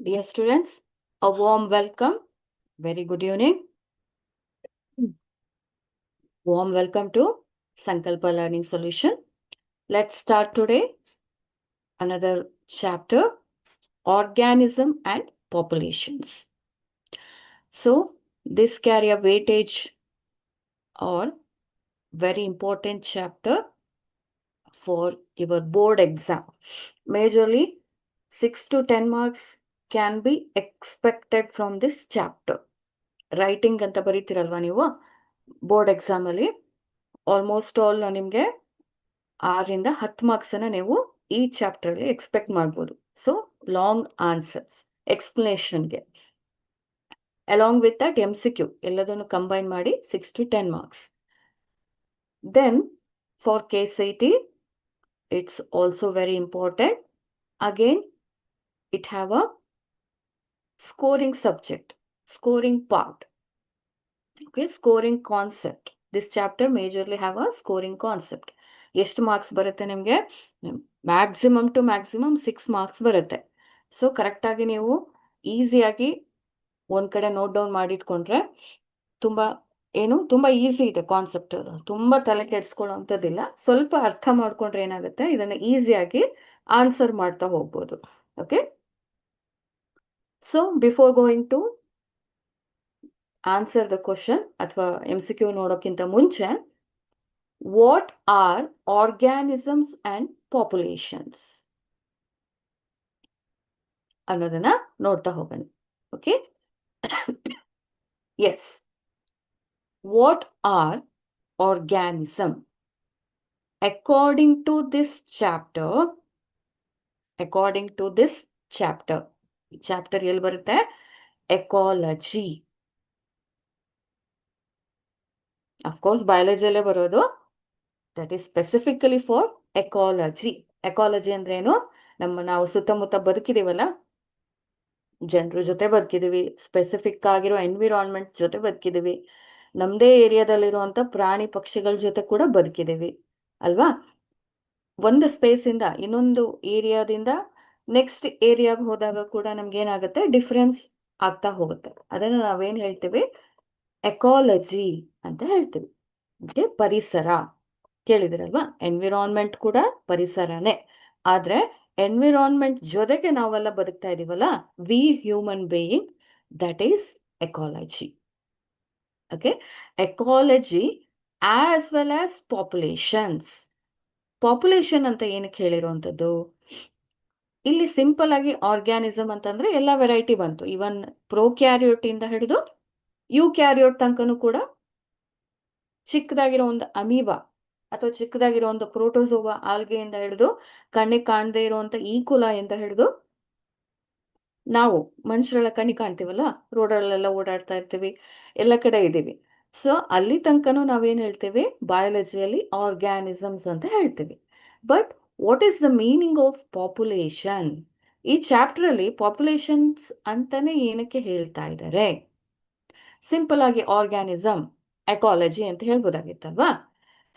Dear students, a warm welcome. Very good evening. Warm welcome to Sankalpa Learning Solution. Let's start today another chapter, Organism and Populations. So, this carry a weightage or very important chapter for your board exam. Majorly, 6 to 10 marks can be expected from this chapter. Writing ಅಂತ ಬರೀತಿರಲ್ವಾ ನೀವು board exam ಅಲ್ಲಿ almost all ನಿಮ್ಗೆ 6 ರಿಂದ 10 marks ಅನ್ನ ನೀವು ಈ chapter ಅಲ್ಲಿ expect ಮಾಡ್ಬೋದು. ಸೊ ಲಾಂಗ್ ಆನ್ಸರ್ಸ್ ಎಕ್ಸ್ಪ್ಲನೇಷನ್ಗೆ ಅಲಾಂಗ್ ವಿತ್ ದಟ್ MCQ ಎಲ್ಲದನ್ನು ಕಂಬೈನ್ ಮಾಡಿ 6 to 10 marks. Then for KCET it's also very important. Again it have a scoring subject, scoring part. Okay, scoring concept. This chapter majorly have a scoring concept. ಎಷ್ಟು marks ಬರುತ್ತೆ ನಿಮಗೆ? Maximum to maximum 6 marks ಬರುತ್ತೆ. So correct ಆಗಿ ನೀವು ಈಸಿಯಾಗಿ ಒಂದ್ ಕಡೆ note down ಮಾಡಿಟ್ಕೊಂಡ್ರೆ ತುಂಬಾ ಈಸಿ ಇದೆ ಕಾನ್ಸೆಪ್ಟ್. ತುಂಬಾ ತಲೆ ಕೆಡ್ಸ್ಕೊಳ್ಳೋಂಥದ್ದಿಲ್ಲ. ಸ್ವಲ್ಪ ಅರ್ಥ ಮಾಡ್ಕೊಂಡ್ರೆ ಏನಾಗುತ್ತೆ, ಇದನ್ನ ಈಸಿಯಾಗಿ ಆನ್ಸರ್ ಮಾಡ್ತಾ ಹೋಗ್ಬೋದು. Okay, so before going to answer the question ಅಥವಾ MCQ ನೋಡೋಕ್ಕಿಂತ ಮುಂಚೆ, what are organisms and populations ಅನ್ನೋದನ್ನ ನೋಡ್ತಾ ಹೋಗೋಣ. Okay, yes, what are organism according to this chapter. Chapter ಎಲ್ಲಿ ಬರುತ್ತೆ? ಎಕಾಲಜಿ. ಅಫ್ಕೋರ್ಸ್ ಬಯಾಲಜಿಯಲ್ಲೇ ಬರೋದು. That is specifically for ecology. Ecology ಅಂದ್ರೆ ಏನು? ನಾವು ಸುತ್ತಮುತ್ತ ಬದುಕಿದೀವಲ್ಲ, ಜನರ ಜೊತೆ ಬದುಕಿದೀವಿ, ಸ್ಪೆಸಿಫಿಕ್ ಆಗಿರೋ ಎನ್ವಿರಾನ್ಮೆಂಟ್ ಜೊತೆ ಬದುಕಿದೀವಿ, ನಮ್ದೇ ಏರಿಯಾದಲ್ಲಿರುವಂತ ಪ್ರಾಣಿ ಪಕ್ಷಿಗಳ ಜೊತೆ ಕೂಡ ಬದುಕಿದೀವಿ ಅಲ್ವಾ? ಒಂದು ಸ್ಪೇಸ್ ಇಂದ ಇನ್ನೊಂದು ಏರಿಯಾದಿಂದ ನೆಕ್ಸ್ಟ್ ಏರಿಯಾಗೆ ಹೋದಾಗ ಕೂಡ ನಮ್ಗೆ ಏನಾಗುತ್ತೆ, ಡಿಫರೆನ್ಸ್ ಆಗ್ತಾ ಹೋಗುತ್ತೆ. ಅದನ್ನ ನಾವೇನ್ ಹೇಳ್ತೀವಿ? ಎಕಾಲಜಿ ಅಂತ ಹೇಳ್ತೀವಿ. ಪರಿಸರ ಕೇಳಿದಿರಲ್ವಾ? ಎನ್ವಿರಾನ್ಮೆಂಟ್ ಕೂಡ ಪರಿಸರನೇ. ಆದ್ರೆ ಎನ್ವಿರಾನ್ಮೆಂಟ್ ಜೊತೆಗೆ ನಾವೆಲ್ಲ ಬದುಕ್ತಾ ಇದೀವಲ್ಲ, we human being, that is ecology. Okay, ecology as well as populations. Population ಅಂತ ಏನಕ್ಕೆ ಹೇಳಿರುವಂಥದ್ದು? ಇಲ್ಲಿ ಸಿಂಪಲ್ ಆಗಿ ಆರ್ಗ್ಯಾನಿಸಮ್ ಅಂತಂದ್ರೆ ಎಲ್ಲ ವೆರೈಟಿ ಬಂತು. ಇವನ್ ಪ್ರೋಕ್ಯಾರಿಯೋಟ್ ಇಂದ ಹಿಡಿದು ಯೂಕ್ಯಾರಿಯೋಟ್ ತನಕನೂ ಕೂಡ, ಚಿಕ್ಕದಾಗಿರೋ ಒಂದು ಅಮೀಬಾ ಅಥವಾ ಚಿಕ್ಕದಾಗಿರೋ ಒಂದು ಪ್ರೋಟೋಸೋವಾ ಆಲ್ಗೆಯಿಂದ ಹಿಡಿದು ಕಣ್ಣಿಗೆ ಕಾಣದೇ ಇರುವಂತ ಈಕುಲಾ ಇಂದ ಹಿಡಿದು ನಾವು ಮನುಷ್ಯರೆಲ್ಲ ಕಣ್ಣಿಗೆ ಕಾಣ್ತೀವಲ್ಲ, ರೋಡಲ್ಲೆಲ್ಲ ಓಡಾಡ್ತಾ ಇರ್ತೀವಿ, ಎಲ್ಲ ಕಡೆ ಇದ್ದೀವಿ. ಸೊ ಅಲ್ಲಿ ತನಕನೂ ನಾವೇನ್ ಹೇಳ್ತೀವಿ? ಬಯಾಲಜಿಯಲ್ಲಿ ಆರ್ಗ್ಯಾನಿಸಮ್ಸ್ ಅಂತ ಹೇಳ್ತೀವಿ. But what is the meaning of population? ಈ ಚಾಪ್ಟರ್ ಅಲ್ಲಿ ಪಾಪ್ಯುಲೇಷನ್ಸ್ ಅಂತಾನೆ ಏನಕ್ಕೆ ಹೇಳ್ತಾ ಇದ್ದಾರೆ? ಸಿಂಪಲ್ ಆಗಿ ಆರ್ಗ್ಯಾನಿಸಮ್, ಎಕಾಲಜಿ ಅಂತ ಹೇಳ್ಬೋದಾಗಿತ್ತಲ್ವಾ?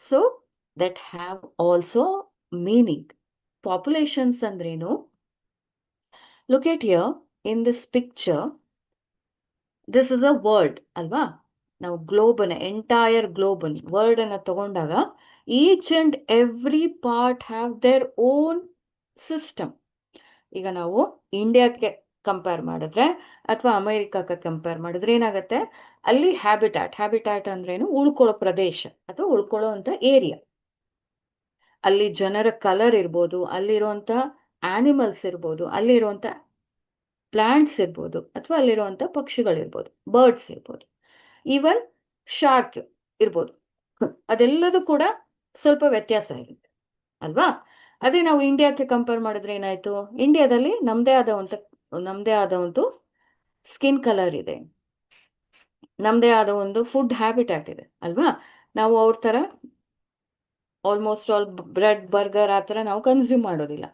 So that have also meaning. Populations ಅಂದ್ರೇನು? Look at here in this picture. This is a world ಅಲ್ವಾ? ನಾವು ಗ್ಲೋಬನ್, ಎಂಟೈರ್ ಗ್ಲೋಬನ್ ವರ್ಲ್ಡ್ ಅನ್ನ ತಗೊಂಡಾಗ each and every part have their own system. ಈಗ ನಾವು ಇಂಡಿಯಾಕ್ಕೆ ಕಂಪೇರ್ ಮಾಡಿದ್ರೆ ಅಥವಾ ಅಮೆರಿಕಕ್ಕೆ ಕಂಪೇರ್ ಮಾಡಿದ್ರೆ ಏನಾಗುತ್ತೆ? ಅಲ್ಲಿ ಹ್ಯಾಬಿಟ್ಯಾಟ್ ಅಂದ್ರೇನು? ಉಳ್ಕೊಳ್ಳೋ ಪ್ರದೇಶ ಅಥವಾ ಉಳ್ಕೊಳ್ಳೋ ಅಂತ ಏರಿಯಾ. ಅಲ್ಲಿ ಜನರ ಕಲರ್ ಇರ್ಬೋದು, ಅಲ್ಲಿರುವಂತ ಆನಿಮಲ್ಸ್ ಇರ್ಬೋದು, ಅಲ್ಲಿರುವಂತ ಪ್ಲಾಂಟ್ಸ್ ಇರ್ಬೋದು, ಅಥವಾ ಅಲ್ಲಿರುವಂತ ಪಕ್ಷಿಗಳಿರ್ಬೋದು, ಬರ್ಡ್ಸ್ ಇರ್ಬೋದು, ಈವನ್ ಶಾರ್ಕ್ ಇರ್ಬೋದು. ಅದೆಲ್ಲದೂ ಕೂಡ ಸ್ವಲ್ಪ ವ್ಯತ್ಯಾಸ ಇರುತ್ತೆ ಅಲ್ವಾ? ಅದೇ ನಾವು ಇಂಡಿಯಾಕ್ಕೆ ಕಂಪೇರ್ ಮಾಡಿದ್ರೆ ಏನಾಯ್ತು? ಇಂಡಿಯಾದಲ್ಲಿ ನಮ್ದೇ ಆದ ಒಂದು ಸ್ಕಿನ್ ಕಲರ್ ಇದೆ, ನಮ್ದೇ ಆದ ಒಂದು ಫುಡ್ ಹ್ಯಾಬಿಟ್ಯಾಟ್ ಇದೆ ಅಲ್ವಾ? ನಾವು ಅವ್ರ ತರ ಆಲ್ಮೋಸ್ಟ್ ಆಲ್ ಬ್ರೆಡ್, ಬರ್ಗರ್ ಆ ಥರ ನಾವು ಕನ್ಸ್ಯೂಮ್ ಮಾಡೋದಿಲ್ಲ.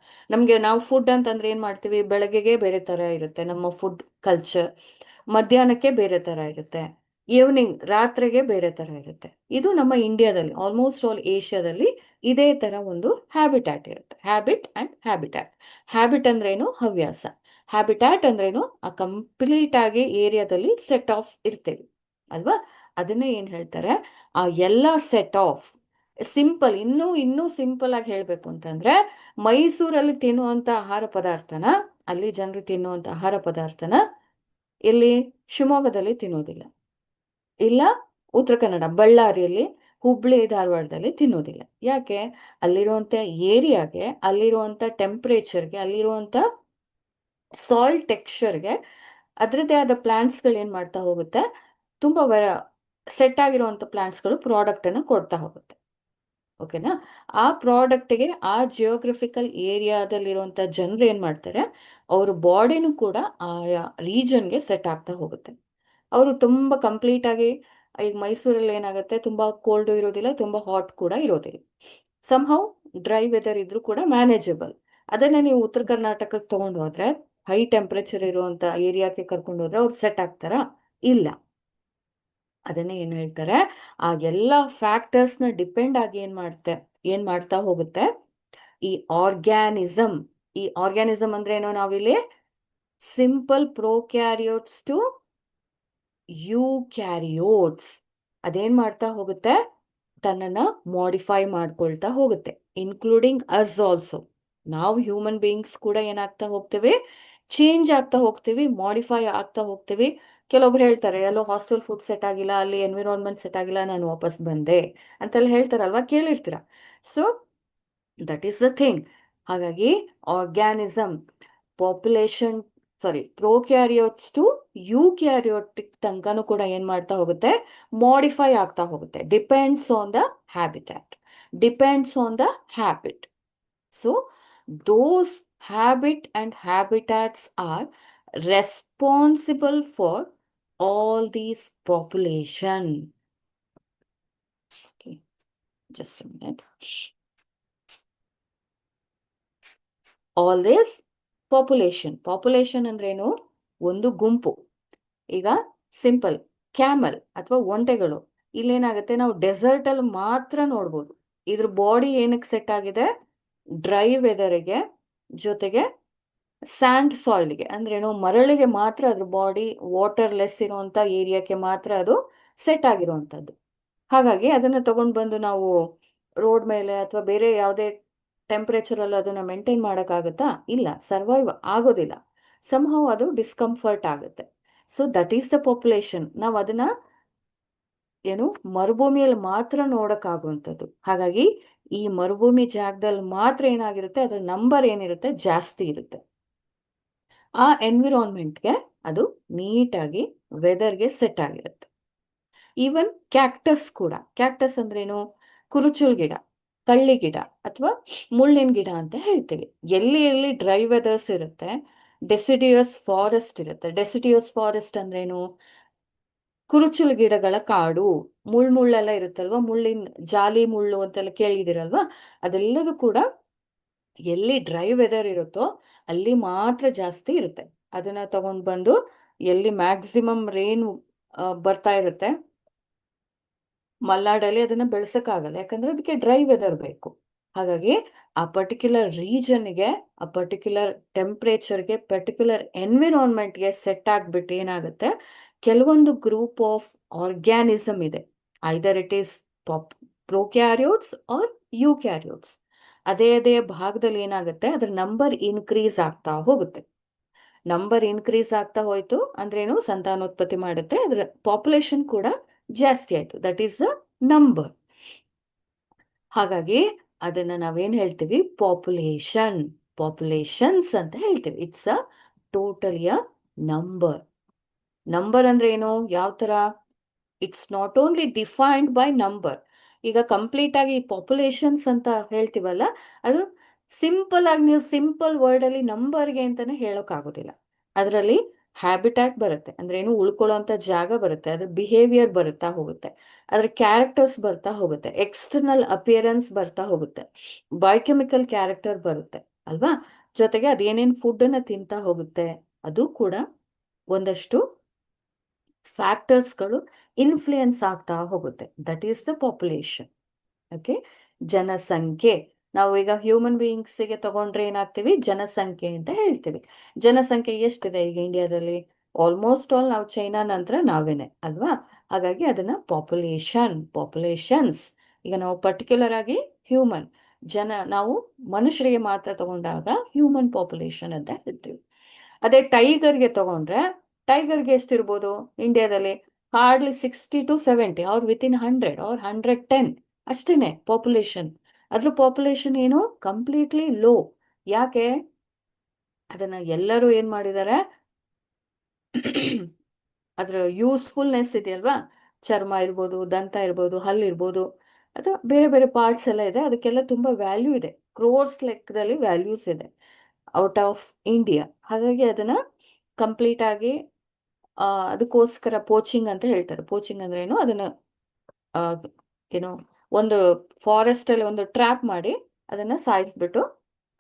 ನಾವು ಫುಡ್ ಅಂತಂದ್ರೆ ಏನ್ ಮಾಡ್ತೀವಿ? ಬೆಳಗ್ಗೆಗೆ ಬೇರೆ ತರ ಇರುತ್ತೆ ನಮ್ಮ ಫುಡ್ ಕಲ್ಚರ್, ಮಧ್ಯಾಹ್ನಕ್ಕೆ ಬೇರೆ ತರ ಇರುತ್ತೆ, ಈವ್ನಿಂಗ್ ರಾತ್ರಿಗೆ ಬೇರೆ ತರ ಇರುತ್ತೆ. ಇದು ನಮ್ಮ ಇಂಡಿಯಾದಲ್ಲಿ, ಆಲ್ಮೋಸ್ಟ್ ಆಲ್ ಏಷ್ಯಾದಲ್ಲಿ ಇದೇ ತರ ಒಂದು ಹ್ಯಾಬಿಟ್ಯಾಟ್ ಇರುತ್ತೆ. Habit and habitat. ಹ್ಯಾಬಿಟ್ ಅಂದ್ರೇನು? ಹವ್ಯಾಸ. ಹ್ಯಾಬಿಟ್ಯಾಟ್ ಅಂದ್ರೇನು? ಆ ಕಂಪ್ಲೀಟ್ ಆಗಿ ಏರಿಯಾದಲ್ಲಿ ಸೆಟ್ ಆಫ್ ಇರ್ತೇವೆ ಅಲ್ವಾ? ಅದನ್ನೇ ಏನ್ ಹೇಳ್ತಾರೆ, ಆ ಎಲ್ಲ ಸೆಟ್ ಆಫ್ ಸಿಂಪಲ್, ಇನ್ನೂ ಸಿಂಪಲ್ ಆಗಿ ಹೇಳ್ಬೇಕು ಅಂತಂದ್ರೆ, ಮೈಸೂರಲ್ಲಿ ತಿನ್ನುವಂತ ಆಹಾರ ಪದಾರ್ಥನ, ಅಲ್ಲಿ ಜನರು ತಿನ್ನುವಂತ ಆಹಾರ ಪದಾರ್ಥನ ಇಲ್ಲಿ ಶಿವಮೊಗ್ಗದಲ್ಲಿ ತಿನ್ನೋದಿಲ್ಲ, ಇಲ್ಲ ಉತ್ತರ ಕನ್ನಡ ಬಳ್ಳಾರಿಯಲ್ಲಿ, ಹುಬ್ಳಿ ಧಾರವಾಡದಲ್ಲಿ ತಿನ್ನೋದಿಲ್ಲ. ಯಾಕೆ? ಅಲ್ಲಿರುವಂತ ಏರಿಯಾಗೆ, ಅಲ್ಲಿರುವಂತ ಟೆಂಪರೇಚರ್ಗೆ, ಅಲ್ಲಿರುವಂತ ಸಾಯಿಲ್ ಟೆಕ್ಸ್ಚರ್ಗೆ ಅದರದ್ದೇ ಆದ ಪ್ಲಾಂಟ್ಸ್ಗಳು ಏನ್ ಮಾಡ್ತಾ ಹೋಗುತ್ತೆ, ತುಂಬಾ ಸೆಟ್ ಆಗಿರುವಂತ ಪ್ಲಾಂಟ್ಸ್ಗಳು ಪ್ರಾಡಕ್ಟ್ ಅನ್ನ ಕೊಡ್ತಾ ಹೋಗುತ್ತೆ. ಓಕೆನಾ? ಆ ಪ್ರಾಡಕ್ಟ್ಗೆ ಆ ಜಿಯೋಗ್ರಫಿಕಲ್ ಏರಿಯಾದಲ್ಲಿರುವಂತ ಜನರು ಏನ್ ಮಾಡ್ತಾರೆ, ಅವ್ರ ಬಾಡಿನೂ ಕೂಡ ಆಯಾ ರೀಜನ್ಗೆ ಸೆಟ್ ಆಗ್ತಾ ಹೋಗುತ್ತೆ. ಅವರು ತುಂಬಾ ಕಂಪ್ಲೀಟ್ ಆಗಿ, ಈಗ ಮೈಸೂರಲ್ಲಿ ಏನಾಗುತ್ತೆ, ತುಂಬಾ ಕೋಲ್ಡ್ ಇರೋದಿಲ್ಲ, ತುಂಬಾ ಹಾಟ್ ಕೂಡ ಇರೋದಿಲ್ಲ. ಹೌ ಡ್ರೈ ವೆದರ್ ಇದ್ರೂ ಕೂಡ ಮ್ಯಾನೇಜಬಲ್. ಅದನ್ನ ನೀವು ಉತ್ತರ ಕರ್ನಾಟಕಕ್ಕೆ ತಗೊಂಡು ಹೋದ್ರೆ, ಹೈ ಟೆಂಪರೇಚರ್ ಇರುವಂತ ಏರಿಯಾಕ್ಕೆ ಕರ್ಕೊಂಡು ಹೋದ್ರೆ ಅವ್ರು ಸೆಟ್ ಆಗ್ತಾರಾ? ಇಲ್ಲ. ಅದನ್ನೇ ಏನ್ ಹೇಳ್ತಾರೆ, ಆ ಎಲ್ಲಾ ಫ್ಯಾಕ್ಟರ್ಸ್ ನ ಡಿಪೆಂಡ್ ಆಗಿ ಏನ್ ಮಾಡ್ತಾ ಹೋಗುತ್ತೆ, ಈ ಆರ್ಗ್ಯಾನಿಸಮ್. ಈ ಆರ್ಗ್ಯಾನಿಸಮ್ ಅಂದ್ರೆ ಏನೋ, ನಾವಿಲ್ಲಿ ಸಿಂಪಲ್ ಪ್ರೋಕ್ಯಾರಿಯೋಟ್ಸ್ ಟು ಯೂಕ್ಯಾರಿಯೋಟ್ಸ್ ಅದೇನ್ ಮಾಡ್ತಾ ಹೋಗುತ್ತೆ, ತನ್ನನ್ನ ಮಾಡಿಫೈ ಮಾಡ್ಕೊಳ್ತಾ ಹೋಗುತ್ತೆ, ಇನ್ಕ್ಲೂಡಿಂಗ್ ಅಸ್ ಆಲ್ಸೋ. ನಾವು ಹ್ಯೂಮನ್ ಬೀಯಿಂಗ್ಸ್ ಕೂಡ ಏನಾಗ್ತಾ ಹೋಗ್ತೇವೆ, ಚೇಂಜ್ ಆಗ್ತಾ ಹೋಗ್ತೀವಿ, ಮಾಡಿಫೈ ಆಗ್ತಾ ಹೋಗ್ತೀವಿ. ಕೆಲವೊಬ್ರು ಹೇಳ್ತಾರೆ, ಎಲ್ಲೋ ಹಾಸ್ಟೆಲ್ ಫುಡ್ ಸೆಟ್ ಆಗಿಲ್ಲ, ಅಲ್ಲಿ ಎನ್ವಿರಾನ್ಮೆಂಟ್ ಸೆಟ್ ಆಗಿಲ್ಲ, ನಾನು ವಾಪಸ್ ಬಂದೆ ಅಂತೆಲ್ಲ ಹೇಳ್ತಾರಲ್ವಾ, ಕೇಳಿರ್ತೀರ. So that is the thing. ಹಾಗಾಗಿ organism population, sorry, prokaryotes to eukaryotic ತನಕನೂ ಕೂಡ ಏನ್ ಮಾಡ್ತಾ ಹೋಗುತ್ತೆ, ಮಾಡಿಫೈ ಆಗ್ತಾ ಹೋಗುತ್ತೆ. Depends on the habitat, depends on the habit. So those habit and habitats are responsible for all these population. Okay, just a minute. All this population ಅಂದ್ರೇನು? ಒಂದು ಗುಂಪು. ಈಗ ಸಿಂಪಲ್ ಕ್ಯಾಮಲ್ ಅಥವಾ ಒಂಟೆಗಳು, ಇಲ್ಲೇನಾಗುತ್ತೆ, ನಾವು ಡೆಸರ್ಟ್ ಅಲ್ಲಿ ಮಾತ್ರ ನೋಡ್ಬೋದು. ಇದ್ರ ಬಾಡಿ ಏನಕ್ಕೆ ಸೆಟ್ ಆಗಿದೆ? ಡ್ರೈ ವೆದರ್ಗೆ, ಜೊತೆಗೆ ಸ್ಯಾಂಡ್ ಸಾಯಿಲ್ಗೆ, ಅಂದ್ರೇನು, ಮರಳಿಗೆ ಮಾತ್ರ ಅದ್ರ ಬಾಡಿ ವಾಟರ್ ಲೆಸ್ ಇರುವಂತ ಏರಿಯಾಕ್ಕೆ ಮಾತ್ರ ಅದು ಸೆಟ್ ಆಗಿರುವಂತದ್ದು. ಹಾಗಾಗಿ ಅದನ್ನ ತಗೊಂಡ್ ಬಂದು ನಾವು ರೋಡ್ ಮೇಲೆ ಅಥವಾ ಬೇರೆ ಯಾವುದೇ ಟೆಂಪರೇಚರ್ ಅಲ್ಲಿ ಅದನ್ನ ಮೇಂಟೈನ್ ಮಾಡಕ್ಕಾಗತ್ತಾ? ಇಲ್ಲ, ಸರ್ವೈವ್ ಆಗೋದಿಲ್ಲ. ಹೌ ಅದು ಡಿಸ್ಕಂಫರ್ಟ್ ಆಗುತ್ತೆ. So that is the population. ನಾವು ಅದನ್ನ ಏನು, ಮರುಭೂಮಿಯಲ್ಲಿ ಮಾತ್ರ ನೋಡಕ್ಕಾಗುವಂಥದ್ದು. ಹಾಗಾಗಿ ಈ ಮರುಭೂಮಿ ಜಾಗದಲ್ಲಿ ಮಾತ್ರ ಏನಾಗಿರುತ್ತೆ, ಅದ್ರ ನಂಬರ್ ಏನಿರುತ್ತೆ ಜಾಸ್ತಿ ಇರುತ್ತೆ. ಆ ಎನ್ವಿರಾನ್ಮೆಂಟ್ಗೆ ಅದು ನೀಟಾಗಿ ವೆದರ್ಗೆ ಸೆಟ್ ಆಗಿರುತ್ತೆ. ಈವನ್ ಕ್ಯಾಕ್ಟಸ್ ಕೂಡ. ಕ್ಯಾಕ್ಟಸ್ ಅಂದ್ರೇನು? ಕುರುಚುಲ್ ಗಿಡ, ಕಳ್ಳಿ ಗಿಡ ಅಥವಾ ಮುಳ್ಳಿನ ಗಿಡ ಅಂತ ಹೇಳ್ತೀವಿ. ಎಲ್ಲಿ ಡ್ರೈ ವೆದರ್ಸ್ ಇರುತ್ತೆ, ಡೆಸಿಡಿಯಸ್ ಫಾರೆಸ್ಟ್ ಇರುತ್ತೆ. ಡೆಸಿಡಿಯಸ್ ಫಾರೆಸ್ಟ್ ಅಂದ್ರೇನು? ಕುರುಚುಲ್ ಗಿಡಗಳ ಕಾಡು. ಮುಳ್ಳೆಲ್ಲ ಇರುತ್ತಲ್ವಾ, ಮುಳ್ಳಿನ ಜಾಲಿ ಮುಳ್ಳು ಅಂತೆಲ್ಲ ಕೇಳಿದಿರಲ್ವಾ, ಅದೆಲ್ಲವೂ ಕೂಡ ಎಲ್ಲಿ ಡ್ರೈ ವೆದರ್ ಇರುತ್ತೋ ಅಲ್ಲಿ ಮಾತ್ರ ಜಾಸ್ತಿ ಇರುತ್ತೆ. ಅದನ್ನ ತಗೊಂಡ್ ಬಂದು ಎಲ್ಲಿ ಮ್ಯಾಕ್ಸಿಮಮ್ ರೇನ್ ಬರ್ತಾ ಇರುತ್ತೆ, ಮಲ್ನಾಡಲ್ಲಿ ಅದನ್ನ ಬೆಳೆಸಕ್ಕಾಗಲ್ಲ, ಯಾಕಂದ್ರೆ ಅದಕ್ಕೆ ಡ್ರೈ ವೆದರ್ ಬೇಕು. ಹಾಗಾಗಿ ಆ ಪರ್ಟಿಕ್ಯುಲರ್ ರೀಜನ್ಗೆ, ಆ ಪರ್ಟಿಕ್ಯುಲರ್ ಟೆಂಪರೇಚರ್ಗೆ, ಪರ್ಟಿಕ್ಯುಲರ್ ಎನ್ವಿರಾನ್ಮೆಂಟ್ಗೆ ಸೆಟ್ ಆಗ್ಬಿಟ್ಟು ಏನಾಗುತ್ತೆ, ಕೆಲವೊಂದು ಗ್ರೂಪ್ ಆಫ್ ಆರ್ಗ್ಯಾನಿಸಮ್ ಇದೆ. Either it is prokaryotes or eukaryotes. ಅದೇ ಭಾಗದಲ್ಲಿ ಏನಾಗುತ್ತೆ, ಅದ್ರ ನಂಬರ್ ಇನ್ಕ್ರೀಸ್ ಆಗ್ತಾ ಹೋಗುತ್ತೆ. ನಂಬರ್ ಇನ್ಕ್ರೀಸ್ ಆಗ್ತಾ ಹೋಯ್ತು ಅಂದ್ರೇನು, ಸಂತಾನೋತ್ಪತ್ತಿ ಮಾಡುತ್ತೆ, ಅದ್ರ ಪಾಪ್ಯುಲೇಷನ್ ಕೂಡ ಜಾಸ್ತಿ ಆಯ್ತು. That is the number. ಹಾಗಾಗಿ ಅದನ್ನ ನಾವೇನ್ ಹೇಳ್ತೀವಿ, ಪಾಪ್ಯುಲೇಷನ್ಸ್ ಅಂತ ಹೇಳ್ತೀವಿ. It's a totally a number. Number ಅಂದ್ರೆ ಏನು, ಯಾವ ತರ? It's not only defined by number. ಈಗ ಕಂಪ್ಲೀಟ್ ಆಗಿ ಪಾಪ್ಯುಲೇಷನ್ಸ್ ಅಂತ ಹೇಳ್ತೀವಲ್ಲ, ಅದು ಸಿಂಪಲ್ ಆಗಿ ನೀವು ಸಿಂಪಲ್ ವರ್ಡ್ ಅಲ್ಲಿ ನಂಬರ್ಗೆ ಅಂತಾನೆ ಹೇಳೋಕ್ಕಾಗೋದಿಲ್ಲ. ಅದರಲ್ಲಿ ಹ್ಯಾಬಿಟ್ಯಾಟ್ ಬರುತ್ತೆ, ಅಂದ್ರೆ ಏನು, ಉಳ್ಕೊಳ್ಳೋಂಥ ಜಾಗ ಬರುತ್ತೆ, ಅದ್ರ ಬಿಹೇವಿಯರ್ ಬರ್ತಾ ಹೋಗುತ್ತೆ, ಅದ್ರ ಕ್ಯಾರೆಕ್ಟರ್ಸ್ ಬರ್ತಾ ಹೋಗುತ್ತೆ, ಎಕ್ಸ್ಟರ್ನಲ್ ಅಪಿಯರೆನ್ಸ್ ಬರ್ತಾ ಹೋಗುತ್ತೆ, ಬಯೋಕೆಮಿಕಲ್ ಕ್ಯಾರೆಕ್ಟರ್ ಬರುತ್ತೆ ಅಲ್ವಾ. ಜೊತೆಗೆ ಅದೇನೇನು ಫುಡ್ ಅನ್ನ ತಿಂತಾ ಹೋಗುತ್ತೆ, ಅದು ಕೂಡ ಒಂದಷ್ಟು ಫ್ಯಾಕ್ಟರ್ಸ್ಗಳು ಇನ್ಫ್ಲೂಯೆನ್ಸ್ ಆಗ್ತಾ ಹೋಗುತ್ತೆ. That is the population. Okay, ಜನಸಂಖ್ಯೆ. ನಾವು ಈಗ ಹ್ಯೂಮನ್ ಬೀಯಿಂಗ್ಸಿಗೆ ತಗೊಂಡ್ರೆ ಏನಾಗ್ತೀವಿ, ಜನಸಂಖ್ಯೆ ಅಂತ ಹೇಳ್ತೀವಿ. ಜನಸಂಖ್ಯೆ ಎಷ್ಟಿದೆ ಈಗ ಇಂಡಿಯಾದಲ್ಲಿ? ಆಲ್ಮೋಸ್ಟ್ ಆಲ್ ನಾವು ಚೈನಾ ನಂತರ ನಾವೇನೆ ಅಲ್ವಾ? ಹಾಗಾಗಿ ಅದನ್ನ ಪಾಪ್ಯುಲೇಷನ್ಸ್. ಈಗ ನಾವು ಪರ್ಟಿಕ್ಯುಲರ್ ಆಗಿ ಹ್ಯೂಮನ್ ನಾವು ಮನುಷ್ಯರಿಗೆ ಮಾತ್ರ ತಗೊಂಡಾಗ ಹ್ಯೂಮನ್ ಪಾಪ್ಯುಲೇಷನ್ ಅಂತ ಹೇಳ್ತೀವಿ. ಅದೇ ಟೈಗರ್ಗೆ ತಗೊಂಡ್ರೆ ಟೈಗರ್ಗೆ ಎಷ್ಟಿರ್ಬೋದು ಇಂಡಿಯಾದಲ್ಲಿ? ಹಾರ್ಡ್ಲಿ 60 to 70, ಅವ್ರು ವಿತಿನ್ 100 ಅವ್ರ 110 ಅಷ್ಟೇನೆ ಪಾಪ್ಯುಲೇಷನ್. ಅದ್ರ ಪಾಪ್ಯುಲೇಷನ್ ಏನು, ಕಂಪ್ಲೀಟ್ಲಿ ಲೋ. ಯಾಕೆ? ಅದನ್ನ ಎಲ್ಲರೂ ಏನ್ ಮಾಡಿದ್ದಾರೆ, ಅದ್ರ ಯೂಸ್ಫುಲ್ನೆಸ್ ಇದೆಯಲ್ವಾ, ಚರ್ಮ ಇರ್ಬೋದು, ದಂತ ಇರ್ಬೋದು, ಹಲ್ಲಿರ್ಬೋದು, ಅಥವಾ ಬೇರೆ ಬೇರೆ ಪಾರ್ಟ್ಸ್ ಎಲ್ಲ ಇದೆ, ಅದಕ್ಕೆಲ್ಲ ತುಂಬಾ ವ್ಯಾಲ್ಯೂ ಇದೆ. ಕ್ರೋರ್ಸ್ ಲೆಕ್ಕದಲ್ಲಿ ವ್ಯಾಲ್ಯೂಸ್ ಇದೆ ಔಟ್ ಆಫ್ ಇಂಡಿಯಾ. ಹಾಗಾಗಿ ಅದನ್ನ ಕಂಪ್ಲೀಟ್ ಆಗಿ ಅದಕ್ಕೋಸ್ಕರ ಪೋಚಿಂಗ್ ಅಂತ ಹೇಳ್ತಾರೆ. ಪೋಚಿಂಗ್ ಅಂದ್ರೆ ಏನು, ಅದನ್ನ ಏನೋ ಒಂದು ಫಾರೆಸ್ಟ್ ಅಲ್ಲಿ ಒಂದು ಟ್ರ್ಯಾಪ್ ಮಾಡಿ ಅದನ್ನ ಸಾಯಿಸ್ಬಿಟ್ಟು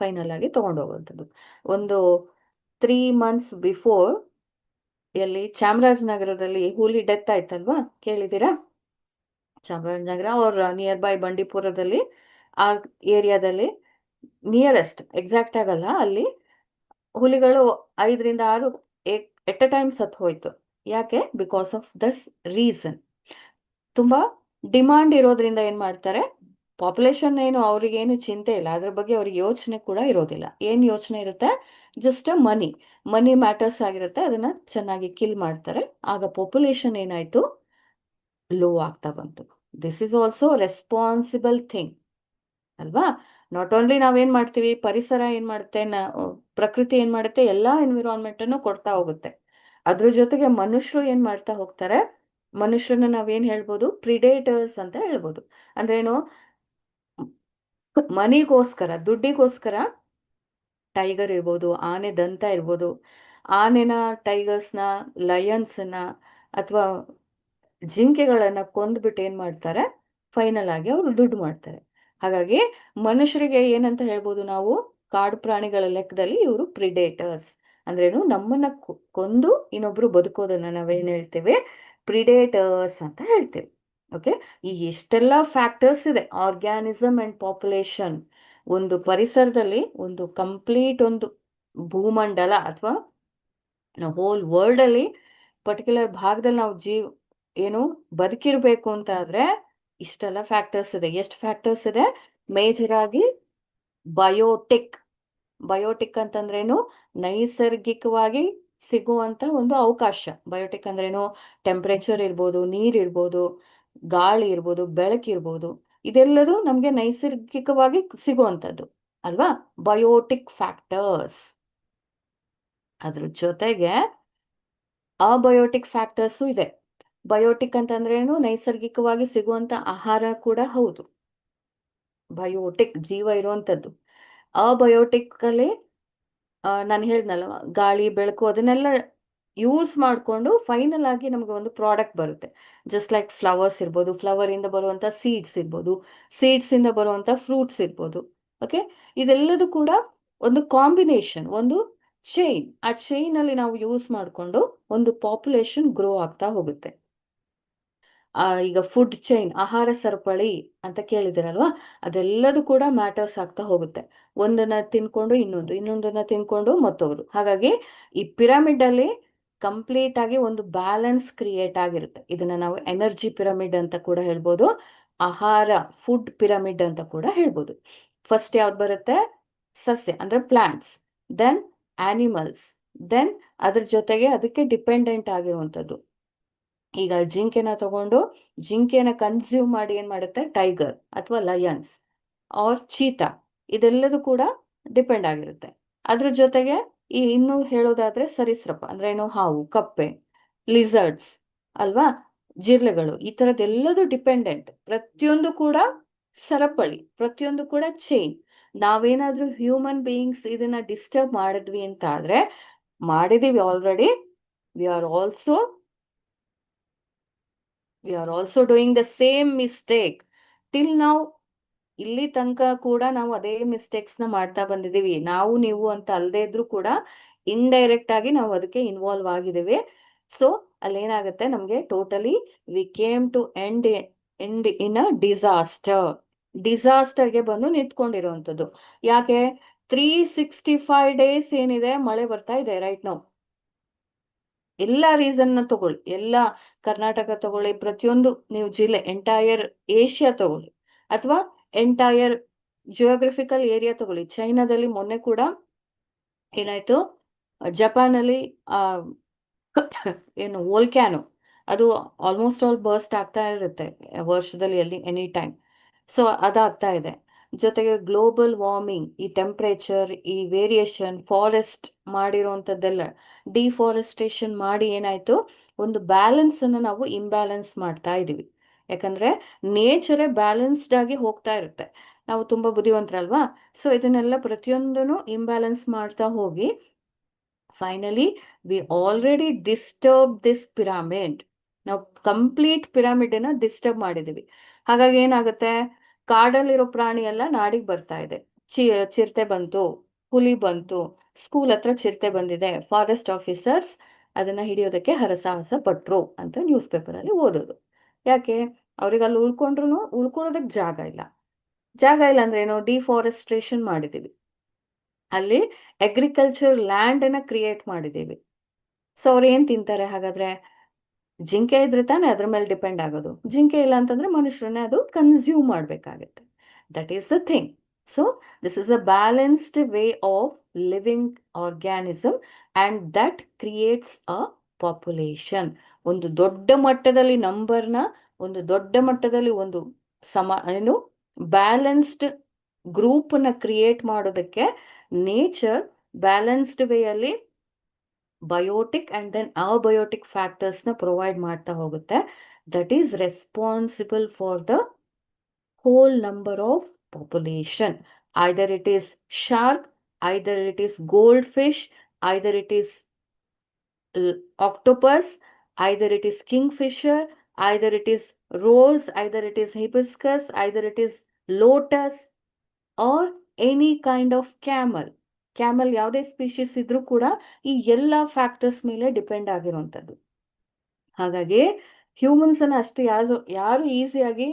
ಫೈನಲ್ ಆಗಿ ತಗೊಂಡೋಗುವಂಥದ್ದು. ಒಂದು 3 months ಬಿಫೋರ್ ಎಲ್ಲಿ ಚಾಮರಾಜನಗರದಲ್ಲಿ ಹುಲಿ ಡೆತ್ ಆಯ್ತಲ್ವಾ, ಕೇಳಿದ್ದೀರಾ? ಚಾಮರಾಜನಗರ ಅವ್ರ ನಿಯರ್ ಬೈ ಬಂಡೀಪುರದಲ್ಲಿ, ಆ ಏರಿಯಾದಲ್ಲಿ ನಿಯರೆಸ್ಟ್, ಎಕ್ಸಾಕ್ಟ್ ಆಗಲ್ಲ, ಅಲ್ಲಿ ಹುಲಿಗಳು 5 ರಿಂದ 6 ಎಟ್ ಅ ಟೈಮ್ ಸತ್ತು ಹೋಯ್ತು. ಯಾಕೆ? Because of this reason. ತುಂಬಾ ಡಿಮಾಂಡ್ ಇರೋದ್ರಿಂದ ಏನ್ ಮಾಡ್ತಾರೆ, ಪಾಪ್ಯುಲೇಷನ್ ಏನು ಅವ್ರಿಗೇನು ಚಿಂತೆ ಇಲ್ಲ, ಅದ್ರ ಬಗ್ಗೆ ಅವ್ರಿಗೆ ಯೋಚನೆ ಕೂಡ ಇರೋದಿಲ್ಲ. ಏನ್ ಯೋಚನೆ ಇರುತ್ತೆ, ಜಸ್ಟ್ ಮನಿ ಮ್ಯಾಟರ್ಸ್ ಆಗಿರುತ್ತೆ, ಅದನ್ನ ಚೆನ್ನಾಗಿ ಕಿಲ್ ಮಾಡ್ತಾರೆ. ಆಗ ಪಾಪ್ಯುಲೇಷನ್ ಏನಾಯ್ತು, ಲೋ ಆಗ್ತಾ ಬಂತು. This is also responsible thing ಅಲ್ವಾ? ನಾಟ್ ಓನ್ಲಿ ನಾವೇನ್ ಮಾಡ್ತೀವಿ, ಪರಿಸರ ಏನ್ ಮಾಡುತ್ತೆ, ಪ್ರಕೃತಿ ಏನ್ ಮಾಡುತ್ತೆ, ಎಲ್ಲಾ ಎನ್ವಿರಾನ್ಮೆಂಟ್ ಅನ್ನು ಕೊಡ್ತಾ ಹೋಗುತ್ತೆ. ಅದ್ರ ಜೊತೆಗೆ ಮನುಷ್ಯರು ಏನ್ ಮಾಡ್ತಾ ಹೋಗ್ತಾರೆ, ಮನುಷ್ಯರನ್ನ ನಾವೇನ್ ಹೇಳ್ಬೋದು, ಪ್ರಿಡೇಟರ್ಸ್ ಅಂತ ಹೇಳ್ಬೋದು. ಅಂದ್ರೇನು, ಮನಿಗೋಸ್ಕರ, ದುಡ್ಡಿಗೋಸ್ಕರ ಟೈಗರ್ ಇರ್ಬೋದು, ಆನೆ ದಂತ ಇರ್ಬೋದು, ಆನೆನ, ಟೈಗರ್ಸ್ನ, ಲಯನ್ಸ್ನ ಅಥವಾ ಜಿಂಕೆಗಳನ್ನ ಕೊಂದ್ಬಿಟ್ಟು ಏನ್ ಮಾಡ್ತಾರೆ, ಫೈನಲ್ ಆಗಿ ಅವರು ದುಡ್ಡು ಮಾಡ್ತಾರೆ. ಹಾಗಾಗಿ ಮನುಷ್ಯರಿಗೆ ಏನಂತ ಹೇಳ್ಬೋದು ನಾವು, ಕಾಡು ಪ್ರಾಣಿಗಳ ಲೆಕ್ಕದಲ್ಲಿ ಇವರು ಪ್ರಿಡೇಟರ್ಸ್. ಅಂದ್ರೇನು, ನಮ್ಮನ್ನ ಕೊಂದು ಇನ್ನೊಬ್ರು ಬದುಕೋದನ್ನ ನಾವೇನ್ ಹೇಳ್ತೇವೆ, ಪ್ರಿಡೇಟರ್ಸ್ ಅಂತ ಹೇಳ್ತೇವೆ. ಓಕೆ, ಈ ಎಷ್ಟೆಲ್ಲ ಫ್ಯಾಕ್ಟರ್ಸ್ ಇದೆ, ಆರ್ಗ್ಯಾನಿಸಮ್ ಅಂಡ್ ಪಾಪ್ಯುಲೇಷನ್. ಒಂದು ಪರಿಸರದಲ್ಲಿ ಒಂದು ಕಂಪ್ಲೀಟ್ ಒಂದು ಭೂಮಂಡಲ ಅಥವಾ ಹೋಲ್ ವರ್ಲ್ಡ್ ಅಲ್ಲಿ ಪರ್ಟಿಕ್ಯುಲರ್ ಭಾಗದಲ್ಲಿ ನಾವು ಏನು ಬದುಕಿರ್ಬೇಕು ಅಂತ ಆದ್ರೆ ಇಷ್ಟೆಲ್ಲ ಫ್ಯಾಕ್ಟರ್ಸ್ ಇದೆ. ಎಷ್ಟು ಫ್ಯಾಕ್ಟರ್ಸ್ ಇದೆ? ಮೇಜರ್ ಆಗಿ ಬಯೋಟಿಕ್ ಅಂತಂದ್ರೇನು, ನೈಸರ್ಗಿಕವಾಗಿ ಸಿಗುವಂತ ಒಂದು ಅವಕಾಶ. ಬಯೋಟಿಕ್ ಅಂದ್ರೇನು, ಟೆಂಪರೇಚರ್ ಇರ್ಬೋದು, ನೀರ್ ಇರ್ಬೋದು, ಗಾಳಿ ಇರ್ಬೋದು, ಬೆಳಕಿರ್ಬೋದು, ಇದೆಲ್ಲದೂ ನಮ್ಗೆ ನೈಸರ್ಗಿಕವಾಗಿ ಸಿಗುವಂಥದ್ದು ಅಲ್ವಾ, ಬಯೋಟಿಕ್ ಫ್ಯಾಕ್ಟರ್ಸ್. ಅದ್ರ ಜೊತೆಗೆ ಅಬಯೋಟಿಕ್ ಫ್ಯಾಕ್ಟರ್ಸು ಇದೆ. ಬಯೋಟಿಕ್ ಅಂತಂದ್ರೇನು, ನೈಸರ್ಗಿಕವಾಗಿ ಸಿಗುವಂತ ಆಹಾರ ಕೂಡ ಹೌದು. ಬಯೋಟಿಕ್ ಜೀವ ಇರುವಂತದ್ದು. ಅಬಯೋಟಿಕ್ ಅಲ್ಲಿ ನಾನು ಹೇಳ್ದಲ್ಲ, ಗಾಳಿ ಬೆಳಕು ಅದನ್ನೆಲ್ಲ ಯೂಸ್ ಮಾಡಿಕೊಂಡು ಫೈನಲ್ ಆಗಿ ನಮ್ಗೆ ಒಂದು ಪ್ರಾಡಕ್ಟ್ ಬರುತ್ತೆ. ಜಸ್ಟ್ ಲೈಕ್ ಫ್ಲವರ್ಸ್ ಇರ್ಬೋದು, ಫ್ಲವರ್ ಇಂದ ಬರುವಂತ ಸೀಡ್ಸ್ ಇರ್ಬೋದು, ಸೀಡ್ಸ್ ಇಂದ ಬರುವಂತ ಫ್ರೂಟ್ಸ್ ಇರ್ಬೋದು. ಓಕೆ, ಇದೆಲ್ಲದೂ ಕೂಡ ಒಂದು ಕಾಂಬಿನೇಷನ್, ಒಂದು ಚೈನ್. ಆ ಚೈನ್ ಅಲ್ಲಿ ನಾವು ಯೂಸ್ ಮಾಡಿಕೊಂಡು ಒಂದು ಪಾಪ್ಯುಲೇಷನ್ ಗ್ರೋ ಆಗ್ತಾ ಹೋಗುತ್ತೆ. ಈಗ ಫುಡ್ ಚೈನ್, ಆಹಾರ ಸರಪಳಿ ಅಂತ ಕೇಳಿದಿರಲ್ವಾ, ಅದೆಲ್ಲದೂ ಕೂಡ ಮ್ಯಾಟರ್ಸ್ ಆಗ್ತಾ ಹೋಗುತ್ತೆ. ಒಂದನ್ನ ತಿನ್ಕೊಂಡು ಇನ್ನೊಂದನ್ನ ತಿನ್ಕೊಂಡು ಮತ್ತೊಬ್ರು. ಹಾಗಾಗಿ ಈ ಪಿರಮಿಡ್ ಅಲ್ಲಿ ಕಂಪ್ಲೀಟ್ ಆಗಿ ಒಂದು ಬ್ಯಾಲೆನ್ಸ್ ಕ್ರಿಯೇಟ್ ಆಗಿರುತ್ತೆ. ಇದನ್ನ ನಾವು ಎನರ್ಜಿ ಪಿರಮಿಡ್ ಅಂತ ಕೂಡ ಹೇಳ್ಬೋದು, ಆಹಾರ ಫುಡ್ ಪಿರಮಿಡ್ ಅಂತ ಕೂಡ ಹೇಳ್ಬೋದು. ಫಸ್ಟ್ ಯಾವ್ದು ಬರುತ್ತೆ? ಸಸ್ಯ ಅಂದ್ರೆ ಪ್ಲಾಂಟ್ಸ್, ದೆನ್ ಆನಿಮಲ್ಸ್, ದೆನ್ ಅದ್ರ ಜೊತೆಗೆ ಅದಕ್ಕೆ ಡಿಪೆಂಡೆಂಟ್ ಆಗಿರುವಂಥದ್ದು. ಈಗ ಜಿಂಕೆನ ತಗೊಂಡು ಜಿಂಕೆನ ಕನ್ಸ್ಯೂಮ್ ಮಾಡಿ ಏನ್ ಮಾಡುತ್ತೆ, ಟೈಗರ್ ಅಥವಾ ಲಯನ್ಸ್ ಆರ್ ಚೀತಾ, ಇದೆಲ್ಲದೂ ಕೂಡ ಡಿಪೆಂಡ್ ಆಗಿರುತ್ತೆ. ಅದ್ರ ಜೊತೆಗೆ ಇನ್ನು ಹೇಳೋದಾದ್ರೆ ಸರೀಸೃಪ ಅಂದ್ರೆ ಏನು, ಹಾವು, ಕಪ್ಪೆ, ಲಿಸರ್ಡ್ಸ್ ಅಲ್ವಾ, ಜಿರ್ಲೆಗಳು, ಈ ತರದೆಲ್ಲದೂ ಡಿಪೆಂಡೆಂಟ್. ಪ್ರತಿಯೊಂದು ಕೂಡ ಸರಪಳಿ, ಪ್ರತಿಯೊಂದು ಕೂಡ ಚೈನ್. ನಾವೇನಾದ್ರೂ ಹ್ಯೂಮನ್ ಬೀಯಿಂಗ್ಸ್ ಇದನ್ನ ಡಿಸ್ಟರ್ಬ್ ಮಾಡಿದ್ವಿ ಅಂತ ಆದ್ರೆ, ಮಾಡಿದೀವಿ already, we are also doing the same mistake till ನಾವು. ಇಲ್ಲಿ ತನಕ ಕೂಡ ನಾವು ಅದೇ ಮಿಸ್ಟೇಕ್ಸ್ ನ ಮಾಡ್ತಾ ಬಂದಿದೀವಿ. ನಾವು ನೀವು ಅಂತ ಅಲ್ಲದೆ ಇದ್ರೂ ಕೂಡ ಇಂಡೈರೆಕ್ಟ್ ಆಗಿ ನಾವು ಅದಕ್ಕೆ ಇನ್ವಾಲ್ವ್ ಆಗಿದ್ದೀವಿ. ಸೊ ಅಲ್ಲೇನಾಗುತ್ತೆ ನಮ್ಗೆ totally we came to end in a ಡಿಸಾಸ್ಟರ್ಗೆ ಬಂದು ನಿಂತ್ಕೊಂಡಿರುವಂಥದ್ದು. ಯಾಕೆ 365 days ಏನಿದೆ ಮಳೆ ಬರ್ತಾ ಇದೆ ರೈಟ್ ನಾವು. ಎಲ್ಲ ರೀಸನ್ನ ತಗೊಳ್ಳಿ, ಎಲ್ಲ ಕರ್ನಾಟಕ ತಗೊಳ್ಳಿ, ಪ್ರತಿಯೊಂದು ನೀವು ಜಿಲ್ಲೆ, ಎಂಟೈರ್ ಏಷ್ಯಾ ತಗೊಳ್ಳಿ, ಅಥವಾ ಎಂಟೈರ್ ಜಿಯೋಗ್ರಫಿಕಲ್ ಏರಿಯಾ ತಗೊಳ್ಳಿ. ಚೈನಾದಲ್ಲಿ ಮೊನ್ನೆ ಕೂಡ ಏನಾಯ್ತು, ಜಪಾನಲ್ಲಿ ಆ ಏನು ವೋಲ್ಕ್ಯಾನೋ ಅದು ಆಲ್ಮೋಸ್ಟ್ ಆಲ್ ಬರ್ಸ್ಟ್ ಆಗ್ತಾ ಇರುತ್ತೆ ವರ್ಷದಲ್ಲಿ ಎನಿ ಟೈಮ್. ಸೊ ಅದಾಗ್ತಾ ಇದೆ. ಜೊತೆಗೆ ಗ್ಲೋಬಲ್ ವಾರ್ಮಿಂಗ್, ಈ ಟೆಂಪ್ರೇಚರ್, ಈ ವೇರಿಯೇಷನ್, ಫಾರೆಸ್ಟ್ ಮಾಡಿರುವಂಥದ್ದೆಲ್ಲ ಡಿಫಾರೆಸ್ಟೇಷನ್ ಮಾಡಿ ಏನಾಯ್ತು, ಒಂದು ಬ್ಯಾಲೆನ್ಸ್ ಅನ್ನು ನಾವು ಇಂಬ್ಯಾಲೆನ್ಸ್ ಮಾಡ್ತಾ ಇದೀವಿ. ಯಾಕಂದ್ರೆ ನೇಚರೇ ಬ್ಯಾಲೆನ್ಸ್ಡ್ ಆಗಿ ಹೋಗ್ತಾ ಇರುತ್ತೆ. ನಾವು ತುಂಬಾ ಬುದ್ಧಿವಂತರಲ್ವಾ. ಸೊ ಇದನ್ನೆಲ್ಲ ಪ್ರತಿಯೊಂದನ್ನು ಇಂಬ್ಯಾಲೆನ್ಸ್ ಮಾಡ್ತಾ ಹೋಗಿ finally we already disturb this pyramid. ನಾವು ಕಂಪ್ಲೀಟ್ ಪಿರಾಮಿಡ್ ಅನ್ನ ಡಿಸ್ಟರ್ಬ್ ಮಾಡಿದೀವಿ. ಹಾಗಾಗಿ ಏನಾಗುತ್ತೆ, ಕಾಡಲ್ಲಿರೋ ಪ್ರಾಣಿ ಎಲ್ಲ ನಾಡಿಗೆ ಬರ್ತಾ ಇದೆ. ಚಿರತೆ ಬಂತು, ಹುಲಿ ಬಂತು, ಸ್ಕೂಲ್ ಹತ್ರ ಚಿರತೆ ಬಂದಿದೆ, ಫಾರೆಸ್ಟ್ ಆಫೀಸರ್ಸ್ ಅದನ್ನ ಹಿಡಿಯೋದಕ್ಕೆ ಹರಸಾಹಸ ಪಟ್ರು ಅಂತ ನ್ಯೂಸ್ ಪೇಪರ್ ಅಲ್ಲಿ ಓದೋದು. ಯಾಕೆ, ಅವ್ರಿಗೆ ಅಲ್ಲಿ ಉಳ್ಕೊಳ್ಳೋದಕ್ಕೆ ಜಾಗ ಇಲ್ಲ. ಜಾಗ ಇಲ್ಲ ಅಂದ್ರೆ ಏನೋ ಡಿಫಾರೆಸ್ಟ್ರೇಷನ್ ಮಾಡಿದೀವಿ, ಅಲ್ಲಿ ಅಗ್ರಿಕಲ್ಚರ್ ಲ್ಯಾಂಡ್ ಅನ್ನ ಕ್ರಿಯೇಟ್ ಮಾಡಿದೀವಿ. ಸೊ ಅವ್ರು ಏನ್ ತಿಂತಾರೆ ಹಾಗಾದ್ರೆ? ಜಿಂಕೆ ಇದ್ರೆ ತಾನೇ ಅದ್ರ ಮೇಲೆ ಡಿಪೆಂಡ್ ಆಗೋದು. ಜಿಂಕೆ ಇಲ್ಲ ಅಂತಂದ್ರೆ ಮನುಷ್ಯರನ್ನೇ ಅದು ಕನ್ಸ್ಯೂಮ್ ಮಾಡ್ಬೇಕಾಗತ್ತೆ. That is the thing. So this is a balanced way of living organism and that creates a population. ಒಂದು ದೊಡ್ಡ ಮಟ್ಟದಲ್ಲಿ ನಂಬರ್ನ, ಒಂದು ದೊಡ್ಡ ಮಟ್ಟದಲ್ಲಿ ಒಂದು ಏನು ಬ್ಯಾಲೆನ್ಸ್ಡ್ ಗ್ರೂಪ್ ನ ಕ್ರಿಯೇಟ್ ಮಾಡೋದಕ್ಕೆ ನೇಚರ್ ಬ್ಯಾಲೆನ್ಸ್ಡ್ ವೇ ಅಲ್ಲಿ biotic and then abiotic factors ನ ಪ್ರೊವೈಡ್ ಮಾಡ್ತಾ ಹೋಗುತ್ತೆ. That is responsible for the whole number of population. Either it is shark, either it is gold fish, either it is octopus, either it is kingfisher, either it is rose, either it is hibiscus, either it is lotus, or any kind of camel. Camel ಯಾವುದೇ species ಇದ್ರೂ ಕೂಡ ಈ ಎಲ್ಲ factors ಮೇಲೆ depend ಆಗಿರುವಂಥದ್ದು. ಹಾಗಾಗಿ humans ಅನ್ನ ಅಷ್ಟು ಯಾರು ಈಸಿಯಾಗಿ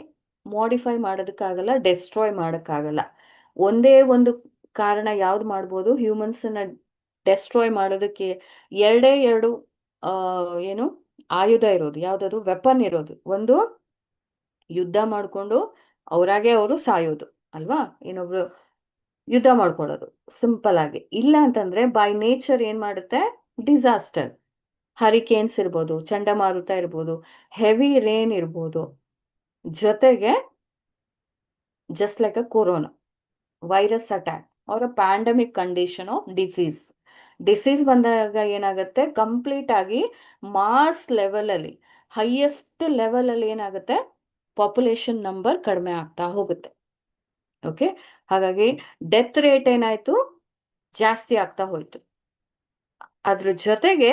ಮಾಡಿಫೈ ಮಾಡೋದಕ್ಕಾಗಲ್ಲ, ಡೆಸ್ಟ್ರಾಯ್ ಮಾಡೋಕ್ಕಾಗಲ್ಲ. ಒಂದೇ ಒಂದು ಕಾರಣ ಯಾವ್ದು ಮಾಡ್ಬೋದು, ಹ್ಯೂಮನ್ಸ್ ಅನ್ನ ಡೆಸ್ಟ್ರಾಯ್ ಮಾಡೋದಕ್ಕೆ ಎರಡೇ ಎರಡು ಏನು ಆಯುಧ ಇರೋದು, ಯಾವ್ದದು ವೆಪನ್ ಇರೋದು. ಒಂದು ಯುದ್ಧ ಮಾಡ್ಕೊಂಡು ಅವರಾಗೆ ಅವರು ಸಾಯೋದು ಅಲ್ವಾ, ಇನ್ನೊಬ್ರು ಯುದ್ಧ ಮಾಡ್ಕೊಳ್ಳೋದು ಸಿಂಪಲ್ ಆಗಿ. ಇಲ್ಲ ಅಂತಂದ್ರೆ ಬೈ ನೇಚರ್ ಏನ್ ಮಾಡುತ್ತೆ, ಡಿಸಾಸ್ಟರ್, ಹರಿಕೇನ್ಸ್ ಇರ್ಬೋದು, ಚಂಡಮಾರುತ ಇರ್ಬೋದು, ಹೆವಿ ರೇನ್ ಇರ್ಬೋದು, ಜೊತೆಗೆ just like a corona virus attack or a pandemic condition of disease ಬಂದಾಗ ಏನಾಗುತ್ತೆ, ಕಂಪ್ಲೀಟ್ ಆಗಿ ಮಾಸ್ ಲೆವೆಲ್ ಅಲ್ಲಿ, ಹೈಯೆಸ್ಟ್ ಲೆವೆಲ್ ಅಲ್ಲಿ ಏನಾಗುತ್ತೆ, ಪಾಪ್ಯುಲೇಷನ್ ನಂಬರ್ ಕಡಿಮೆ ಆಗ್ತಾ ಹೋಗುತ್ತೆ. ಓಕೆ, ಹಾಗಾಗಿ ಡೆತ್ ರೇಟ್ ಏನಾಯ್ತು, ಜಾಸ್ತಿ ಆಗ್ತಾ ಹೋಯ್ತು. ಅದ್ರ ಜೊತೆಗೆ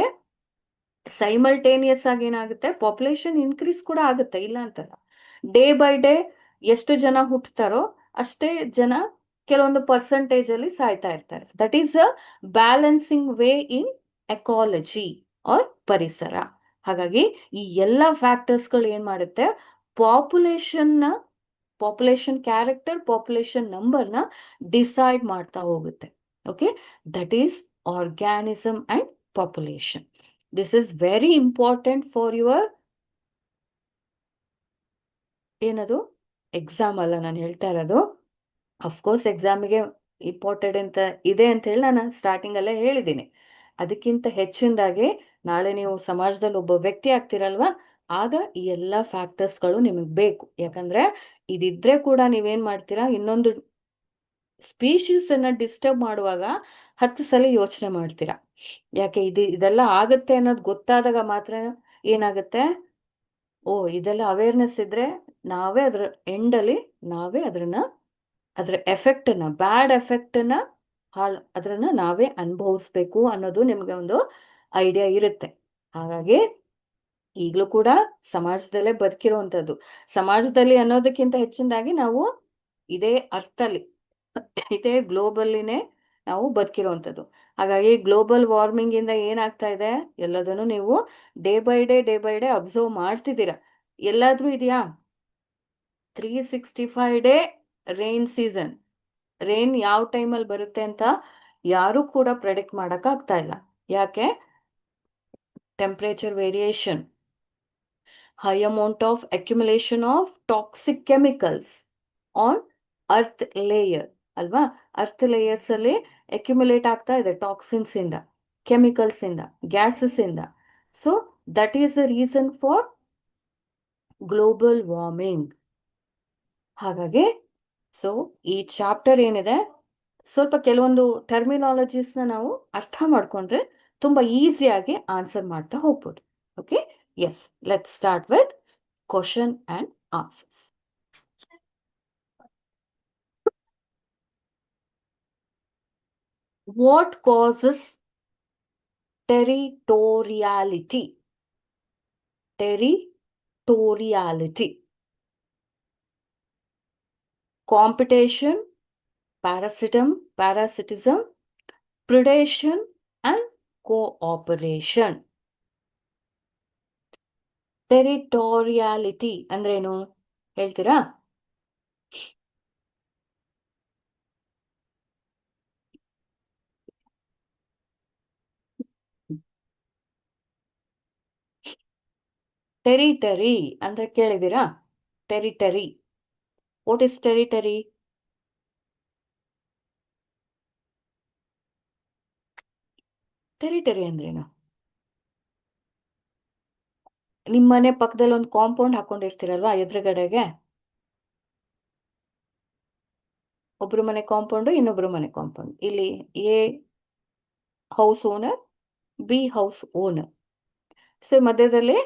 ಸೈಮಲ್ಟೇನಿಯಸ್ ಆಗಿ ಏನಾಗುತ್ತೆ, ಪಾಪ್ಯುಲೇಷನ್ ಇನ್ಕ್ರೀಸ್ ಕೂಡ ಆಗುತ್ತೆ, ಇಲ್ಲ ಅಂತಲ್ಲ. ಡೇ ಬೈ ಡೇ ಎಷ್ಟು ಜನ ಹುಟ್ಟುತ್ತಾರೋ ಅಷ್ಟೇ ಜನ ಕೆಲವೊಂದು ಪರ್ಸೆಂಟೇಜ್ ಅಲ್ಲಿ ಸಾಯ್ತಾ ಇರ್ತಾರೆ. That is a balancing way in ecology or ಪರಿಸರ. ಹಾಗಾಗಿ ಈ ಎಲ್ಲ ಫ್ಯಾಕ್ಟರ್ಸ್ಗಳು ಏನ್ ಮಾಡುತ್ತೆ, ಪಾಪ್ಯುಲೇಷನ್ ಕ್ಯಾರೆಕ್ಟರ್, ಪಾಪ್ಯುಲೇಷನ್ ನಂಬರ್ನ ಡಿಸೈಡ್ ಮಾಡ್ತಾ ಹೋಗುತ್ತೆ. Okay, that is organism and population. This is very important for your ಏನದು ಎಕ್ಸಾಮ್ ಅಲ್ಲ ನಾನು ಹೇಳ್ತಾ ಇರೋದು. ಅಫ್ಕೋರ್ಸ್ ಎಕ್ಸಾಮಿಗೆ ಇಂಪಾರ್ಟೆಂಟ್ ಅಂತ ಇದೆ ಅಂತ ಹೇಳಿ ನಾನು ಸ್ಟಾರ್ಟಿಂಗ್ ಅಲ್ಲೇ ಹೇಳಿದ್ದೀನಿ. ಅದಕ್ಕಿಂತ ಹೆಚ್ಚಿನದಾಗಿ ನಾಳೆ ನೀವು ಸಮಾಜದಲ್ಲಿ ಒಬ್ಬ ವ್ಯಕ್ತಿ ಆಗ್ತಿರಲ್ವಾ, ಆಗ ಈ ಎಲ್ಲ ಫ್ಯಾಕ್ಟರ್ಸ್ಗಳು ನಿಮಗೆ ಬೇಕು. ಯಾಕಂದ್ರೆ ಇದಿದ್ರೆ ಕೂಡ ನೀವೇನ್ ಮಾಡ್ತೀರಾ, ಇನ್ನೊಂದು ಸ್ಪೀಶೀಸ್ ಅನ್ನ ಡಿಸ್ಟರ್ಬ್ ಮಾಡುವಾಗ 10 ಸಲ ಯೋಚನೆ ಮಾಡ್ತೀರಾ. ಯಾಕೆ ಇದೆಲ್ಲ ಆಗತ್ತೆ ಅನ್ನೋದು ಗೊತ್ತಾದಾಗ ಮಾತ್ರ ಏನಾಗುತ್ತೆ, ಓ ಇದೆಲ್ಲ ಅವೇರ್ನೆಸ್ ಇದ್ರೆ ನಾವೇ ಅದ್ರ ಎಂಡಲ್ಲಿ ನಾವೇ ಅದ್ರ ಎಫೆಕ್ಟ್ ಅನ್ನ, ಬ್ಯಾಡ್ ಎಫೆಕ್ಟ್ ಅನ್ನ ಅದನ್ನ ನಾವೇ ಅನುಭವಿಸ್ಬೇಕು ಅನ್ನೋದು ನಿಮ್ಗೆ ಒಂದು ಐಡಿಯಾ ಇರುತ್ತೆ. ಹಾಗಾಗಿ ಈಗಲೂ ಕೂಡ ಸಮಾಜದಲ್ಲೇ ಬದುಕಿರುವಂಥದ್ದು, ಸಮಾಜದಲ್ಲಿ ಅನ್ನೋದಕ್ಕಿಂತ ಹೆಚ್ಚಿನದಾಗಿ ನಾವು ಇದೇ ಅರ್ಥಲ್ಲಿ, ಇದೇ ಗ್ಲೋಬಲ್ಲಿನೇ ನಾವು ಬದುಕಿರುವಂಥದ್ದು. ಹಾಗಾಗಿ ಗ್ಲೋಬಲ್ ವಾರ್ಮಿಂಗ್ ಇಂದ ಏನಾಗ್ತಾ ಇದೆ ಎಲ್ಲದನ್ನು ನೀವು ಡೇ ಬೈ ಡೇ ಅಬ್ಸರ್ವ್ ಮಾಡ್ತಿದ್ದೀರಾ. ಎಲ್ಲಾದ್ರೂ ಇದೆಯಾ 365 ಡೇ ರೈನ್ ಸೀಸನ್? ರೈನ್ ಯಾವ ಟೈಮಲ್ಲಿ ಬರುತ್ತೆ ಅಂತ ಯಾರು ಕೂಡ ಪ್ರೆಡಿಕ್ಟ್ ಮಾಡಕ್ ಆಗ್ತಾ ಇಲ್ಲ. ಯಾಕೆ? Temperature variation, high amount of accumulation of toxic chemicals on earth layer ಅಲ್ವಾ? ಅರ್ತ್ ಲೇಯರ್ಸ್ ಅಲ್ಲಿ ಅಕ್ಯುಮುಲೇಟ್ ಆಗ್ತಾ ಇದೆ ಟಾಕ್ಸಿನ್ಸ್ ಇಂದ, ಕೆಮಿಕಲ್ಸ್ ಇಂದ, ಗ್ಯಾಸಸ್ ಇಂದ. So that is the reason for global warming. ಹಾಗಾಗಿ ಸೊ ಈ ಚಾಪ್ಟರ್ ಏನಿದೆ ಸ್ವಲ್ಪ ಕೆಲವೊಂದು ಟರ್ಮಿನಾಲಜೀಸ್ನ ನಾವು ಅರ್ಥ ಮಾಡ್ಕೊಂಡ್ರೆ ತುಂಬಾ ಈಸಿಯಾಗಿ ಆನ್ಸರ್ ಮಾಡ್ತಾ ಹೋಗ್ಬೋದು. Okay, yes, let's start with question and answers. What causes territoriality? Territoriality. Competition, parasitism, predation and cooperation. Territoriality ಅಂದ್ರೇನು ಹೇಳ್ತೀರಾ? ಟೆರಿಟರಿ ಅಂದ್ರೆ ಕೇಳಿದಿರಾ? Territory, what is territory? Territory ಅಂದ್ರೇನು? ನಿಮ್ಮನೆ ಪಕ್ಕದಲ್ಲಿ ಒಂದು ಕಾಂಪೌಂಡ್ ಹಾಕೊಂಡಿರ್ತೀರಲ್ವಾ ಎದುರುಗಡೆಗೆ, ಒಬ್ರು ಮನೆ ಕಾಂಪೌಂಡ್, ಇನ್ನೊಬ್ರು ಮನೆ ಕಾಂಪೌಂಡ್. ಇಲ್ಲಿ A house owner, B house owner. So ಮಧ್ಯದಲ್ಲಿ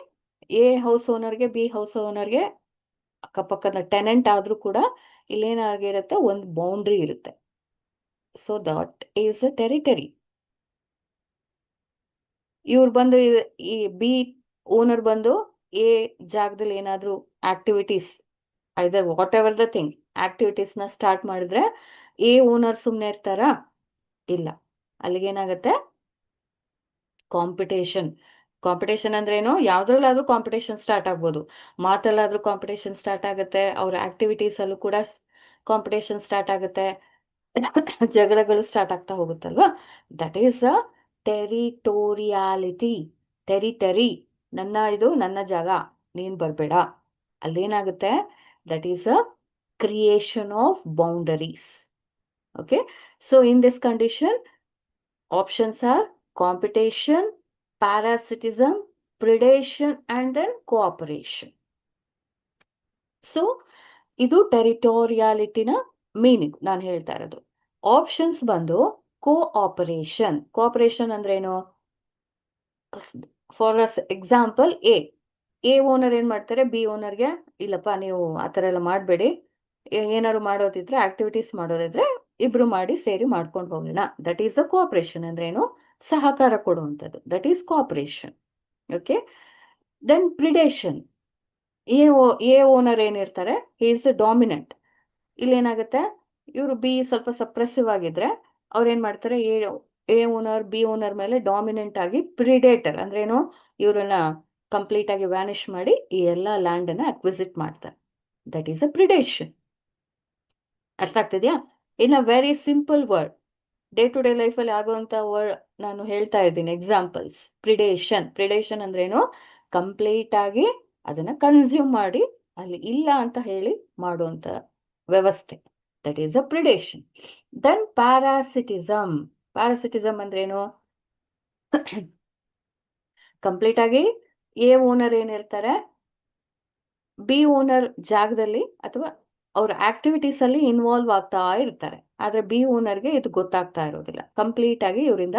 ಎ ಹೌಸ್ ಓನರ್ಗೆ ಬಿ ಹೌಸ್ ಓನರ್ಗೆ ಅಕ್ಕಪಕ್ಕದ ಟೆನೆಂಟ್ ಆದ್ರೂ ಕೂಡ ಇಲ್ಲೇನಾಗಿರುತ್ತೆ, ಒಂದು ಬೌಂಡ್ರಿ ಇರುತ್ತೆ. So that is a territory. ಇವ್ರು ಬಂದು ಈ ಬಿ ಓನರ್ ಬಂದು ಎ ಜಾಗದಲ್ಲಿ ಏನಾದ್ರೂ activities, either what ever the thing, activities ನ ಸ್ಟಾರ್ಟ್ ಮಾಡಿದ್ರೆ ಎ ಓನರ್ ಸುಮ್ನೆ ಇರ್ತಾರಾ? ಇಲ್ಲ. ಅಲ್ಲಿಗೇನಾಗತ್ತೆ? ಕಾಂಪಿಟೇಷನ್. ಕಾಂಪಿಟೇಷನ್ ಅಂದ್ರೇನು? ಯಾವ್ದ್ರಲ್ಲಾದ್ರೂ ಕಾಂಪಿಟೇಷನ್ ಸ್ಟಾರ್ಟ್ ಆಗ್ಬೋದು. ಮಾತಲ್ಲಾದ್ರೂ ಕಾಂಪಿಟೇಷನ್ ಸ್ಟಾರ್ಟ್ ಆಗುತ್ತೆ, ಅವ್ರ ಆಕ್ಟಿವಿಟೀಸ್ ಅಲ್ಲೂ ಕೂಡ ಕಾಂಪಿಟೇಷನ್ ಸ್ಟಾರ್ಟ್ ಆಗುತ್ತೆ, ಜಗಳಗಳು ಸ್ಟಾರ್ಟ್ ಆಗ್ತಾ ಹೋಗುತ್ತಲ್ವಾ? That is a territoriality. Territory, ಇದು ನನ್ನ ಜಾಗ, ನೀನ್ ಬರ್ಬೇಡ. ಅಲ್ಲೇನಾಗುತ್ತೆ? That is a creation of boundaries. Okay, so in this condition options are competition, parasitism, predation and then cooperation. So ಇದು ಟೆರಿಟೋರಿಯಾಲಿಟಿನ ಮೀನಿಂಗ್ ನಾನು ಹೇಳ್ತಾ ಇರೋದು. ಆಪ್ಷನ್ಸ್ ಬಂದು ಕೋಆಪರೇಷನ್. ಕೋಆಪರೇಷನ್ ಅಂದ್ರೇನು? ಫಾರ್ ಎಕ್ಸಾಂಪಲ್ ಎ ಓನರ್ ಏನ್ ಮಾಡ್ತಾರೆ, ಬಿ ಓನರ್ಗೆ ಇಲ್ಲಪ್ಪ ನೀವು ಆ ಥರ ಎಲ್ಲ ಮಾಡಬೇಡಿ, ಏನಾದ್ರು ಮಾಡೋದಿದ್ರೆ ಆಕ್ಟಿವಿಟೀಸ್ ಮಾಡೋದಿದ್ರೆ ಇಬ್ರು ಮಾಡಿ ಸೇರಿ ಮಾಡ್ಕೊಂಡು ಹೋಗೋಣ. That is a cooperation. ಅಂದ್ರೇನು? ಸಹಕಾರ ಕೊಡುವಂಥದ್ದು. That is cooperation. Okay, then predation. A owner ಏನಿರ್ತಾರೆ, ಹಿ ಇಸ್ ಡಾಮಿನೆಂಟ್. ಇಲ್ಲೇನಾಗುತ್ತೆ, ಇವರು ಬಿ ಸ್ವಲ್ಪ ಸಪ್ರೆಸಿವ್ ಆಗಿದ್ರೆ ಅವ್ರೇನ್ ಮಾಡ್ತಾರೆ, ಎ ಓನರ್ ಬಿ ಓನರ್ ಮೇಲೆ ಡಾಮಿನೆಂಟ್ ಆಗಿ ಪ್ರಿಡೇಟರ್ ಅಂದ್ರೇನು, ಇವ್ರನ್ನ ಕಂಪ್ಲೀಟ್ ಆಗಿ ವ್ಯಾನಿಷ್ ಮಾಡಿ ಈ ಎಲ್ಲ ಲ್ಯಾಂಡ್ ಅನ್ನ ಅಕ್ವಿಸಿಟ್ ಮಾಡ್ತಾರೆ. That is a predation. ಅರ್ಥ ಆಗ್ತಿದ್ಯಾ? In a very simple word, day to day ಲೈಫಲ್ಲಿ ಆಗುವಂತ ವರ್ಡ್ ನಾನು ಹೇಳ್ತಾ ಇದ್ದೀನಿ ಎಕ್ಸಾಂಪಲ್ಸ್. ಪ್ರಿಡೇಷನ್ ಅಂದ್ರೇನು? ಕಂಪ್ಲೀಟ್ ಆಗಿ ಅದನ್ನ ಕನ್ಸ್ಯೂಮ್ ಮಾಡಿ ಅಲ್ಲಿ ಇಲ್ಲ ಅಂತ ಹೇಳಿ ಮಾಡುವಂತ ವ್ಯವಸ್ಥೆ. That is a predation. Then parasitism. Parasitism ಅಂದ್ರೇನು? ಕಂಪ್ಲೀಟ್ ಆಗಿ ಎ ಓನರ್ ಏನಿರ್ತಾರೆ, ಬಿ ಓನರ್ ಜಾಗದಲ್ಲಿ ಅಥವಾ ಅವ್ರ ಆಕ್ಟಿವಿಟೀಸ್ ಅಲ್ಲಿ ಇನ್ವಾಲ್ವ್ ಆಗ್ತಾ ಇರ್ತಾರೆ. ಆದ್ರೆ ಬಿ ಓನರ್ಗೆ ಇದು ಗೊತ್ತಾಗ್ತಾ ಇರೋದಿಲ್ಲ. ಕಂಪ್ಲೀಟ್ ಆಗಿ ಇವರಿಂದ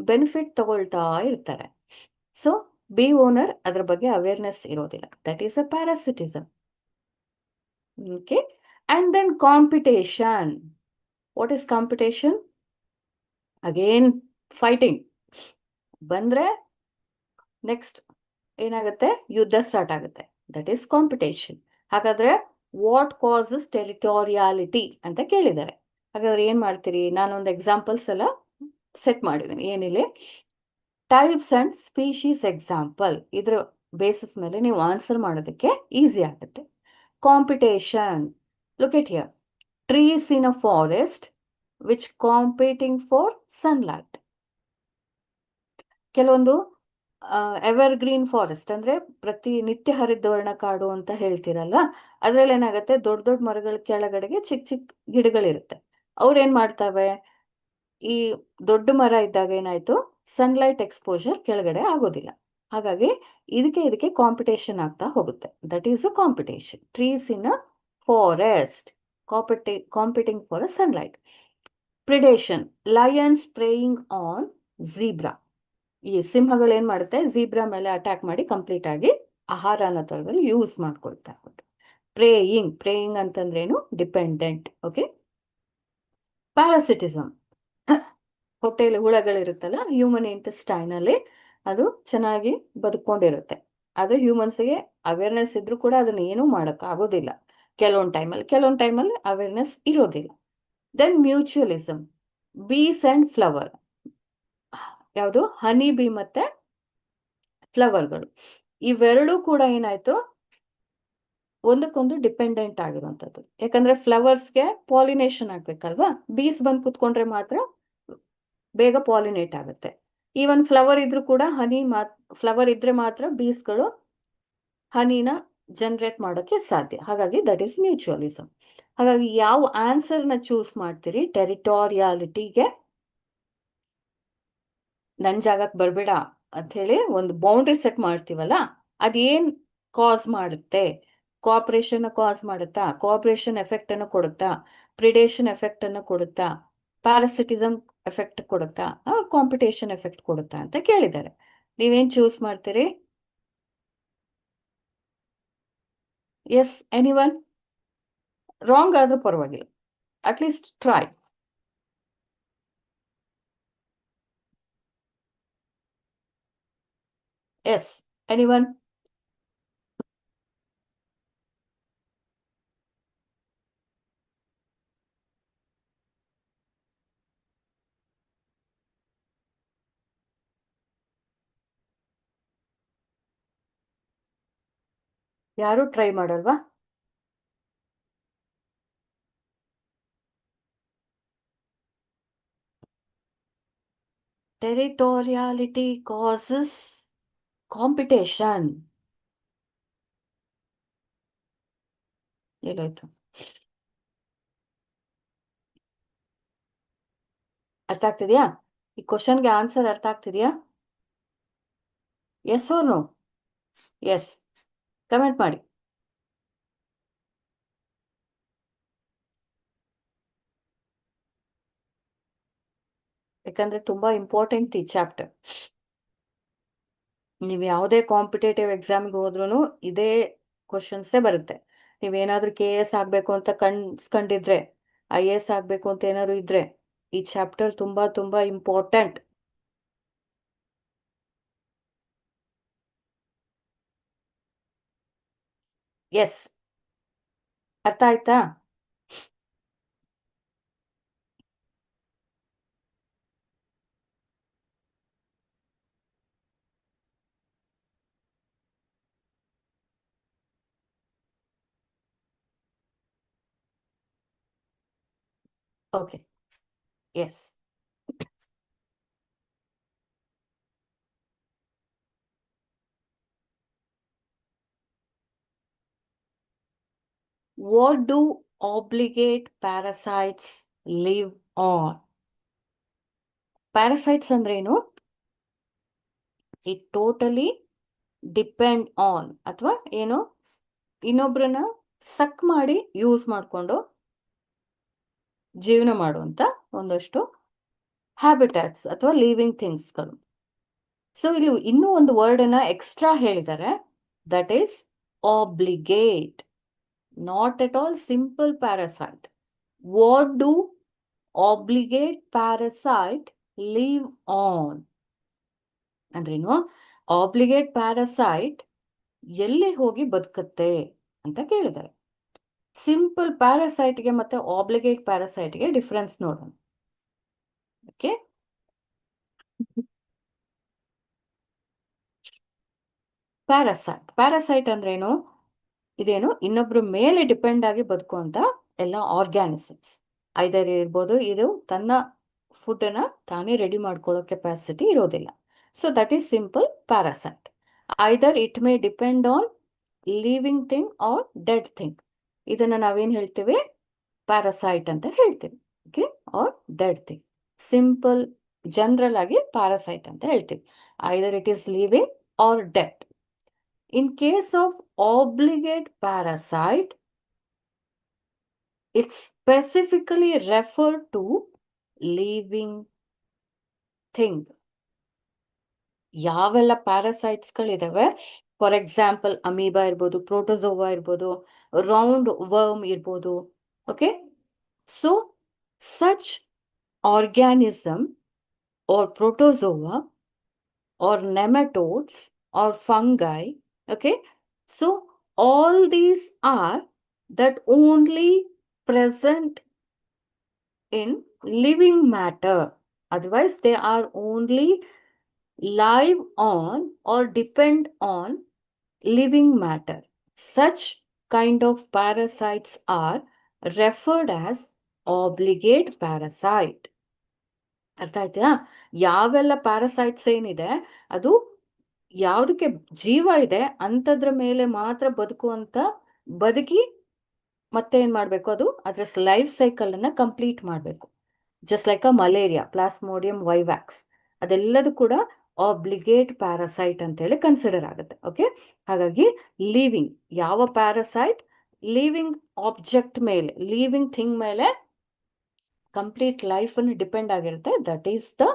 ಬೆನಿಫಿಟ್ ತಗೊಳ್ತಾ ಇರ್ತಾರೆ. ಸೊ ಬಿ ಓನರ್ ಅದ್ರ ಬಗ್ಗೆ ಅವೇರ್ನೆಸ್ ಇರೋದಿಲ್ಲ. That is a parasitism. Okay, and then competition. What is competition? Again fighting. ಬಂದ್ರೆ ನೆಕ್ಸ್ಟ್ ಏನಾಗುತ್ತೆ, ಯುದ್ಧ ಸ್ಟಾರ್ಟ್ ಆಗುತ್ತೆ. That is competition. ಹಾಗಾದ್ರೆ ವಾಟ್ ಕಾಸಸ್ ಟೆರಿಟೋರಿಯಾಲಿಟಿ ಅಂತ ಕೇಳಿದ್ದಾರೆ. ಹಾಗಾದ್ರೆ ಏನ್ ಮಾಡ್ತೀರಿ? ನಾನೊಂದು ಎಕ್ಸಾಂಪಲ್ಸ್ ಎಲ್ಲ ಸೆಟ್ ಮಾಡಿದ್ದೀನಿ. ಏನಿಲ್ಲಿ ಟೈಪ್ಸ್ ಅಂಡ್ ಸ್ಪೀಶೀಸ್ ಎಕ್ಸಾಂಪಲ್, ಇದ್ರ ಬೇಸಿಸ್ ಮೇಲೆ ನೀವು ಆನ್ಸರ್ ಮಾಡೋದಕ್ಕೆ ಈಸಿ ಆಗುತ್ತೆ. Competition, look at here, trees in a forest which competing for sunlight. ಕೆಲವೊಂದು ಎವರ್ಗ್ರೀನ್ ಫಾರೆಸ್ಟ್ ಅಂದ್ರೆ ಪ್ರತಿ ನಿತ್ಯ ಹರಿದ್ವರ್ಣ ಕಾಡು ಅಂತ ಹೇಳ್ತೀರಲ್ಲ, ಅದ್ರಲ್ಲಿ ಏನಾಗುತ್ತೆ, ದೊಡ್ಡ ದೊಡ್ಡ ಮರಗಳ ಕೆಳಗಡೆಗೆ ಚಿಕ್ಕ ಚಿಕ್ಕ ಗಿಡಗಳಿರುತ್ತೆ. ಅವ್ರು ಏನ್ ಮಾಡ್ತವೆ, ಈ ದೊಡ್ಡ ಮರ ಇದ್ದಾಗ ಏನಾಯ್ತು, ಸನ್ಲೈಟ್ ಎಕ್ಸ್ಪೋಜರ್ ಕೆಳಗಡೆ ಆಗೋದಿಲ್ಲ. ಹಾಗಾಗಿ ಇದಕ್ಕೆ ಕಾಂಪಿಟೇಷನ್ ಆಗ್ತಾ ಹೋಗುತ್ತೆ. That is a competition. Trees in a forest competing for a sunlight. Predation, lions preying on zebra. ಈ ಸಿಂಹಗಳು ಏನ್ ಮಾಡುತ್ತೆ, ಝೀಬ್ರಾ ಮೇಲೆ ಅಟ್ಯಾಕ್ ಮಾಡಿ ಕಂಪ್ಲೀಟ್ ಆಗಿ ಆಹಾರನ ತರದಲ್ಲಿ ಯೂಸ್ ಮಾಡ್ಕೊಳ್ತಾ ಹೋಗುತ್ತೆ. ಪ್ರೇಯಿಂಗ್ ಅಂತಂದ್ರೇನು, ಡಿಪೆಂಡೆಂಟ್. ಓಕೆ. ಪ್ಯಾರಾಸಿಟಿಸಮ್, ಹೊಟ್ಟೆಯಲ್ಲಿ ಹುಳಗಳಿರುತ್ತಲ್ಲ, ಹ್ಯೂಮನ್ ಇಂಟೆಸ್ಟೈನ್ ಅಲ್ಲಿ ಅದು ಚೆನ್ನಾಗಿ ಬದುಕೊಂಡಿರುತ್ತೆ. ಆದ್ರೆ ಹ್ಯೂಮನ್ಸ್ಗೆ ಅವೇರ್ನೆಸ್ ಇದ್ರೂ ಕೂಡ ಅದನ್ನ ಏನೂ ಮಾಡಕ್ ಆಗೋದಿಲ್ಲ ಕೆಲವೊಂದು ಟೈಮಲ್ಲಿ ಅವೇರ್ನೆಸ್ ಇರೋದಿಲ್ಲ. Then mutualism, bees and flower. ಯಾವುದು, ಹನಿ ಬಿ ಮತ್ತೆ ಫ್ಲವರ್ಗಳು, ಇವೆರಡೂ ಕೂಡ ಏನಾಯ್ತು, ಒಂದಕ್ಕೊಂದು ಡಿಪೆಂಡೆಂಟ್ ಆಗಿರುವಂತದ್ದು. ಯಾಕಂದ್ರೆ ಫ್ಲವರ್ಸ್ಗೆ ಪಾಲಿನೇಷನ್ ಆಗ್ಬೇಕಲ್ವಾ, ಬೀಸ್ ಬಂದು ಕುತ್ಕೊಂಡ್ರೆ ಮಾತ್ರ ಬೇಗ ಪಾಲಿನೇಟ್ ಆಗುತ್ತೆ. ಈವನ್ ಫ್ಲವರ್ ಇದ್ರೂ ಕೂಡ ಫ್ಲವರ್ ಇದ್ರೆ ಮಾತ್ರ ಬೀಸ್ಗಳು ಹನಿನ ಜನರೇಟ್ ಮಾಡೋಕೆ ಸಾಧ್ಯ. ಹಾಗಾಗಿ ದಟ್ ಈಸ್ ಮ್ಯೂಚುವಲಿಸಮ್. ಹಾಗಾಗಿ ಯಾವ ಆನ್ಸರ್ನ ಚೂಸ್ ಮಾಡ್ತೀರಿ? ಟೆರಿಟೋರಿಯಾಲಿಟಿಗೆ ನನ್ ಜಾಗಕ್ಕೆ ಬರಬೇಡ ಅಂತ ಹೇಳಿ ಒಂದು ಬೌಂಡ್ರಿ ಸೆಟ್ ಮಾಡ್ತೀವಲ್ಲ, ಅದೇನ್ ಕಾಸ್ ಮಾಡುತ್ತೆ? ಕೋಆಪರೇಷನ್ ಕಾಸ್ ಮಾಡುತ್ತಾ? ಕೋಆಪರೇಷನ್ ಎಫೆಕ್ಟ್ ಅನ್ನು ಕೊಡುತ್ತಾ? ಪ್ರಿಡೇಷನ್ ಎಫೆಕ್ಟ್ ಅನ್ನು ಕೊಡುತ್ತಾ? ಪ್ಯಾರಾಸಿಟಿಸಮ್ ಎಫೆಕ್ಟ್ ಕೊಡುತ್ತಾ? ಕಾಂಪಿಟೇಷನ್ ಎಫೆಕ್ಟ್ ಕೊಡುತ್ತಾ ಅಂತ ಕೇಳಿದ್ದಾರೆ. ನೀವೇನ್ ಚೂಸ್ ಮಾಡ್ತೀರಿ? S, anyone? ರಾಂಗ್ ಆದ್ರೂ ಪರವಾಗಿಲ್ಲ, ಅಟ್ಲೀಸ್ಟ್ ಟ್ರೈ. Yes, anyone? ಯಾರು ಟ್ರೈ ಮಾಡಲ್ವಾ? Territoriality causes competition. ಏನಾಯ್ತು? ಅರ್ಥ ಆಗ್ತಿದ್ಯಾ? ಈ ಕ್ವಶನ್ಗೆ ಆನ್ಸರ್ ಅರ್ಥ ಆಗ್ತಿದ್ಯಾ? Yes or no? Yes, comment ಮಾಡಿ. ಯಾಕಂದ್ರೆ ತುಂಬಾ ಇಂಪಾರ್ಟೆಂಟ್ ಈ ಚಾಪ್ಟರ್. ನೀವು ಯಾವುದೇ ಕಾಂಪಿಟೇಟಿವ್ ಎಕ್ಸಾಮ್ಗೆ ಹೋದ್ರೂ ಇದೇ ಕ್ವಶನ್ಸೇ ಬರುತ್ತೆ. ನೀವೇನಾದ್ರೂ KS ಆಗ್ಬೇಕು ಅಂತ ಕನ್ಸ್ಕೊಂಡಿದ್ರೆ, IAS ಆಗ್ಬೇಕು ಅಂತ ಏನಾದ್ರು ಇದ್ರೆ, ಈ ಚಾಪ್ಟರ್ ತುಂಬಾ ತುಂಬಾ ಇಂಪಾರ್ಟೆಂಟ್. ಎಸ್, ಅರ್ಥ ಆಯ್ತಾ? Okay. Yes. What do obligate parasites live on? Parasites ಅಂದ್ರೇನು? ಇಟ್ ಟೋಟಲಿ ಡಿಪೆಂಡ್ ಆನ್, ಅಥವಾ ಏನು, ಇನ್ನೊಬ್ರನ್ನ ಸಕ್ ಮಾಡಿ ಯೂಸ್ ಮಾಡಿಕೊಂಡು ಜೀವನ ಮಾಡುವಂತ ಒಂದಷ್ಟು ಹ್ಯಾಬಿಟ್ಯಾಟ್ಸ್ ಅಥವಾ ಲಿವಿಂಗ್ ಥಿಂಗ್ಸ್ಗಳು. ಸೊ ಇಲ್ಲಿ ಇನ್ನೂ ಒಂದು ವರ್ಡ್ ಅನ್ನ ಎಕ್ಸ್ಟ್ರಾ ಹೇಳಿದ್ದಾರೆ, that is obligate. Not at all simple parasite. What do obligate parasite live on ಅಂದ್ರೇನು? ಆಬ್ಲಿಗೇಟ್ ಪ್ಯಾರಾಸೈಟ್ ಎಲ್ಲಿ ಹೋಗಿ ಬದುಕುತ್ತೆ ಅಂತ ಕೇಳಿದ್ದಾರೆ. ಸಿಂಪಲ್ ಪ್ಯಾರಾಸೈಟ್ಗೆ ಮತ್ತೆ ಆಬ್ಲಿಗೇಟ್ ಪ್ಯಾರಾಸೈಟ್ಗೆ ಡಿಫ್ರೆನ್ಸ್ ನೋಡೋಣ. ಓಕೆ, ಪ್ಯಾರಾಸೈಟ್ ಅಂದ್ರೇನು? ಇದೇನು ಇನ್ನೊಬ್ರ ಮೇಲೆ ಡಿಪೆಂಡ್ ಆಗಿ ಬದುಕುವಂತ ಎಲ್ಲ ಆರ್ಗ್ಯಾನಿಸಮ್ಸ್. ಐದರ್ ಇರ್ಬೋದು, ಇದು ತನ್ನ ಫುಡ್ ಅನ್ನ ತಾನೇ ರೆಡಿ ಮಾಡ್ಕೊಳ್ಳೋ ಕೆಪಾಸಿಟಿ ಇರೋದಿಲ್ಲ. So that is simple parasite. Either it may depend on living thing R dead thing. ಇದನ್ನ ನಾವೇನ್ ಹೇಳ್ತೀವಿ? ಪ್ಯಾರಾಸೈಟ್ ಅಂತ ಹೇಳ್ತೀವಿ. Okay, R dead thing. Simple general ಆಗಿ ಪ್ಯಾರಾಸೈಟ್ ಅಂತ ಹೇಳ್ತೀವಿ. ಐದರ್ it is living R dead. In case of obligate parasite, it's specifically referred to living thing. ಯಾವೆಲ್ಲ ಪ್ಯಾರಾಸೈಟ್ಸ್ಗಳಿದಾವೆ, for example amoeba ಇರ್ಬೋದು, ಪ್ರೋಟೋಸೋವಾ ಇರ್ಬೋದು, ರೌಂಡ್ ವರ್ಮ್ ಇರ್ಬೋದು. Okay, so such organism or protozoa or nematodes or fungi. Okay, so all these are that only present in living matter, otherwise they are only live on or depend on living matter. Such kind of parasites are referred as obligate parasite. ಅರ್ಥ ಆಯ್ತಾ? ಯಾವೆಲ್ಲ parasites ಏನಿದೆ ಅದು ಯಾವುದಕ್ಕೆ ಜೀವ ಇದೆ ಅಂಥದ್ರ ಮೇಲೆ ಮಾತ್ರ ಬದುಕುವಂತ, ಬದುಕಿ ಮತ್ತೆ ಏನ್ ಮಾಡ್ಬೇಕು, ಅದು ಅದ್ರ ಲೈಫ್ ಸೈಕಲ್ ಅನ್ನ ಕಂಪ್ಲೀಟ್ ಮಾಡ್ಬೇಕು. Just like a malaria, plasmodium vivax, ಅದೆಲ್ಲದೂ ಕೂಡ ಆಬ್ಲಿಗೇಟ್ ಪ್ಯಾರಾಸೈಟ್ ಅಂತ ಹೇಳಿ ಕನ್ಸಿಡರ್ ಆಗುತ್ತೆ. ಓಕೆ, ಹಾಗಾಗಿ ಲಿವಿಂಗ್ ಯಾವ ಪ್ಯಾರಾಸೈಟ್ ಲಿವಿಂಗ್ ಆಬ್ಜೆಕ್ಟ್ ಮೇಲೆ, ಲಿವಿಂಗ್ ಥಿಂಗ್ ಮೇಲೆ ಕಂಪ್ಲೀಟ್ ಲೈಫ್ ಅನ್ನು ಡಿಪೆಂಡ್ ಆಗಿರುತ್ತೆ, that is the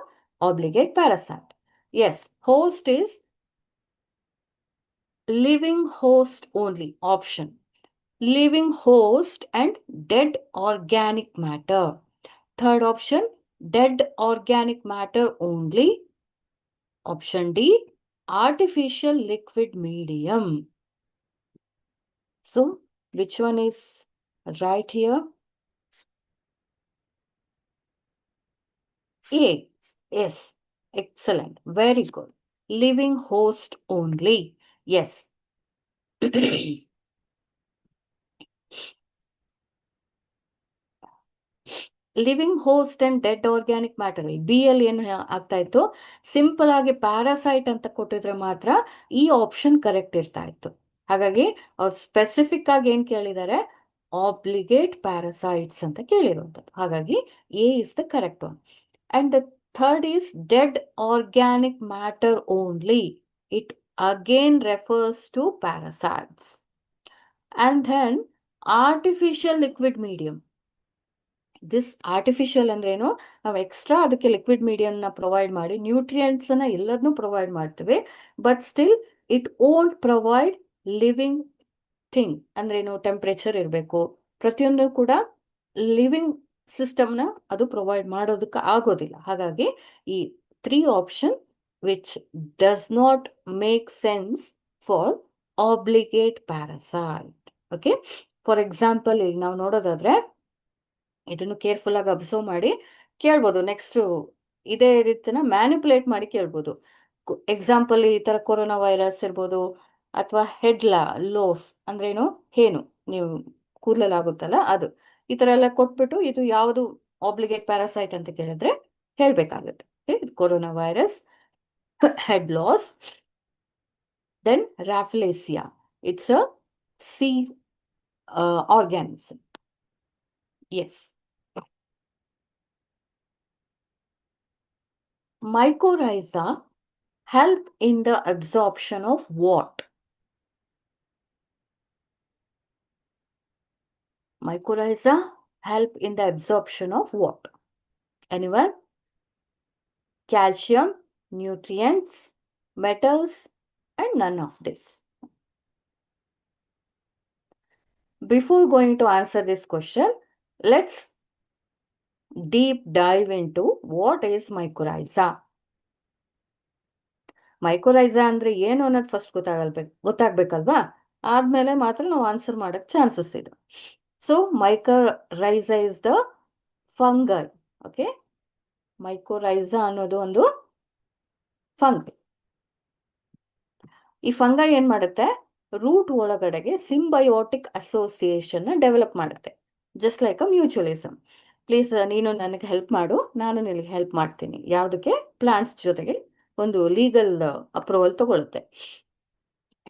obligate parasite. Yes, host is living host only. Option, living host and dead organic matter. Third option, dead organic matter only. Option D, artificial liquid medium. So which one is right here? A. Yes, excellent, very good. Living host only. Yes. Living host and dead organic matter, B L ಏನು ಆಗ್ತಾ ಇತ್ತು, simple ಆಗಿ parasite ಅಂತ ಕೊಟ್ಟಿದ್ರೆ ಮಾತ್ರ ಈ option correct ಇರ್ತಾ ಇತ್ತು. ಹಾಗಾಗಿ ಅವ್ರು ಸ್ಪೆಸಿಫಿಕ್ ಆಗಿ ಏನ್ ಕೇಳಿದ್ದಾರೆ, ಆಬ್ಲಿಗೇಟ್ ಪ್ಯಾರಾಸೈಟ್ಸ್ ಅಂತ ಕೇಳಿರುವಂಥದ್ದು. ಹಾಗಾಗಿ A is the correct one. And the third is dead organic matter only. It again refers to parasites. And then artificial liquid medium. This artificial ಅಂದ್ರೇನು, ನಾವು ಎಕ್ಸ್ಟ್ರಾ ಅದಕ್ಕೆ ಲಿಕ್ವಿಡ್ ಮೀಡಿಯಂನ ಪ್ರೊವೈಡ್ ಮಾಡಿ ನ್ಯೂಟ್ರಿಯೆಂಟ್ಸ್ ಅನ್ನ ಎಲ್ಲದನ್ನೂ ಪ್ರೊವೈಡ್ ಮಾಡ್ತೀವಿ, but still it won't provide living thing. ಅಂದ್ರೇನು, temperature ಇರಬೇಕು, ಪ್ರತಿಯೊಂದು ಕೂಡ ಲಿವಿಂಗ್ ಸಿಸ್ಟಮ್ನ ಅದು ಪ್ರೊವೈಡ್ ಮಾಡೋದಕ್ಕೆ ಆಗೋದಿಲ್ಲ. ಹಾಗಾಗಿ ಈ 3 option which does not make sense for obligate parasite. Okay, for example ಇಲ್ಲಿ ನಾವು ನೋಡೋದಾದ್ರೆ ಇದನ್ನು ಕೇರ್ಫುಲ್ ಆಗಿ ಅಬ್ಸರ್ವ್ ಮಾಡಿ ಕೇಳ್ಬೋದು. ನೆಕ್ಸ್ಟ್ ಇದೇ ರೀತಿನ ಮ್ಯಾನಿಪುಲೇಟ್ ಮಾಡಿ ಕೇಳ್ಬೋದು. ಎಕ್ಸಾಂಪಲ್ ಈ ತರ ಕೊರೋನಾ ವೈರಸ್ ಇರ್ಬೋದು, ಅಥವಾ ಲೋಸ್ ಅಂದ್ರೇನು, ಏನು ನೀವು ಕೂದಲಾಗುತ್ತಲ್ಲ ಅದು, ಈ ತರ ಎಲ್ಲ ಕೊಟ್ಬಿಟ್ಟು ಇದು ಯಾವುದು ಆಬ್ಲಿಗೇಟ್ ಪ್ಯಾರಾಸೈಟ್ ಅಂತ ಕೇಳಿದ್ರೆ ಹೇಳ್ಬೇಕಾಗುತ್ತೆ. Corona virus, head lice, then rafflesia, it's a sea organism. Yes. Mycorrhiza help in the absorption of what? Mycorrhiza help in the absorption of what? Anyone? Calcium, nutrients, metals, and none of this. Before going to answer this question, let's deep dive into what is mycorrhiza. Mycorrhiza ಅಂದ್ರೆ ಏನು ಅನ್ನೋದು first ಗೊತ್ತಾಗ್ಬೇಕಲ್ವಾ? ಆದ್ಮೇಲೆ ಮಾತ್ರ ನಾವು answer ಮಾಡಕ್ chances ಇದೆ. So mycorrhiza is the fungi. Okay, mycorrhiza ಅನ್ನೋದು ಒಂದು ಫಂಗೈ. ಈ ಫಂಗೈ ಏನ್ ಮಾಡುತ್ತೆ, ರೂಟ್ ಒಳಗಡೆಗೆ ಸಿಂಬಯೋಟಿಕ್ ಅಸೋಸಿಯೇಷನ್ ಡೆವಲಪ್ ಮಾಡುತ್ತೆ, just like a mutualism. Please ನೀನು ನನಗೆ ಹೆಲ್ಪ್ ಮಾಡು, ನಾನು ನಿನಗೆ ಹೆಲ್ಪ್ ಮಾಡ್ತೀನಿ. ಯಾವುದಕ್ಕೆ? ಪ್ಲಾಂಟ್ಸ್ ಜೊತೆಗೆ ಒಂದು ಲೀಗಲ್ ಅಪ್ರೂವಲ್ ತಗೊಳುತ್ತೆ.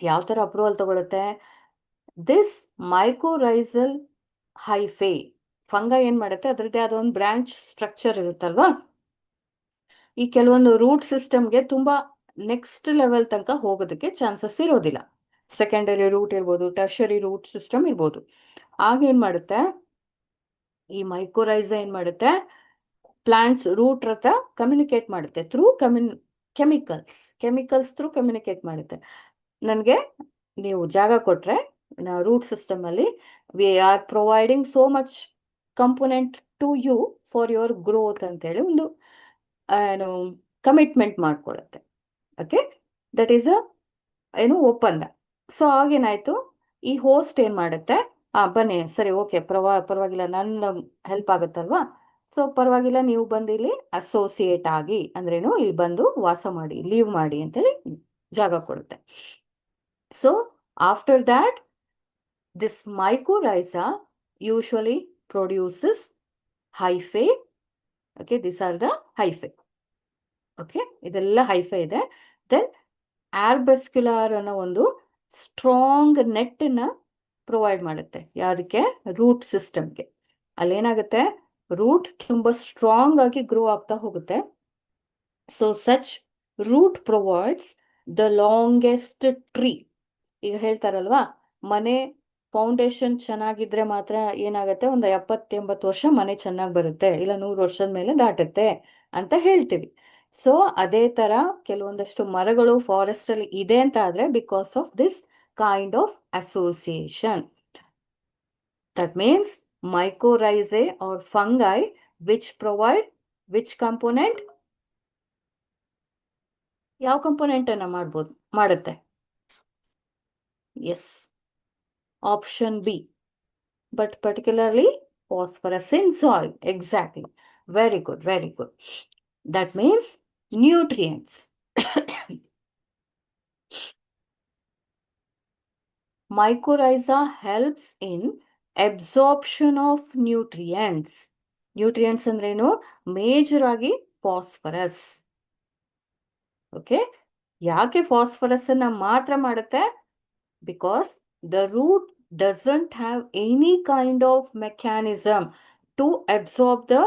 ಯಾವ ತರ ಅಪ್ರೂವಲ್ ತಗೊಳುತ್ತೆ? ದಿಸ್ ಮೈಕೋರೈಸಲ್ ಹೈಫೆ ಫಂಗೈ ಏನ್ ಮಾಡುತ್ತೆ, ಅದರದ್ದೇ ಆದ ಒಂದು ಬ್ರಾಂಚ್ ಸ್ಟ್ರಕ್ಚರ್ ಇರುತ್ತಲ್ವಾ, ಈ ಕೆಲವೊಂದು ರೂಟ್ ಸಿಸ್ಟಮ್ಗೆ ತುಂಬಾ ನೆಕ್ಸ್ಟ್ ಲೆವೆಲ್ ತನಕ ಹೋಗೋದಕ್ಕೆ ಚಾನ್ಸಸ್ ಇರೋದಿಲ್ಲ. ಸೆಕೆಂಡರಿ ರೂಟ್ ಇರ್ಬೋದು, ಟರ್ಷರಿ ರೂಟ್ ಸಿಸ್ಟಮ್ ಇರ್ಬೋದು. ಆಗ ಏನ್ ಮಾಡುತ್ತೆ, ಈ ಮೈಕೋರೈಸಾ ಏನ್ ಮಾಡುತ್ತೆ, ಪ್ಲಾಂಟ್ಸ್ ರೂಟ್ ಹತ್ರ ಕಮ್ಯುನಿಕೇಟ್ ಮಾಡುತ್ತೆ ಥ್ರೂ ಕೆಮಿಕಲ್ಸ್ ಥ್ರೂ ಕಮ್ಯುನಿಕೇಟ್ ಮಾಡುತ್ತೆ. ನನಗೆ ನೀವು ಜಾಗ ಕೊಟ್ರೆ ರೂಟ್ ಸಿಸ್ಟಮ್ ಅಲ್ಲಿ we are providing so much component to you for your growth ಅಂತೇಳಿ ಒಂದು ಏನು ಕಮಿಟ್ಮೆಂಟ್ ಮಾಡ್ಕೊಳ್ಳುತ್ತೆ. ಓಕೆ, ದಟ್ ಈಸ್ ಏನು ಒಪ್ಪಂದ. ಸೊ ಆಗೇನಾಯ್ತು, ಈ ಹೋಸ್ಟ್ ಏನ್ ಮಾಡುತ್ತೆ, ಬನ್ನಿ ಸರಿ ಓಕೆ ಪರವಾಗಿಲ್ಲ, ನನ್ನ ಹೆಲ್ಪ್ ಆಗುತ್ತಲ್ವಾ, ಸೊ ಪರವಾಗಿಲ್ಲ ನೀವು ಬಂದು ಇಲ್ಲಿ ಅಸೋಸಿಯೇಟ್ ಆಗಿ, ಅಂದ್ರೇನು ಇಲ್ಲಿ ಬಂದು ವಾಸ ಮಾಡಿ, ಲೀವ್ ಮಾಡಿ ಅಂತೇಳಿ ಜಾಗ ಕೊಡುತ್ತೆ. So after that this mycorrhiza usually produces hyphae. Okay, this are the hyphae. Okay, ಇದೆಲ್ಲ ಹೈಫೆ ಇದೆ. ದೆನ್ ಆರ್ಬಸ್ಕ್ಯುಲಾರ್ ಅನ್ನೋ ಒಂದು ಸ್ಟ್ರಾಂಗ್ ನೆಟ್ ನ ಪ್ರೊವೈಡ್ ಮಾಡುತ್ತೆ. ಯಾವುದಕ್ಕೆ? ರೂಟ್ ಸಿಸ್ಟಮ್ಗೆ. ಅಲ್ಲೇನಾಗುತ್ತೆ, ರೂಟ್ ತುಂಬಾ ಸ್ಟ್ರಾಂಗ್ ಆಗಿ ಗ್ರೋ ಆಗ್ತಾ ಹೋಗುತ್ತೆ. So such root provides the longest tree. ಈಗ ಹೇಳ್ತಾರಲ್ವಾ, ಮನೆ ಫೌಂಡೇಶನ್ ಚೆನ್ನಾಗಿದ್ರೆ ಮಾತ್ರ ಏನಾಗುತ್ತೆ, ಒಂದು 70-80 ವರ್ಷ ಮನೆ ಚೆನ್ನಾಗಿ ಬರುತ್ತೆ, ಇಲ್ಲ 100 ವರ್ಷದ ಮೇಲೆ ದಾಟುತ್ತೆ ಅಂತ ಹೇಳ್ತೀವಿ. ಸೊ ಅದೇ ತರ ಕೆಲವೊಂದಷ್ಟು ಮರಗಳು ಫಾರೆಸ್ಟ್ ಅಲ್ಲಿ ಇದೆ ಅಂತ ಆದ್ರೆ because of this kind of association. That means mycorrhizae are fungi which provide which component, ಯಾವ ಕಂಪೋನೆಂಟ್ ಅನ್ನ ಮಾಡುತ್ತೆ? Yes, option B, but particularly phosphorus in soil. Exactly. Very good, very good. That means nutrients. Mycorrhiza helps in absorption of nutrients. Nutrients ಅಂದ್ರೇನು? Major ಆಗಿ phosphorus. Okay, ಯಾಕೆ phosphorus ಅನ್ನ ಮಾತ್ರ ಮಾಡುತ್ತೆ? Because the root doesn't have any kind of mechanism to absorb the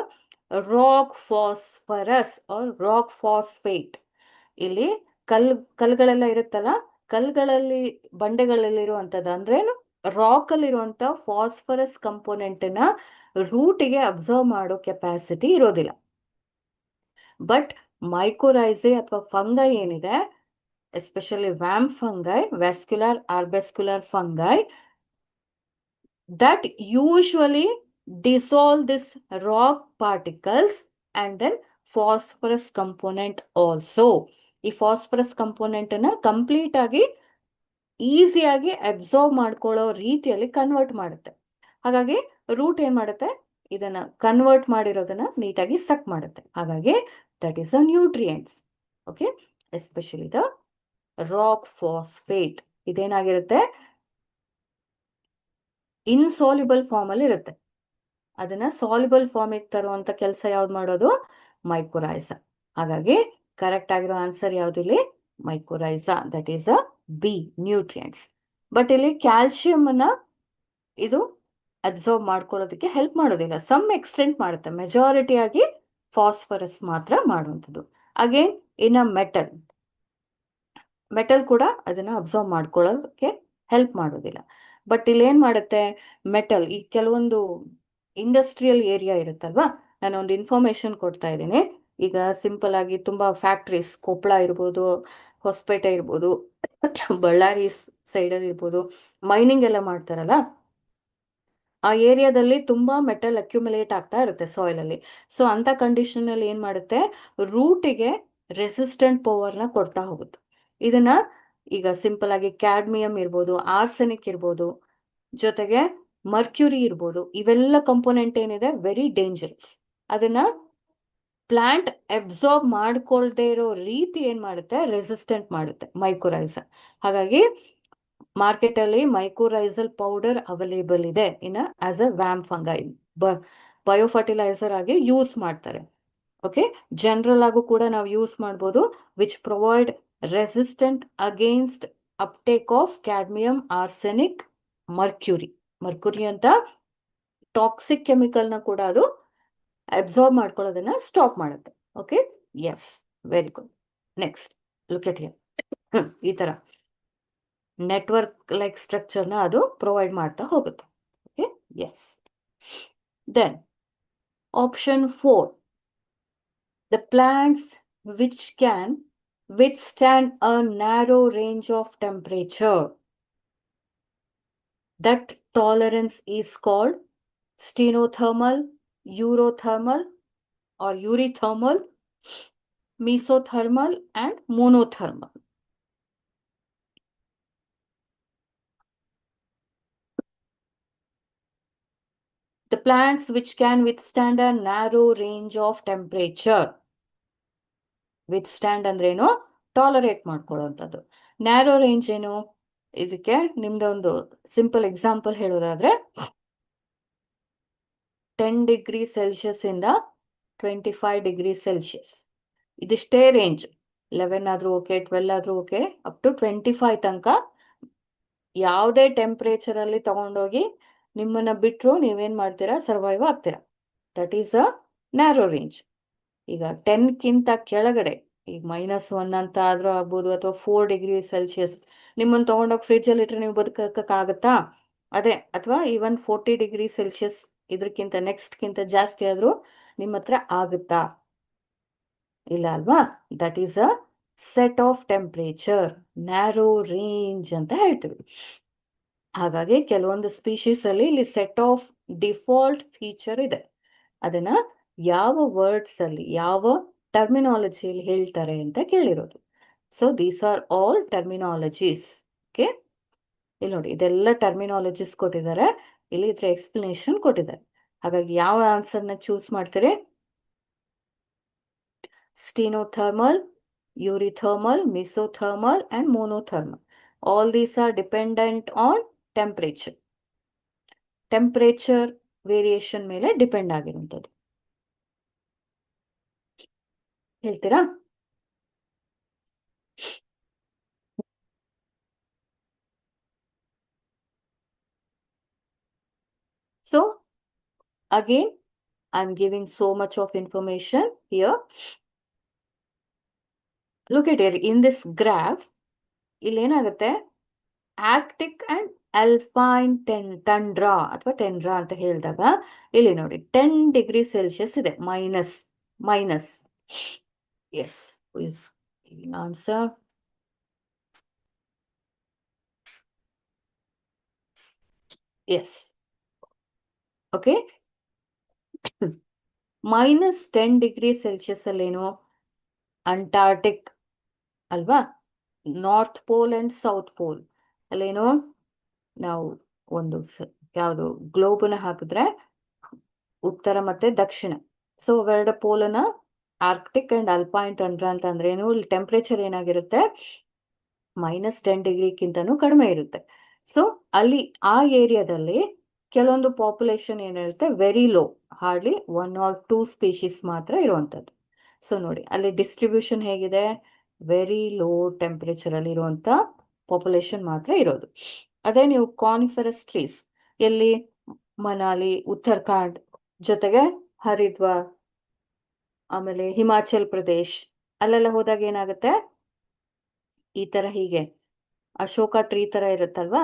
rock phosphorus or rock phosphate. ಇಲ್ಲಿ ಕಲ್ಗಳೆಲ್ಲ ಇರುತ್ತಲ್ಲ, ಕಲ್ಗಳಲ್ಲಿ ಬಂಡೆಗಳಲ್ಲಿರುವಂಥದ್ದು ಅಂದ್ರೇನು, rock ಅಲ್ಲಿರುವಂತ ಫಾಸ್ಫರಸ್ ಕಂಪೋನೆಂಟ್ ನ ರೂಟಿಗೆ ಅಬ್ಸರ್ವ್ ಮಾಡೋ ಕೆಪಾಸಿಟಿ ಇರೋದಿಲ್ಲ. ಬಟ್ ಮೈಕೋರೈಸೆ ಅಥವಾ ಫಂಗೈ ಏನಿದೆ, especially VAM fungi, vascular arbuscular fungi, that usually dissolve this rock particles and then phosphorus component also. ಈ ಫಾಸ್ಫರಸ್ ಕಂಪೋನೆಂಟ್ ಅನ್ನ ಕಂಪ್ಲೀಟ್ ಆಗಿ ಈಸಿಯಾಗಿ ಅಬ್ಸರ್ವ್ ಮಾಡ್ಕೊಳ್ಳೋ ರೀತಿಯಲ್ಲಿ ಕನ್ವರ್ಟ್ ಮಾಡುತ್ತೆ. ಹಾಗಾಗಿ ರೂಟ್ ಏನ್ ಮಾಡುತ್ತೆ, ಇದನ್ನ ಕನ್ವರ್ಟ್ ಮಾಡಿರೋದನ್ನ ನೀಟಾಗಿ ಸಕ್ ಮಾಡುತ್ತೆ. ಹಾಗಾಗಿ that is a nutrients. Okay, especially the rock phosphate ಇದೇನಾಗಿರುತ್ತೆ, ಇನ್ಸಾಲ್ಯುಬಲ್ ಫಾರ್ಮ್ ಅಲ್ಲಿ ಇರುತ್ತೆ. ಅದನ್ನ ಸಾಲ್ಯುಬಲ್ ಫಾರ್ಮಿಗೆ ತರುವಂತ ಕೆಲಸ ಯಾವ್ದು ಮಾಡೋದು? ಮೈಕೋರೈಸಾ. ಹಾಗಾಗಿ ಕರೆಕ್ಟ್ ಆಗಿರೋ ಆನ್ಸರ್ ಯಾವ್ದು ಇಲ್ಲಿ? Mycorrhiza. That is a B, nutrients. But ಇಲ್ಲಿ ಕ್ಯಾಲ್ಸಿಯಂ ಅನ್ನ ಇದು ಅಬ್ಸರ್ವ್ ಮಾಡ್ಕೊಳ್ಳೋದಕ್ಕೆ ಹೆಲ್ಪ್ ಮಾಡೋದಿಲ್ಲ. ಸಮ್ ಎಕ್ಸ್ಟೆಂಟ್ ಮಾಡುತ್ತೆ, ಮೆಜಾರಿಟಿ ಆಗಿ ಫಾಸ್ಫರಸ್ ಮಾತ್ರ ಮಾಡುವಂಥದ್ದು. ಅಗೇನ್ ಇನ್ ಅ ಮೆಟಲ್ ಕೂಡ ಅದನ್ನ ಅಬ್ಸರ್ವ್ ಮಾಡ್ಕೊಳ್ಳೋದಕ್ಕೆ ಹೆಲ್ಪ್ ಮಾಡೋದಿಲ್ಲ. ಬಟ್ ಇಲ್ಲಿ ಏನ್ ಮಾಡುತ್ತೆ ಮೆಟಲ್, ಈ ಕೆಲವೊಂದು ಇಂಡಸ್ಟ್ರಿಯಲ್ ಏರಿಯಾ ಇರುತ್ತಲ್ವಾ, ನಾನು ಒಂದು ಇನ್ಫಾರ್ಮೇಶನ್ ಕೊಡ್ತಾ ಇದ್ದೀನಿ. ಈಗ ಸಿಂಪಲ್ ಆಗಿ ತುಂಬಾ ಫ್ಯಾಕ್ಟ್ರೀಸ್, ಕೊಪ್ಪಳ ಇರ್ಬೋದು, ಹೊಸಪೇಟೆ ಇರ್ಬೋದು, ಬಳ್ಳಾರಿ ಸೈಡಲ್ಲಿ ಇರ್ಬೋದು, ಮೈನಿಂಗ್ ಎಲ್ಲ ಮಾಡ್ತಾರಲ್ಲ, ಆ ಏರಿಯಾದಲ್ಲಿ ತುಂಬಾ ಮೆಟಲ್ ಅಕ್ಯುಮುಲೇಟ್ ಆಗ್ತಾ ಇರುತ್ತೆ ಸಾಯಿಲ್ ಅಲ್ಲಿ. ಸೊ ಅಂತ ಕಂಡೀಷನ್ ಅಲ್ಲಿ ಏನ್ ಮಾಡುತ್ತೆ, ರೂಟಿಗೆ ರೆಸಿಸ್ಟೆಂಟ್ ಪವರ್ನ ಕೊಡ್ತಾ ಹೋಗುತ್ತೆ. ಇದನ್ನ ಈಗ ಸಿಂಪಲ್ ಆಗಿ ಕ್ಯಾಡ್ಮಿಯಂ ಇರ್ಬೋದು, ಆರ್ಸೆನಿಕ್ ಇರ್ಬೋದು, ಜೊತೆಗೆ ಮರ್ಕ್ಯುರಿ ಇರ್ಬೋದು. ಇವೆಲ್ಲ ಕಂಪೋನೆಂಟ್ ಏನಿದೆ ವೆರಿ ಡೇಂಜರಸ್. ಅದನ್ನ ಪ್ಲಾಂಟ್ ಅಬ್ಸಾರ್ಬ್ ಮಾಡ್ಕೊಳ್ದೇ ಇರೋ ರೀತಿ ಏನ್ ಮಾಡುತ್ತೆ, ರೆಸಿಸ್ಟೆಂಟ್ ಮಾಡುತ್ತೆ ಮೈಕೋರೈಸಾ. ಹಾಗಾಗಿ ಮಾರ್ಕೆಟ್ ಅಲ್ಲಿ ಮೈಕೋರೈಸಲ್ ಪೌಡರ್ ಅವೈಲೇಬಲ್ ಇದೆ in as a VAM fungi, bio fertiliser ಆಗಿ ಯೂಸ್ ಮಾಡ್ತಾರೆ. ಓಕೆ, ಜನರಲ್ ಆಗು ಕೂಡ ನಾವು ಯೂಸ್ ಮಾಡ್ಬೋದು. Which provide resistant against uptake of cadmium, arsenic, mercury ಅಂತ ಟಾಕ್ಸಿಕ್ ಕೆಮಿಕಲ್ ನ ಕೂಡ ಅದು ಅಬ್ಸಾರ್ಬ್ ಮಾಡ್ಕೊಳ್ಳೋದನ್ನ ಸ್ಟಾಪ್ ಮಾಡುತ್ತೆ. Okay, yes, very good. Next look at here. ಈ ತರ ನೆಟ್ವರ್ಕ್ ಲೈಕ್ ಸ್ಟ್ರಕ್ಚರ್ನ ಅದು ಪ್ರೊವೈಡ್ ಮಾಡ್ತಾ ಹೋಗುತ್ತೆ. Okay, yes. Then option 4, the plants which can withstand a narrow range of temperature. That tolerance is called stenothermal, urothermal or eurythermal, mesothermal and monothermal. The plants which can withstand a narrow range of temperature. Withstand ಅಂದ್ರೆ ಏನು, tolerate ಮಾಡ್ಕೊಳ್ಳುವಂಥದ್ದು. Narrow range ಏನು, ಇದಕ್ಕೆ ನಿಮ್ದೊಂದು simple example ಹೇಳೋದಾದ್ರೆ 10 degree Celsius ಇಂದ 25 degree Celsius, ಇದಿಷ್ಟೇ range. 11 ಆದ್ರೂ okay, 12 ಆದ್ರೂ okay, up to 25 ತನಕ ಯಾವುದೇ ಟೆಂಪರೇಚರ್ ಅಲ್ಲಿ ತಗೊಂಡೋಗಿ ನಿಮ್ಮನ್ನ ಬಿಟ್ರು ನೀವೇನ್ ಮಾಡ್ತೀರಾ, ಸರ್ವೈವ್ ಆಗ್ತೀರಾ. That is a narrow range. ಈಗ 10ಕ್ಕಿಂತ ಕೆಳಗಡೆ, ಈಗ -1 ಅಂತ ಆದ್ರೂ ಆಗ್ಬೋದು, ಅಥವಾ 4 ಡಿಗ್ರಿ ಸೆಲ್ಸಿಯಸ್ ನಿಮ್ಮನ್ನು ತಗೊಂಡೋಗಿ ಫ್ರಿಜ್ ಅಲ್ಲಿ ಇಟ್ರೆ ನೀವು ಬದುಕಕ್ಕಾಗತ್ತಾ? ಅದೇ, ಅಥವಾ ಈವನ್ 40 ಡಿಗ್ರಿ ಸೆಲ್ಸಿಯಸ್ ಇದಕ್ಕಿಂತ ನೆಕ್ಸ್ಟ್ಗಿಂತ ಜಾಸ್ತಿ ಆದ್ರೂ ನಿಮ್ಮ ಹತ್ರ ಆಗುತ್ತಾ? ಇಲ್ಲ ಅಲ್ವಾ? That is a set of temperature, narrow range ಅಂತ ಹೇಳ್ತೀವಿ. ಹಾಗಾಗಿ ಕೆಲವೊಂದು ಸ್ಪೀಶೀಸ್ ಅಲ್ಲಿ ಇಲ್ಲಿ ಸೆಟ್ ಆಫ್ ಡಿಫಾಲ್ಟ್ ಫೀಚರ್ ಇದೆ. ಅದನ್ನ ಯಾವ ವರ್ಡ್ಸ್ ಅಲ್ಲಿ, ಯಾವ ಟರ್ಮಿನಾಲಜಿಯಲ್ಲಿ ಹೇಳ್ತಾರೆ ಅಂತ ಕೇಳಿರೋದು. So these are all terminologies. Okay, ಇಲ್ಲಿ ನೋಡಿ, ಇದೆಲ್ಲ ಟರ್ಮಿನಾಲಜೀಸ್ ಕೊಟ್ಟಿದ್ದಾರೆ, ಇಲ್ಲಿ ಇದ್ರ ಎಕ್ಸ್ಪ್ಲನೇಷನ್ ಕೊಟ್ಟಿದ್ದಾರೆ. ಹಾಗಾಗಿ ಯಾವ ಆನ್ಸರ್ನ ಚೂಸ್ ಮಾಡ್ತೀರಿ? Stenothermal, eurythermal, mesothermal and monothermal. All these are dependent on temperature. Temperature variation ಮೇಲೆ ಡಿಪೆಂಡ್ ಆಗಿರುವಂಥದ್ದು. ಹೇಳ್ತೀರಾ? So again, I'm giving so much of information here. Look at here in this graph. ಇಲ್ಲಿ ಏನಾಗುತ್ತೆ, ಆರ್ಕ್ಟಿಕ್ ಅಂಡ್ ಅಲ್ಪೈನ್ ಟಂಡ್ರಾ ಅಥವಾ ಟೆಂಡ್ರಾ ಅಂತ ಹೇಳಿದಾಗ ಇಲ್ಲಿ ನೋಡಿ 10 ಡಿಗ್ರಿ ಸೆಲ್ಸಿಯಸ್ ಇದೆ, minus. Yes, answer yes. Okay, -10 degree Celsius ಅಲ್ಲೇನು, ಅಂಟಾರ್ಟಿಕ್ ಅಲ್ವಾ? North pole and south pole ಅಲ್ಲೇನು, ನಾವು ಒಂದು ಯಾವುದು ಗ್ಲೋಬನ್ನ ಹಾಕಿದ್ರೆ ಉತ್ತರ ಮತ್ತೆ ದಕ್ಷಿಣ, ಸೊ ಅವೆರಡು ಪೋಲನ್ನ ಆರ್ಕ್ಟಿಕ್ ಅಂಡ್ ಅಲ್ಪೈನ್ ಟಂಡ್ರಾ ಅಂತ ಅಂದ್ರೆ ಏನು, ಇಲ್ಲಿ ಟೆಂಪರೇಚರ್ ಏನಾಗಿರುತ್ತೆ, -10 ಡಿಗ್ರಿಗಿಂತನೂ ಕಡಿಮೆ ಇರುತ್ತೆ. ಸೊ ಅಲ್ಲಿ ಆ ಏರಿಯಾದಲ್ಲಿ ಕೆಲವೊಂದು ಪಾಪ್ಯುಲೇಷನ್ ಏನಿರುತ್ತೆ very low, hardly 1 or 2 species ಮಾತ್ರ ಇರುವಂಥದ್ದು. ಸೊ ನೋಡಿ ಅಲ್ಲಿ ಡಿಸ್ಟ್ರಿಬ್ಯೂಷನ್ ಹೇಗಿದೆ, ವೆರಿ ಲೋ ಟೆಂಪರೇಚರ್ ಅಲ್ಲಿ ಇರುವಂತ ಪಾಪ್ಯುಲೇಷನ್ ಮಾತ್ರ ಇರೋದು. ಅದೇ ನೀವು ಕಾನಿಫರಸ್ ಟ್ರೀಸ್ ಎಲ್ಲಿ, ಮನಾಲಿ, ಉತ್ತರಾಖಂಡ್, ಜೊತೆಗೆ ಹರಿದ್ವಾರ್, ಆಮೇಲೆ ಹಿಮಾಚಲ್ ಪ್ರದೇಶ್ ಅಲ್ಲೆಲ್ಲ ಹೋದಾಗ ಏನಾಗುತ್ತೆ, ಈ ತರ ಹೀಗೆ ಅಶೋಕ ಟ್ರೀ ತರ ಇರುತ್ತಲ್ವಾ,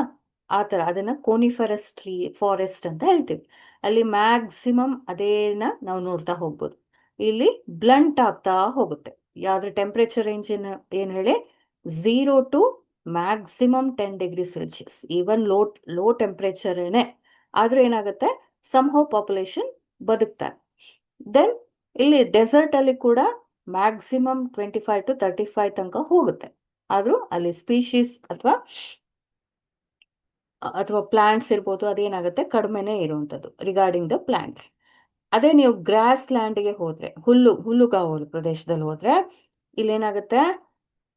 ಆ ತರ ಅದನ್ನ ಕೋನಿಫರಸ್ ಟ್ರೀ ಫಾರೆಸ್ಟ್ ಅಂತ ಹೇಳ್ತೀವಿ. ಅಲ್ಲಿ ಮ್ಯಾಕ್ಸಿಮಮ್ ಅದೇನ ನಾವು ನೋಡ್ತಾ ಹೋಗ್ಬೋದು. ಇಲ್ಲಿ ಬ್ಲಂಟ್ ಆಗ್ತಾ ಹೋಗುತ್ತೆ. ಯಾವ್ದ್ರ ಟೆಂಪರೇಚರ್ ರೇಂಜ್ ಏನ್ ಹೇಳಿ, 0 to maximum 10 degree Celsius. Even low temperature ಏನೇ ಆದ್ರೂ ಏನಾಗುತ್ತೆ, ಸಮ್ಹೌ ಪಾಪ್ಯುಲೇಷನ್ ಬದುಕ್ತಾರೆ. ದೆನ್ ಇಲ್ಲಿ ಡೆಸರ್ಟ್ ಅಲ್ಲಿ ಕೂಡ ಮ್ಯಾಕ್ಸಿಮಮ್ 25 to 35 ತನಕ ಹೋಗುತ್ತೆ. ಆದ್ರೂ ಅಲ್ಲಿ ಸ್ಪೀಶೀಸ್ ಅಥವಾ ಅಥವಾ ಪ್ಲಾಂಟ್ಸ್ ಇರ್ಬೋದು, ಅದೇನಾಗುತ್ತೆ ಕಡಿಮೆನೇ ಇರುವಂಥದ್ದು ರಿಗಾರ್ಡಿಂಗ್ ದ ಪ್ಲಾಂಟ್ಸ್. ಅದೇ ನೀವು ಗ್ರಾಸ್ ಲ್ಯಾಂಡ್ಗೆ ಹೋದ್ರೆ, ಹುಲ್ಲುಗಾವಲು ಪ್ರದೇಶದಲ್ಲಿ ಹೋದ್ರೆ ಇಲ್ಲೇನಾಗುತ್ತೆ,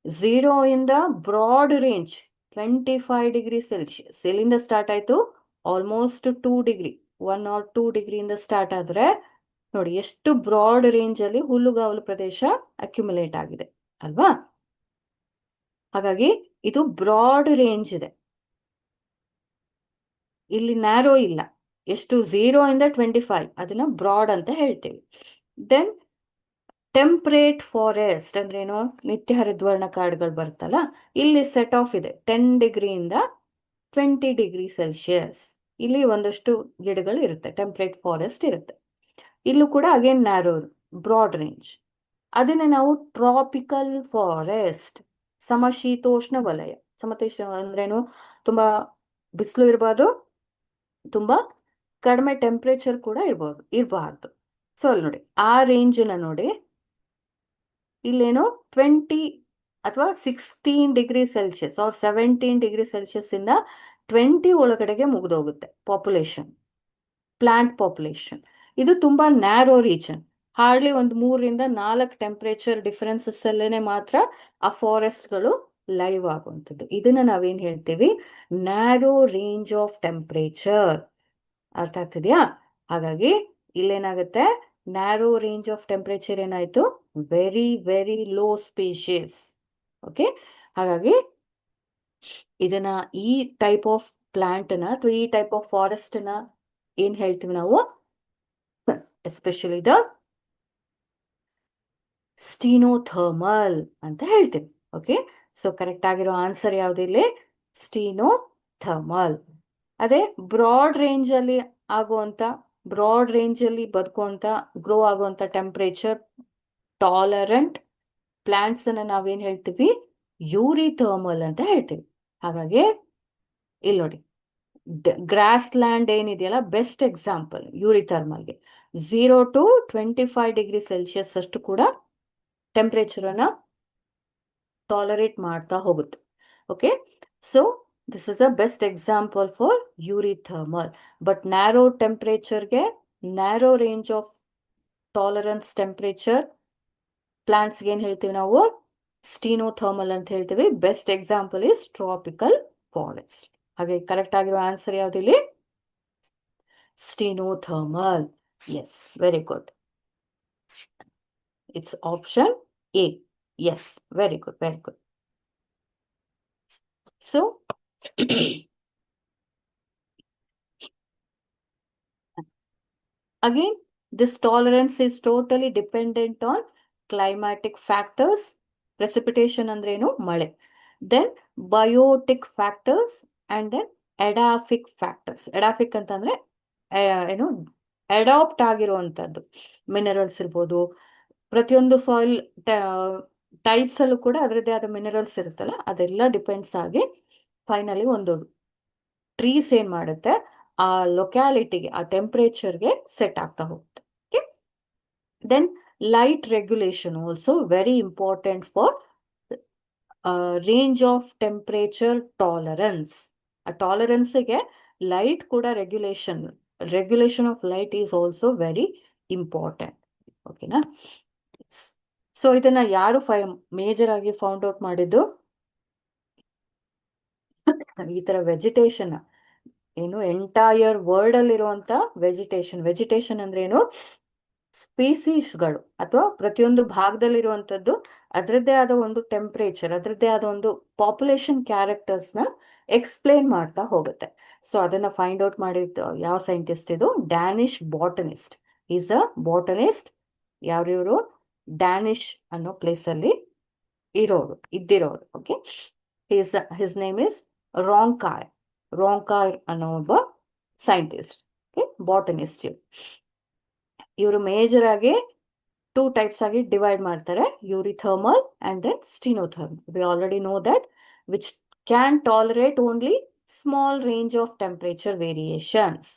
0 ಇಂದ ಬ್ರಾಡ್ ರೇಂಜ್ 25 ಡಿಗ್ರಿ ಸೆಲ್ಸಿಯಸ್ ಎಲ್ಲಿಂದ ಸ್ಟಾರ್ಟ್ ಆಯ್ತು, ಆಲ್ಮೋಸ್ಟ್ 2 ಡಿಗ್ರಿ 1 or 2 ಡಿಗ್ರಿಯಿಂದ ಸ್ಟಾರ್ಟ್ ಆದ್ರೆ ನೋಡಿ ಎಷ್ಟು ಬ್ರಾಡ್ ರೇಂಜ್ ಅಲ್ಲಿ ಹುಲ್ಲುಗಾವಲು ಪ್ರದೇಶ ಅಕ್ಯುಮುಲೇಟ್ ಆಗಿದೆ ಅಲ್ವಾ. ಹಾಗಾಗಿ ಇದು ಬ್ರಾಡ್ ರೇಂಜ್ ಇದೆ, ಇಲ್ಲಿ ನ್ಯಾರೋ ಇಲ್ಲ. ಎಷ್ಟು, 0 ಇಂದ 25 ಅದನ್ನ ಬ್ರಾಡ್ ಅಂತ ಹೇಳ್ತೀವಿ. ದೆನ್ ಟೆಂಪ್ರೇಟ್ ಫಾರೆಸ್ಟ್ ಅಂದ್ರೇನು, ನಿತ್ಯ ಹರಿದ್ವರ್ಣ ಕಾಡುಗಳು ಬರುತ್ತಲ್ಲ, ಇಲ್ಲಿ ಸೆಟ್ ಆಫ್ ಇದೆ 10 ಡಿಗ್ರಿಯಿಂದ 20 ಡಿಗ್ರಿ ಸೆಲ್ಸಿಯಸ್. ಇಲ್ಲಿ ಒಂದಷ್ಟು ಗಿಡಗಳು ಇರುತ್ತೆ, ಟೆಂಪ್ರೇಟ್ ಫಾರೆಸ್ಟ್ ಇರುತ್ತೆ. ಇಲ್ಲೂ ಕೂಡ ಅಗೇನ್ ನ್ಯಾರೋ ಬ್ರಾಡ್ ರೇಂಜ್. ಅದನ್ನ ನಾವು ಟ್ರಾಪಿಕಲ್ ಫಾರೆಸ್ಟ್, ಸಮಶೀತೋಷ್ಣ ವಲಯ. ಸಮಶೀತೋಷ್ಣ ಅಂದ್ರೇನು, ತುಂಬಾ ಬಿಸಿಲು ಇರಬಾರ್ದು, ತುಂಬಾ ಕಡಿಮೆ ಟೆಂಪರೇಚರ್ ಕೂಡ ಇರಬಾರ್ದು. ಸೊ ಅಲ್ಲಿ ನೋಡಿ ಆ ರೇಂಜ್ ನೋಡಿ, ಇಲ್ಲೇನು 20 ಅಥವಾ 16 degree Celsius or 17 degree Celsius ಇಂದ 20 ಒಳಗಡೆಗೆ ಮುಗಿದೋಗುತ್ತೆ ಪಾಪ್ಯುಲೇಷನ್, ಪ್ಲಾಂಟ್ ಪಾಪ್ಯುಲೇಷನ್. ಇದು ತುಂಬಾ ನ್ಯಾರೋ ರೀಜನ್, ಹಾರ್ಡ್ಲಿ ಒಂದು 3 ರಿಂದ 4 ಟೆಂಪರೇಚರ್ ಡಿಫರೆನ್ಸಸ್ ಅಲ್ಲೇನೆ ಮಾತ್ರ ಆ ಫಾರೆಸ್ಟ್ಗಳು ಲೈವ್ ಆಗುವಂಥದ್ದು. ಇದನ್ನ ನಾವೇನ್ ಹೇಳ್ತೀವಿ, ನ್ಯಾರೋ ರೇಂಜ್ ಆಫ್ ಟೆಂಪರೇಚರ್. ಅರ್ಥ ಆಗ್ತಿದ್ಯಾ? ಹಾಗಾಗಿ ಇಲ್ಲೇನಾಗುತ್ತೆ, ನ್ಯಾರೋ ರೇಂಜ್ ಆಫ್ ಟೆಂಪರೇಚರ್ ಏನಾಯ್ತು, very very low species. Okay, ಹಾಗಾಗಿ ಇದನ್ನ ಈ ಟೈಪ್ ಆಫ್ ಪ್ಲಾಂಟ್ ನ ಅಥವಾ ಈ ಟೈಪ್ ಆಫ್ ಫಾರೆಸ್ಟ್ ನ ಏನ್ ಹೇಳ್ತೀವಿ ನಾವು, ಎಸ್ಪೆಷಲಿ ದ ಸ್ಟೀನೋಥರ್ಮಲ್ ಅಂತ ಹೇಳ್ತೀವಿ. ಓಕೆ, ಸೊ ಕರೆಕ್ಟ್ ಆಗಿರೋ ಆನ್ಸರ್ ಯಾವ್ದಿಲ್ಲಿ, ಸ್ಟೀನೋಥರ್ಮಲ್. ಅದೇ ಬ್ರಾಡ್ ರೇಂಜ್ ಅಲ್ಲಿ ಆಗುವಂತ, ಬ್ರಾಡ್ ರೇಂಜ್ ಅಲ್ಲಿ ಬದುಕುವಂತ, ಗ್ರೋ ಆಗುವಂತ ಟೆಂಪರೇಚರ್ ಟಾಲರೆಂಟ್ ಪ್ಲಾಂಟ್ಸ್ ಅನ್ನ ನಾವೇನ್ ಹೇಳ್ತೀವಿ, ಯೂರಿಥರ್ಮಲ್ ಅಂತ ಹೇಳ್ತೀವಿ. ಹಾಗಾಗಿ ಇಲ್ಲಿ ನೋಡಿ, ಗ್ರಾಸ್ ಲ್ಯಾಂಡ್ ಏನಿದೆಯಲ್ಲ, ಬೆಸ್ಟ್ ಎಕ್ಸಾಂಪಲ್ ಯೂರಿಥರ್ಮಲ್ಗೆ. 0 to 25 ಡಿಗ್ರಿ ಸೆಲ್ಸಿಯಸ್ ಅಷ್ಟು ಕೂಡ ಟೆಂಪರೇಚರ್ ಅನ್ನ ಟಾಲರೇಟ್ ಮಾಡ್ತಾ ಹೋಗುತ್ತೆ. Okay, so this is a best example for eurythermal. But narrow ಟೆಂಪರೇಚರ್ಗೆ, narrow range of tolerance temperature ಪ್ಲಾಂಟ್ಸ್ಗೆ ಏನ್ ಹೇಳ್ತೀವಿ ನಾವು, ಸ್ಟೀನೋಥರ್ಮಲ್ ಅಂತ ಹೇಳ್ತೀವಿ. Best example is tropical forest. ಹಾಗೆ ಕರೆಕ್ಟ್ ಆಗಿರೋ ಆನ್ಸರ್ ಯಾವ್ದಿಲ್ಲಿ, stenothermal. Yes, very good. It's option A. Yes, very good, very good. So again, this tolerance is totally dependent on climatic factors. Precipitation ಅಂದ್ರೇನು, ಮಳೆ. Then biotic factors and then edaphic factors. Edaphic ಅಂತಂದ್ರೆ ಏನು, adapt ಆಗಿರುವಂತದ್ದು minerals ಇರ್ಬೋದು. ಪ್ರತಿಯೊಂದು soil types ಅಲ್ಲೂ ಕೂಡ ಅದರದ್ದೇ ಆದ ಮಿನರಲ್ಸ್ ಇರುತ್ತಲ್ಲ, ಅದೆಲ್ಲ ಡಿಪೆಂಡ್ಸ್ ಆಗಿ ಫೈನಲಿ ಒಂದು ಟ್ರೀಸ್ ಏನ್ ಮಾಡುತ್ತೆ, ಆ ಲೊಕ್ಯಾಲಿಟಿಗೆ, ಆ ಟೆಂಪರೇಚರ್ಗೆ ಸೆಟ್ ಆಗ್ತಾ ಹೋಗುತ್ತೆ. Okay, then light regulation also very important for range of temperature tolerance. ಆ ಟಾಲರೆನ್ಸ್ಗೆ ಲೈಟ್ ಕೂಡ regulation of light is also very important. ಓಕೆನಾ? ಸೊ ಇದನ್ನ ಯಾರು ಮೇಜರ್ ಆಗಿ ಫೌಂಡ್ ಔಟ್ ಮಾಡಿದ್ದು, ಈ ತರ ವೆಜಿಟೇಷನ್ ಏನು, ಎಂಟೈರ್ ವರ್ಲ್ಡ್ ಅಲ್ಲಿ ಇರುವಂತ ವೆಜಿಟೇಷನ್ ಅಂದ್ರೆ ಏನು, ಸ್ಪೀಸೀಸ್ಗಳು ಅಥವಾ ಪ್ರತಿಯೊಂದು ಭಾಗದಲ್ಲಿರುವಂತದ್ದು ಅದರದ್ದೇ ಆದ ಒಂದು ಟೆಂಪರೇಚರ್, ಅದರದ್ದೇ ಆದ ಒಂದು ಪಾಪ್ಯುಲೇಷನ್ ಕ್ಯಾರೆಕ್ಟರ್ಸ್ ನ ಎಕ್ಸ್ಪ್ಲೇನ್ ಮಾಡ್ತಾ ಹೋಗುತ್ತೆ. ಸೊ ಅದನ್ನ ಫೈಂಡ್ ಔಟ್ ಮಾಡಿದ್ದು ಯಾವ ಸೈಂಟಿಸ್ಟ್, ಇದು Danish botanist. Is a botanist. ಯಾವ್ರಿವರು, ಡ್ಯಾನಿಶ್ ಅನ್ನೋ ಪ್ಲೇಸ್ ಅಲ್ಲಿ ಇದ್ದಿರೋರು. Okay, his name is Raunkiaer ಅನ್ನೋ ಒಬ್ಬ ಸೈಂಟಿಸ್ಟ್. Okay, botanist. ಇವರು ಮೇಜರ್ ಆಗಿ 2 ಟೈಪ್ಸ್ ಆಗಿ ಡಿವೈಡ್ ಮಾಡ್ತಾರೆ, eurythermal and then stenothermal. We already know that which can tolerate only small range of temperature variations.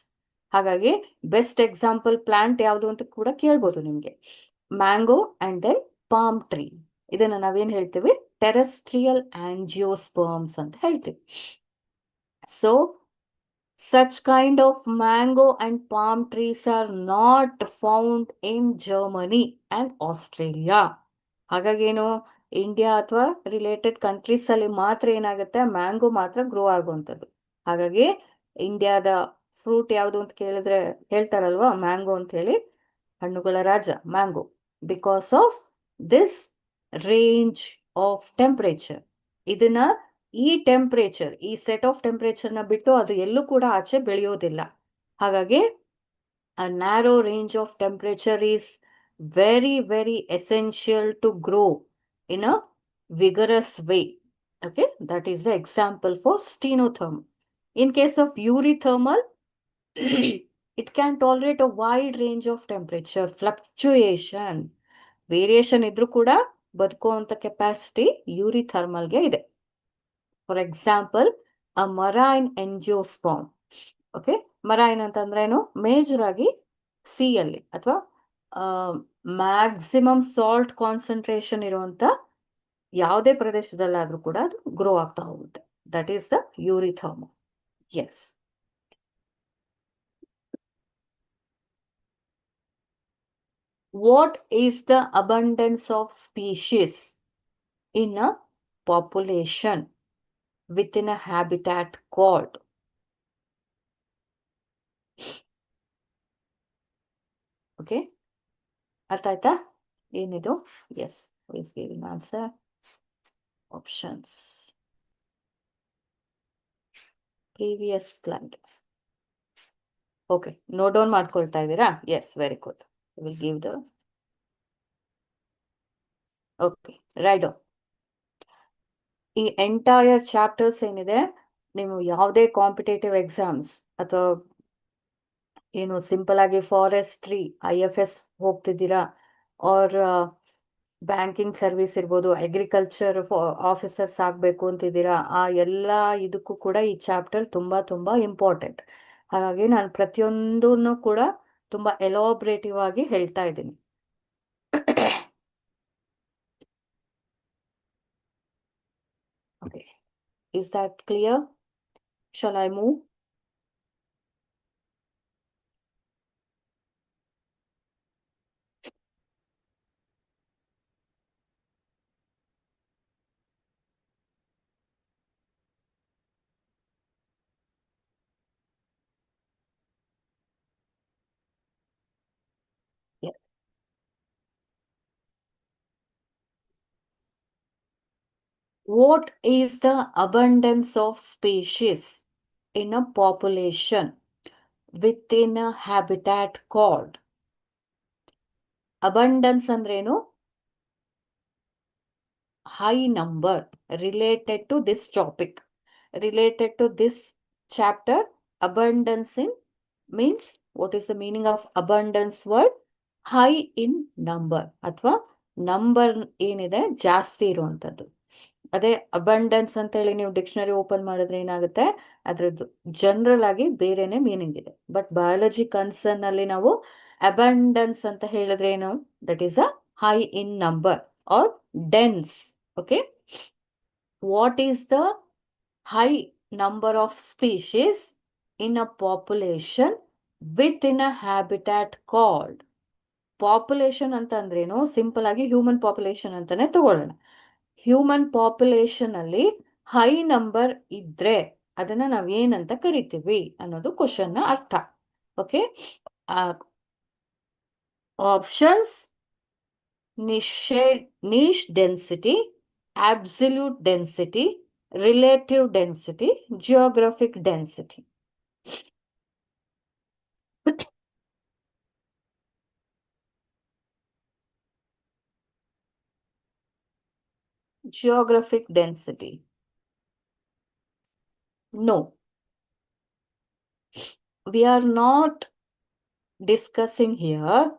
ಹಾಗಾಗಿ ಬೆಸ್ಟ್ ಎಕ್ಸಾಂಪಲ್ ಪ್ಲಾಂಟ್ ಯಾವುದು ಅಂತ ಕೂಡ ಕೇಳ್ಬೋದು ನಿಮ್ಗೆ, mango and then palm tree. ಇದನ್ನ ನಾವೇನ್ ಹೇಳ್ತೀವಿ, ಟೆರೆಸ್ಟ್ರಿಯಲ್ ಆಂಜಿಯೋಸ್ಪರ್ಮ್ಸ್ ಅಂತ ಹೇಳ್ತೀವಿ. So Such kind of mango and palm trees are not found in Germany and Australia. ಹಾಗಾಗೇನು ಇಂಡಿಯಾ ಅಥವಾ ರಿಲೇಟೆಡ್ ಕಂಟ್ರೀಸ್ ಅಲ್ಲಿ ಮಾತ್ರ ಏನಾಗುತ್ತೆ ಮ್ಯಾಂಗೋ ಮಾತ್ರ ಗ್ರೋ ಆಗುವಂಥದ್ದು. ಹಾಗಾಗಿ ಇಂಡಿಯಾದ ಫ್ರೂಟ್ ಯಾವುದು ಅಂತ ಕೇಳಿದ್ರೆ ಹೇಳ್ತಾರಲ್ವಾ ಮ್ಯಾಂಗೋ ಅಂತ ಹೇಳಿ, ಹಣ್ಣುಗಳ ರಾಜ mango, because of this range of temperature. ಇದನ್ನ ಈ ಟೆಂಪರೇಚರ್, ಈ ಸೆಟ್ ಆಫ್ ಟೆಂಪರೇಚರ್ನ ಬಿಟ್ಟು ಅದು ಎಲ್ಲೂ ಕೂಡ ಆಚೆ ಬೆಳೆಯೋದಿಲ್ಲ. ಹಾಗಾಗಿ a narrow range of temperature is very, very essential to grow in a vigorous way. Okay, that is the example for stenothermal. In case of eurythermal, it can tolerate a wide range of temperature fluctuation. Variation ಇದ್ರೂ ಕೂಡ ಬದುಕುವಂತ capacity ಯೂರಿಥರ್ಮಲ್ಗೆ ಇದೆ. For example, a marine ಎಂಜಿಯೋಸ್ಪರ್ಮ್. Okay, marine ಅಂತಂದ್ರೆ ಏನು? Major ಆಗಿ C ಅಲ್ಲಿ ಅಥವಾ maximum salt concentration ಇರುವಂತ ಯಾವುದೇ ಪ್ರದೇಶದಲ್ಲಾದ್ರೂ ಕೂಡ ಅದು ಗ್ರೋ ಆಗ್ತಾ ಹೋಗುತ್ತೆ. That is the eurythermal. Yes. What is the abundance of species in a population within a habitat called? Okay, ಅರ್ಥ ಆಯ್ತಾ ಏನಿದು? Yes, please giving answer. Options, previous slide. Okay, note down ಮಾಡ್ಕೊಳ್ತಾ ಇದ್ದೀರಾ? Yes, very good. Will give the okay right. ಈ entire chapters ಏನಿದೆ, ನೀವು ಯಾವುದೇ competitive exams ಅಥವಾ ಏನು ಸಿಂಪಲ್ ಆಗಿ ಫಾರೆಸ್ಟ್ರಿ IFS ಹೋಗ್ತಿದ್ದೀರಾ, ಆರ್ ಬ್ಯಾಂಕಿಂಗ್ ಸರ್ವಿಸ್ ಇರ್ಬೋದು, ಅಗ್ರಿಕಲ್ಚರ್ ಆಫೀಸರ್ಸ್ ಆಗಬೇಕು ಅಂತಿದ್ದೀರಾ, ಆ ಎಲ್ಲ ಇದಕ್ಕೂ ಕೂಡ ಈ ಚಾಪ್ಟರ್ ತುಂಬಾ ತುಂಬಾ ಇಂಪಾರ್ಟೆಂಟ್. ಹಾಗಾಗಿ ನಾನು ಪ್ರತಿಯೊಂದನ್ನು ಕೂಡ ತುಂಬಾ ಎಲಾಬ್ರೇಟಿವ್ ಆಗಿ ಹೇಳ್ತಾ ಇದ್ದೀನಿ. Okay, is that clear? Shall I move? What is the abundance of species in a population within a habitat called? Abundance ಅಂದ್ರೇನು? High number. Related to this topic, related to this chapter, abundance in means, what is the meaning of abundance word? High in number ಅಥವಾ number ಏನಿದೆ ಜಾಸ್ತಿ ಇರುವಂತದ್ದು. ಅದೇ abundance ಅಂತ ಹೇಳಿ ನೀವು dictionary open ಮಾಡಿದ್ರೆ ಏನಾಗುತ್ತೆ, ಅದ್ರದ್ದು ಜನರಲ್ ಆಗಿ ಬೇರೆನೆ ಮೀನಿಂಗ್ ಇದೆ. ಬಟ್ ಬಯಾಲಜಿ ಕನ್ಸರ್ನ್ ಅಲ್ಲಿ ನಾವು ಅಬಂಡೆನ್ಸ್ ಅಂತ ಹೇಳಿದ್ರೆ ಏನು? That is a high in number or dense. Okay, what is the high number of species in a population within a habitat called? Population ಅಂತ ಅಂದ್ರೇನು? ಸಿಂಪಲ್ ಆಗಿ human population ಅಂತಾನೆ ತಗೊಳ್ಳೋಣ. ಹ್ಯೂಮನ್ ಪಾಪ್ಯುಲೇಷನ್ ಅಲ್ಲಿ high number ಇದ್ರೆ ಅದನ್ನ ನಾವ್ ಏನಂತ ಕರಿತೀವಿ ಅನ್ನೋದು ಕ್ವಶನ್ ನ ಅರ್ಥ. Okay, options: niche density, absolute density, relative density, geographic density. Geographic density. No, we are not discussing here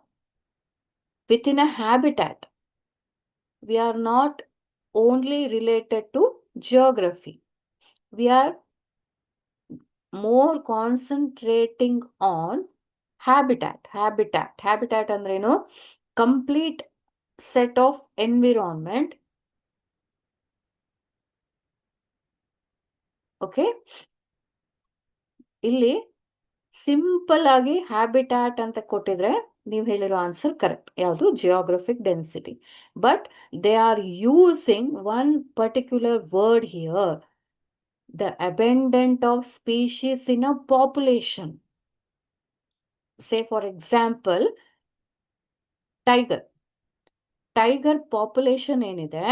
within a habitat. We are not only related to geography. We are more concentrating on habitat. Habitat ಅಂದ್ರೇನು? Complete set of environment. Okay, ಇಲ್ಲಿ simple ಆಗಿ habitat ಅಂತ ಕೊಟ್ಟಿದ್ರೆ ನೀವು ಹೇಳಿರೋ answer correct. ಯಾವುದು? Geographic density. But they are using one particular word here, the abundant of species in a population. Say for example tiger. Tiger population ಏನಿದೆ,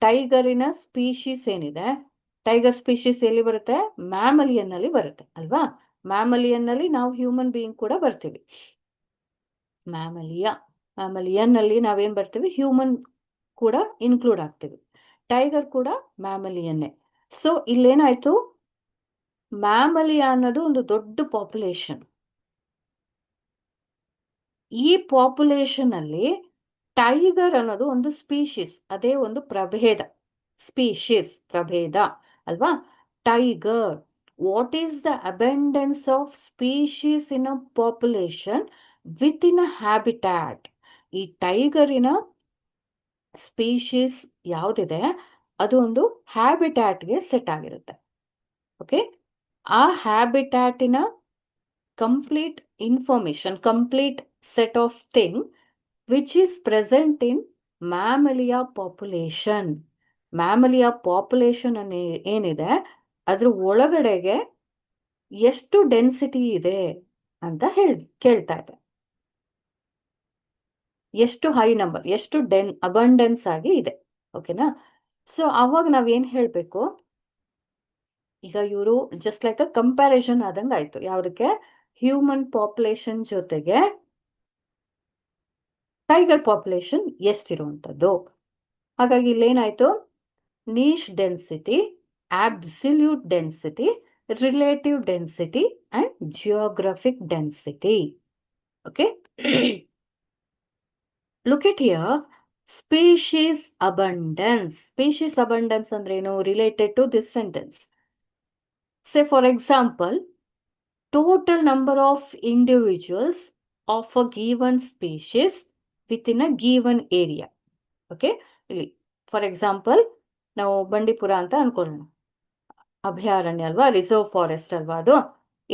ಟೈಗರಿನ species ಏನಿದೆ, ಟೈಗರ್ ಸ್ಪೀಶೀಸ್ ಎಲ್ಲಿ ಬರುತ್ತೆ? ಮ್ಯಾಮಲಿಯನ್ ಅಲ್ಲಿ ಬರುತ್ತೆ ಅಲ್ವಾ? ಮ್ಯಾಮಲಿಯನ್ ಅಲ್ಲಿ ನಾವು ಹ್ಯೂಮನ್ ಬೀಯಿಂಗ್ ಕೂಡ ಬರ್ತೀವಿ. ಮ್ಯಾಮಲಿಯನ್ ಅಲ್ಲಿ ನಾವೇನ್ ಬರ್ತೀವಿ? ಹ್ಯೂಮನ್ ಕೂಡ ಇನ್ಕ್ಲೂಡ್ ಆಗ್ತೀವಿ. ಟೈಗರ್ ಕೂಡ ಮ್ಯಾಮಲಿಯನ್ನೇ. ಸೊ ಇಲ್ಲೇನಾಯ್ತು? ಮ್ಯಾಮಲಿಯಾ ಅನ್ನೋದು ಒಂದು ದೊಡ್ಡ ಪಾಪ್ಯುಲೇಷನ್. ಈ ಪಾಪ್ಯುಲೇಷನ್ ಅಲ್ಲಿ ಟೈಗರ್ ಅನ್ನೋದು ಒಂದು ಸ್ಪೀಶೀಸ್, ಅದೇ ಒಂದು ಪ್ರಭೇದ. ಸ್ಪೀಶೀಸ್ ಪ್ರಭೇದ ಅಲ್ವಾ? Tiger. What is the abundance of species in a population within a habitat? ಈ ಟೈಗರಿನ ಸ್ಪೀಶೀಸ್ ಯಾವುದಿದೆ ಅದು ಒಂದು ಹ್ಯಾಬಿಟ್ಯಾಟ್ಗೆ ಸೆಟ್ ಆಗಿರುತ್ತೆ. ಓಕೆ, ಆ ಹ್ಯಾಬಿಟ್ಯಾಟಿನ complete information, complete set of thing which is present in mammalia population. Mammalia population ಏನಿದೆ ಅದ್ರ ಒಳಗಡೆಗೆ ಎಷ್ಟು ಡೆನ್ಸಿಟಿ ಇದೆ ಅಂತ ಕೇಳ್ತಾ ಇದೆ. ಎಷ್ಟು ಹೈ ನಂಬರ್, ಎಷ್ಟು ಅಬಂಡೆನ್ಸ್ ಆಗಿ ಇದೆ. ಓಕೆನಾ? ಸೊ ಅವಾಗ ನಾವೇನ್ ಹೇಳ್ಬೇಕು? ಈಗ ಇವರು ಜಸ್ಟ್ ಲೈಕ್ ಅ ಕಂಪ್ಯಾರಿಸನ್ ಆದಂಗೆ ಆಯ್ತು. ಯಾವುದಕ್ಕೆ? ಹ್ಯೂಮನ್ ಪಾಪ್ಯುಲೇಷನ್ ಜೊತೆಗೆ ಟೈಗರ್ ಪಾಪ್ಯುಲೇಷನ್ ಎಷ್ಟಿರುವಂಥದ್ದು. ಹಾಗಾಗಿ ಇಲ್ಲೇನಾಯ್ತು? niche density, absolute density, relative density and geographic density. Okay. Look at here, species abundance. Species abundance andreno related to this sentence. Say for example, total number of individuals of a given species within a given area. Okay. For example, ನಾವು ಬಂಡೀಪುರ ಅಂತ ಅನ್ಕೊಳ್ಳೋಣ. ಅಭಯಾರಣ್ಯ ಅಲ್ವಾ? Reserve forest ಅಲ್ವಾ ಅದು?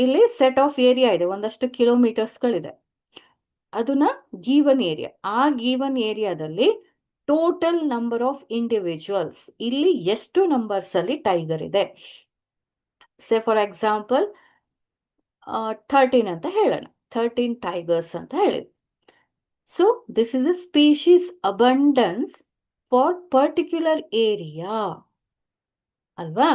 ಇಲ್ಲಿ set of area ಇದೆ, ಒಂದಷ್ಟು ಕಿಲೋಮೀಟರ್ಸ್ಗಳಿದೆ. ಅದನ್ನ ಗೀವನ್ ಏರಿಯಾ. ಆ ಗೀವನ್ ಏರಿಯಾದಲ್ಲಿ ಟೋಟಲ್ ನಂಬರ್ ಆಫ್ ಇಂಡಿವಿಜುವಲ್ಸ್, ಇಲ್ಲಿ ಎಷ್ಟು ನಂಬರ್ಸ್ ಅಲ್ಲಿ ಟೈಗರ್ ಇದೆ? ಸೇ ಫಾರ್ ಎಕ್ಸಾಂಪಲ್ 13 ಅಂತ ಹೇಳೋಣ. 13 ಟೈಗರ್ಸ್ ಅಂತ ಹೇಳಿದ್ವಿ. So this is a species abundance for particular area ಅಲ್ವಾ?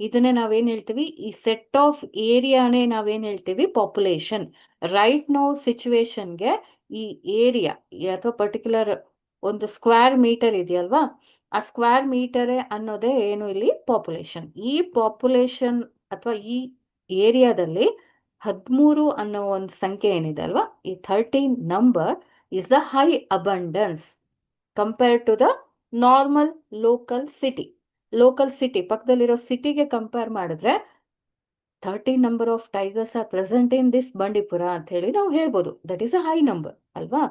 ಇದನ್ನೇ ನಾವೇನ್ ಹೇಳ್ತೀವಿ? ಈ ಸೆಟ್ ಆಫ್ ಏರಿಯಾನೇ ನಾವೇನ್ ಹೇಳ್ತೀವಿ? ಪಾಪ್ಯುಲೇಷನ್. ರೈಟ್ ನೋ ಸಿಚುವೇಶನ್ಗೆ ಈ ಏರಿಯಾ ಅಥವಾ ಪರ್ಟಿಕ್ಯುಲರ್ ಒಂದು ಸ್ಕ್ವೇರ್ ಮೀಟರ್ ಇದೆಯಲ್ವಾ, ಆ ಸ್ಕ್ವೇರ್ ಮೀಟರೇ ಅನ್ನೋದೇ ಏನು ಇಲ್ಲಿ? ಪಾಪ್ಯುಲೇಷನ್. ಈ ಪಾಪ್ಯುಲೇಷನ್ ಅಥವಾ ಈ ಏರಿಯಾದಲ್ಲಿ 13 ಅನ್ನೋ ಒಂದು ಸಂಖ್ಯೆ ಏನಿದೆ ಅಲ್ವಾ, ಈ 13 number is a high abundance compare to the normal local city. Local city ಪಕ್ಕದಲ್ಲಿರೋ ಸಿಟಿಗೆ ಕಂಪೇರ್ ಮಾಡಿದ್ರೆ 13 number of tigers are present in this Bandipur ಅಂತ ಹೇಳಿ ನಾವು ಹೇಳ್ಬೋದು. That is a high number ಅಲ್ವಾ?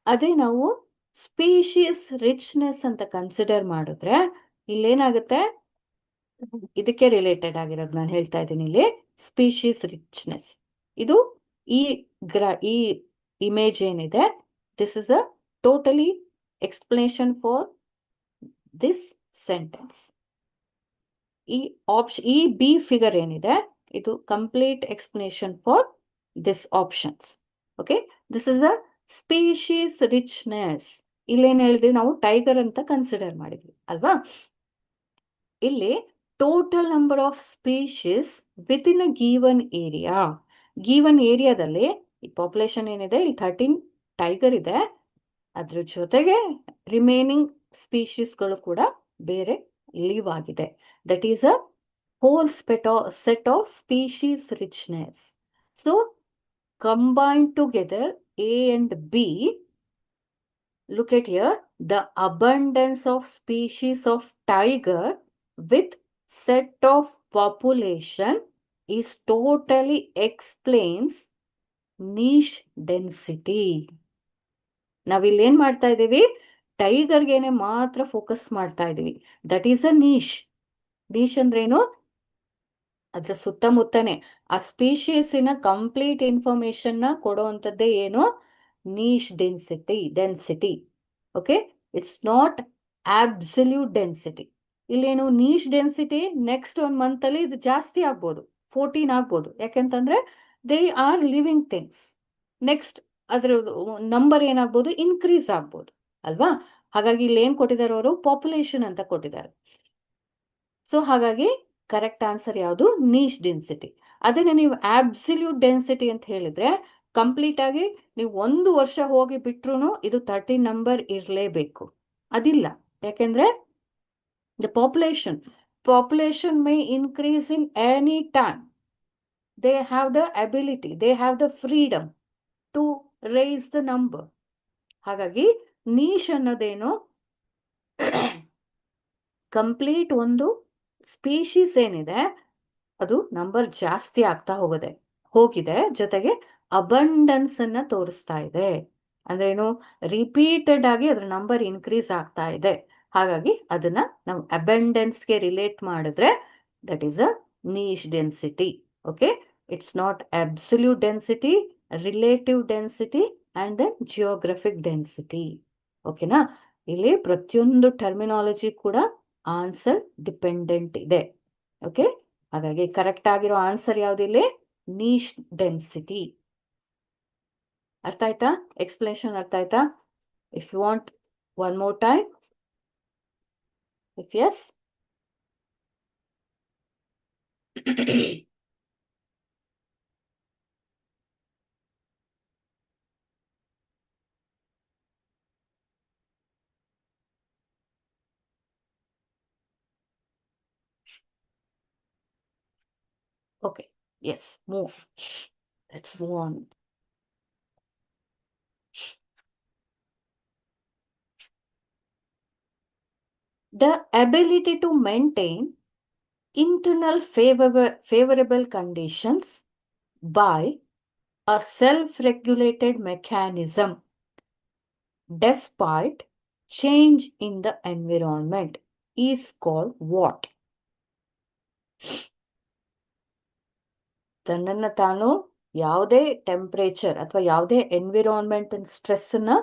ಅದೇ ನಾವು ಸ್ಪೀಶೀಸ್ ರಿಚ್ನೆಸ್ ಅಂತ ಕನ್ಸಿಡರ್ ಮಾಡಿದ್ರೆ ಇಲ್ಲೇನಾಗುತ್ತೆ? ಇದಕ್ಕೆ ರಿಲೇಟೆಡ್ ಆಗಿರೋದು ನಾನು ಹೇಳ್ತಾ ಇದ್ದೀನಿ ಇಲ್ಲಿ. ಸ್ಪೀಶೀಸ್ ರಿಚ್ನೆಸ್ ಇದು ಈ ಇಮೇಜ್ ಏನಿದೆ, this is a totally explanation for this sentence. ಈ ಬಿ ಫಿಗರ್ ಏನಿದೆ ಇದು complete explanation for this options. Okay, this is a species richness. ಇಲ್ಲೇನು ಹೇಳಿದ್ವಿ ನಾವು? ಟೈಗರ್ ಅಂತ ಕನ್ಸಿಡರ್ ಮಾಡಿದ್ವಿ ಅಲ್ವಾ? ಇಲ್ಲಿ total number of species with in a given area. Given ಏರಿಯಾದಲ್ಲಿ ಈ ಪಾಪ್ಯುಲೇಷನ್ ಏನಿದೆ, ಇಲ್ಲಿ 13 ಟೈಗರ್ ಇದೆ, ಅದ್ರ ಜೊತೆಗೆ ರಿಮೈನಿಂಗ್ ಸ್ಪೀಶೀಸ್ಗಳು ಕೂಡ ಬೇರೆ ಲೀವ್ ಆಗಿದೆ. That is a hole set of species richness. So combined together A and B, look at here, the abundance of species of tiger with set of population is totally explains niche density. ನಾವಿಲ್ಲಿ ಏನ್ ಮಾಡ್ತಾ ಇದ್ದೀವಿ? ಟೈಗರ್ಗೆನೆ ಮಾತ್ರ focus ಮಾಡ್ತಾ ಇದೀವಿ. That is a niche. Niche ಅಂದ್ರೇನು? ಅದ್ರ ಸುತ್ತಮುತ್ತನೇ ಆ ಸ್ಪೀಶೀಸಿನ ಕಂಪ್ಲೀಟ್ ಇನ್ಫಾರ್ಮೇಶನ್ ನ ಕೊಡುವಂಥದ್ದೇ ಏನು, niche density. Okay, it's not absolute density. ಇಲ್ಲೇನು ನೀಶ್ ಡೆನ್ಸಿಟಿ ನೆಕ್ಸ್ಟ್ 1 ಮಂತ್ ಅಲ್ಲಿ ಇದು ಜಾಸ್ತಿ ಆಗ್ಬೋದು, 14 ಆಗ್ಬೋದು. ಯಾಕೆಂತಂದ್ರೆ they are living things. Next ಅದ್ರ ನಂಬರ್ ಏನಾಗ್ಬೋದು, ಇನ್ಕ್ರೀಸ್ ಆಗ್ಬೋದು ಅಲ್ವಾ. ಹಾಗಾಗಿ ಇಲ್ಲಿ ಏನ್ ಕೊಟ್ಟಿದ್ದಾರೆ ಅವರು, ಪಾಪ್ಯುಲೇಷನ್ ಅಂತ ಕೊಟ್ಟಿದ್ದಾರೆ. ಸೊ ಹಾಗಾಗಿ ಕರೆಕ್ಟ್ ಆನ್ಸರ್ ಯಾವುದು, ನೀಶ್ ಡೆನ್ಸಿಟಿ. ಅದನ್ನ ನೀವು ಆಬ್ಸಲ್ಯೂಟ್ ಡೆನ್ಸಿಟಿ ಅಂತ ಹೇಳಿದ್ರೆ ಕಂಪ್ಲೀಟ್ ಆಗಿ ನೀವು 1 ವರ್ಷ ಹೋಗಿ ಬಿಟ್ರು ಇದು 13 ನಂಬರ್ ಇರಲೇಬೇಕು. ಅದಿಲ್ಲ, ಯಾಕೆಂದ್ರೆ the population may increase in any time. They have the ability, they have the freedom to raise the number. ಹಾಗಾಗಿ ನೀಶ್ ಅನ್ನೋದೇನು, ಕಂಪ್ಲೀಟ್ ಒಂದು ಸ್ಪೀಶೀಸ್ ಏನಿದೆ ಅದು ನಂಬರ್ ಜಾಸ್ತಿ ಆಗ್ತಾ ಹೋಗಿದೆ, ಜೊತೆಗೆ ಅಬಂಡೆನ್ಸ್ ಅನ್ನ ತೋರಿಸ್ತಾ ಇದೆ. ಅಂದ್ರೆ ಏನು, ರಿಪೀಟೆಡ್ ಆಗಿ ಅದ್ರ ನಂಬರ್ ಇನ್ಕ್ರೀಸ್ ಆಗ್ತಾ ಇದೆ. ಹಾಗಾಗಿ ಅದನ್ನ ನಾವು ಅಬಂಡೆನ್ಸ್ಗೆ ರಿಲೇಟ್ ಮಾಡಿದ್ರೆ that is a niche density. Okay, it's not absolute density, relative density and then geographic density. ಓಕೆನಾ. ಇಲ್ಲಿ ಪ್ರತಿಯೊಂದು ಟರ್ಮಿನಾಲಜಿ ಕೂಡ ಆನ್ಸರ್ ಡಿಪೆಂಡೆಂಟ್ ಇದೆ. ಓಕೆ, ಹಾಗಾಗಿ ಕರೆಕ್ಟ್ ಆಗಿರೋ ಆನ್ಸರ್ ಯಾವ್ದಿಲ್ಲಿ, ನೀಶ್ ಡೆನ್ಸಿಟಿ. ಅರ್ಥ ಆಯ್ತಾ, ಎಕ್ಸ್ಪ್ಲನೇಷನ್ ಅರ್ಥ ಆಯ್ತಾ? If you want one more time, if yes okay, yes, move. Let's move on. The ability to maintain internal favorable conditions by a self-regulated mechanism despite change in the environment is called what? ತನ್ನನ್ನು ತಾನು ಯಾವುದೇ temperature ಅಥವಾ ಯಾವುದೇ environment stress ನ